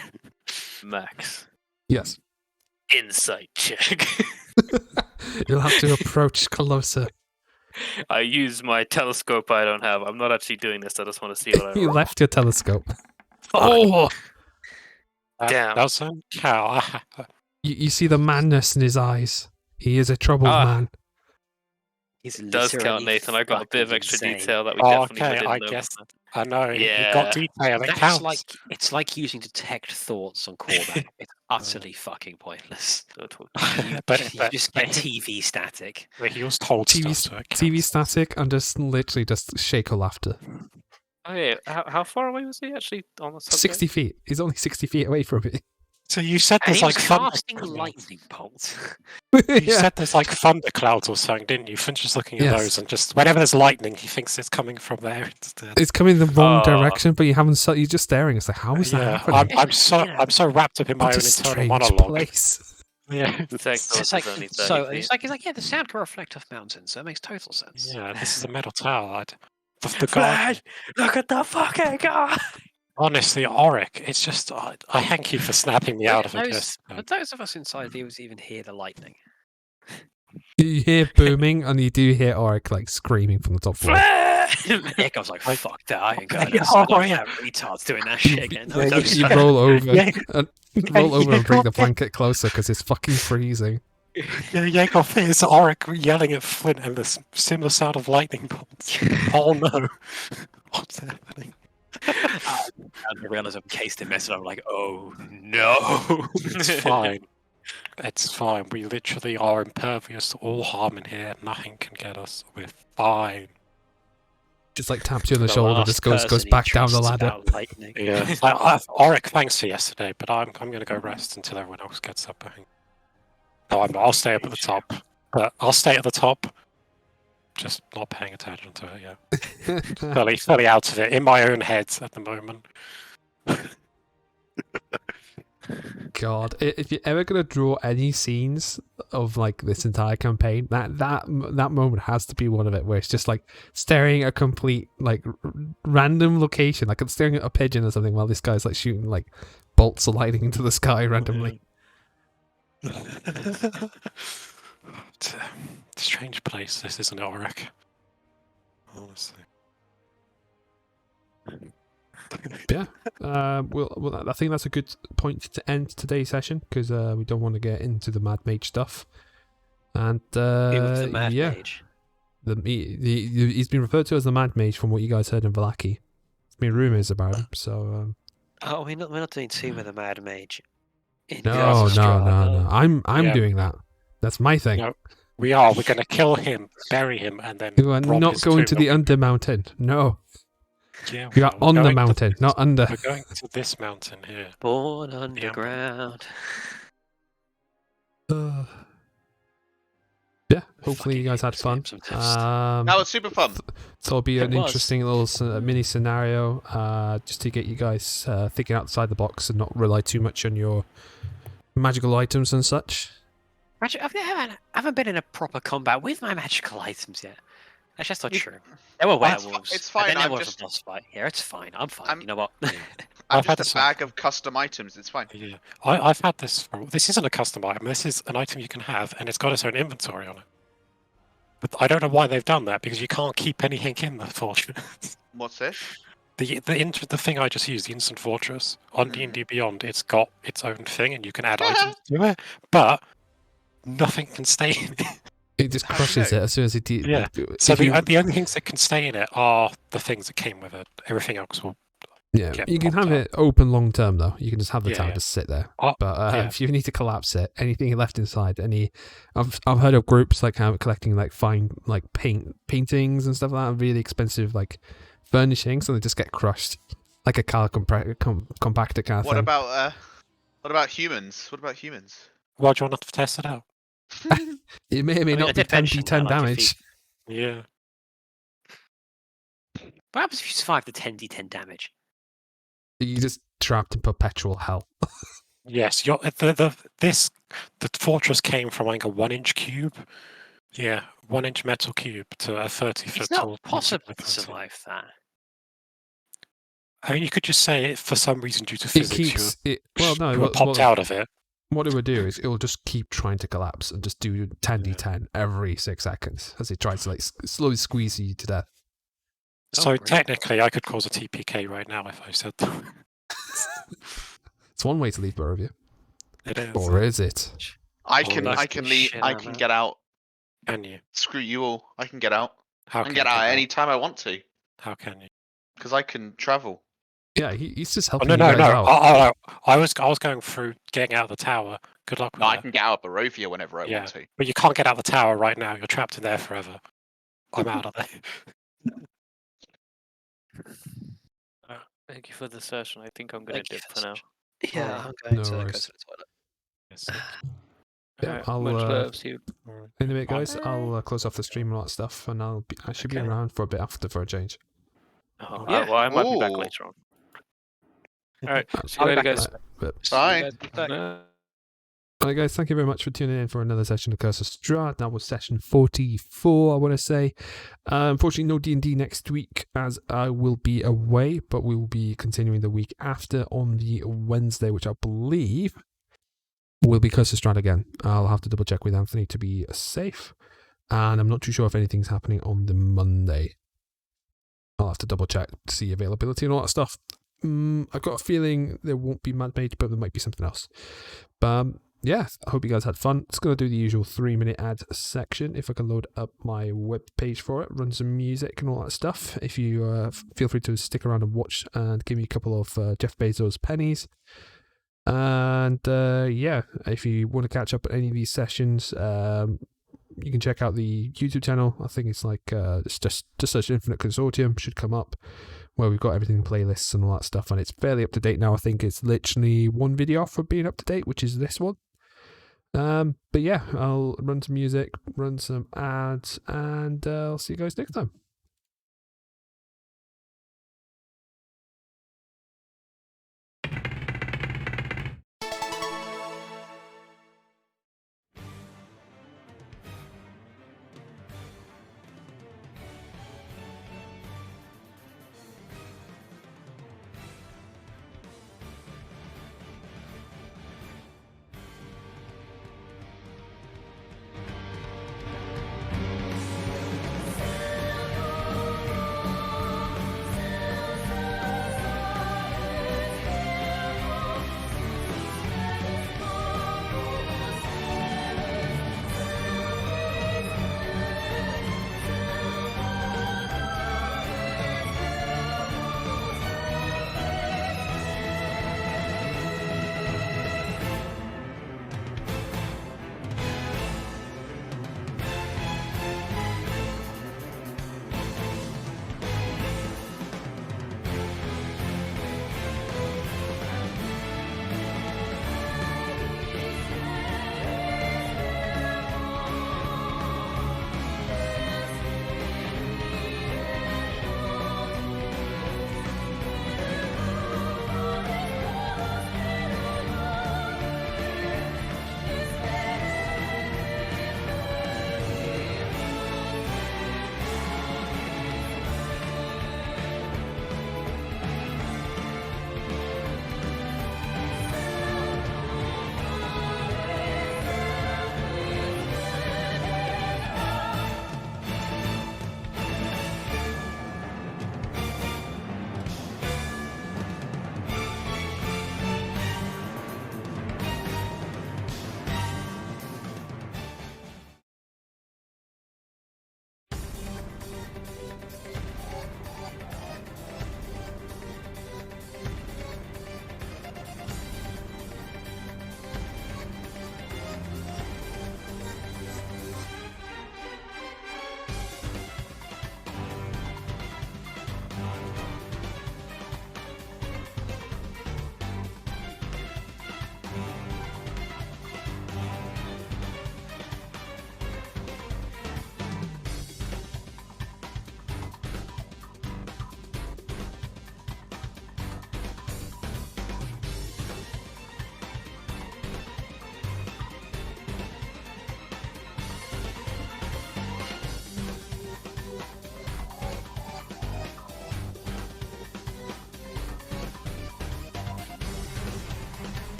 Max. Yes. Insight check. You'll have to approach closer. I use my telescope I don't have. I'm not actually doing this. I just want to see what I You roll. left your telescope. Oh! That was a cow. You see the madness in his eyes. He is a troubled Ah. man. He's Does count, literally Nathan. I got a bit of fucking extra insane. detail that we Oh, definitely okay, didn't I know. guess- I know. You Yeah. got detail. It That's counts. like it's like using detect thoughts on callback. It's utterly fucking pointless. Don't talk. You just get TV static. but he was told TV, stuff, so it TV counts. static and just literally just shake of laughter. Oh, yeah. How far away was he actually on the subject? 60 feet. He's only 60 feet away from it. So you said And there's he like was thunder. casting lightning bolts. You Yeah. said there's like thunderclouds or something, didn't you? Finn's just looking at Yes. those and just whenever there's lightning, he thinks it's coming from there instead. It's coming the wrong Oh. direction, but you haven't. You're just staring. It's like, how is that Yeah, happening? I'm so wrapped up in my What own a internal strange monologue. place. Yeah, Detect thoughts It's like is only 30 so. feet. He's like, yeah, the sound can reflect off mountains, so it makes total sense. yeah. This is a metal tower. The guy, Fred, look at the fucking guy! honestly, Auric. It's just I thank you for snapping me out of it. Yes. But those of us inside the even hear the lightning. You hear booming, and you do hear Auric like screaming from the top floor. Fred! Nick, I was like, fuck that, I ain't going Yeah, to oh, oh, yeah. retards doing that shit again. No, Yeah, don't You say- roll over, Yeah. and roll over and bring the Yeah. blanket closer because it's fucking freezing. Yeah, Yakov is Auric yelling at Flint and the similar sound of lightning bolts. Oh no, what's happening? I realize I've cased a mess and I'm like, oh no. It's fine. It's fine. We literally are impervious to all harm in here. Nothing can get us. We're fine. Just like taps you on the The shoulder, last just goes person he back down the trusts ladder. about lightning. Yeah. Auric, thanks for yesterday, but I'm going to go rest until everyone else gets up. I think. No, I'll stay up at the top. But I'll stay at the top. Just not paying attention to it yet. Fairly out of it in my own head at the moment. God, if you're ever gonna draw any scenes of like this entire campaign, that moment has to be one of it, where it's just like staring at a complete like random location, like I'm staring at a pigeon or something, while this guy's like shooting like bolts of lightning into the sky randomly. It's a strange place, this isn't it, Auric? Honestly. Yeah. Well, I think that's a good point to end today's session because we don't want to get into the Mad Mage stuff. And It was the Mad yeah, Mage. he's been referred to as the Mad Mage from what you guys heard in Vallaki. There's been rumors about him, so Oh, we're not doing two with the Mad Mage. In no, Ghost no, Strahd, no. I'm Yeah. doing that. That's my thing. No, we're going to kill him, bury him, and then We are rob not his going to tomb. the Under Mountain. No. Yeah, You are we're on the going mountain, to, not under. We're going to this mountain here. Born underground. Yeah, hopefully you Fucking guys had hate this game fun. sometimes. That was super fun. So it'll be It an was. interesting little mini scenario, just to get you guys thinking outside the box and not rely too much on your magical items and such. Actually, I haven't been in a proper combat with my magical items yet. That's just not true. There were werewolves. It's fine, And then I'm there was just- a boss fight. Yeah, it's fine. I'm fine. I'm- You know what? I'm I've had just a this bag of custom items. It's fine. Yeah, I've had this. This isn't a custom item. This is an item you can have, and it's got its own inventory on it. But I don't know why they've done that because you can't keep anything in the fortress. What's this? The thing I just used, the instant fortress on D&D Beyond, it's got its own thing, and you can add items to it, but nothing can stay in it. It just How do you crushes know? it as soon as it. Yeah. So the only things that can stay in it are the things that came with it. Everything else will. Yeah, get you can popped have out. it open long term though. You can just have the Yeah, tower yeah. just sit there. Oh, But yeah. if you need to collapse it, anything left inside, I've heard of groups like collecting like fine like paintings and stuff like that, really expensive like furnishings, and they just get crushed like a car compactor kind of What thing. about humans? What about humans? Well, do you want to test it out? It may or may I mean, I not be did mention 10d10 that, like, if damage. Yeah. What happens if you survive the 10d10 damage? You're just trapped in perpetual hell. Yes. The fortress came from like a 1-inch cube. Yeah, 1-inch metal cube to a 30-foot It's tall. not possible to 30. survive that. I mean, you could just say it for some reason due to It physics. keeps it. Well, no. you were popped out of it. What it would do is it will just keep trying to collapse and just do 10d10 every 6 seconds as it tries to like slowly squeeze you to death. So great. technically, I could cause a TPK right now if I said that. It's one way to leave Borovia. It is. Or is it? I Oh, can that's I can the leave. shit I out of can that. get out. Can you? Screw you all. I can get out. How I can get out at any time I want to How can you? because I can travel. Yeah, he's just Oh, helping no, you no, guys no. out. I was going through getting out of the tower. Good luck with No, I that. can get out of Barovia whenever I Yeah. want to. But you can't get out of the tower right now. You're trapped in there forever. I'm out of there. Thank you for the session. I think I'm gonna Thank you dip for for now. Yeah, Alright. I'm going No to go worries. to the toilet. Yes. Yeah, Alright, I'll much love to you. Alright. in a bit, Bye. guys. I'll close off the stream and all that stuff, and I should be Okay. around for a bit after for a change. Oh, Yeah. well, I might be back Ooh. later on. Alright, see I'll you be later, back guys. But Fine. Alright guys, thank you very much for tuning in for another session of Curse of Strahd. That was session 44, I want to say. Unfortunately, no D&D next week as I will be away, but we will be continuing the week after on the Wednesday, which I believe will be Curse of Strahd again. I'll have to double check with Anthony to be safe, and I'm not too sure if anything's happening on the Monday. I'll have to double check to see availability and all that stuff. I've got a feeling there won't be Mad Mage, but there might be something else. But yeah, I hope you guys had fun. It's going to do the usual 3-minute ad section. If I can load up my web page for it, run some music and all that stuff. If you feel free to stick around and watch and give me a couple of Jeff Bezos pennies. And yeah, if you want to catch up on any of these sessions, you can check out the YouTube channel. I think it's like it's just search Infinite Consortium, should come up, where we've got everything in playlists and all that stuff, and it's fairly up to date now. I think it's literally one video off from being up to date, which is this one. But yeah, I'll run some music, run some ads, and I'll see you guys next time.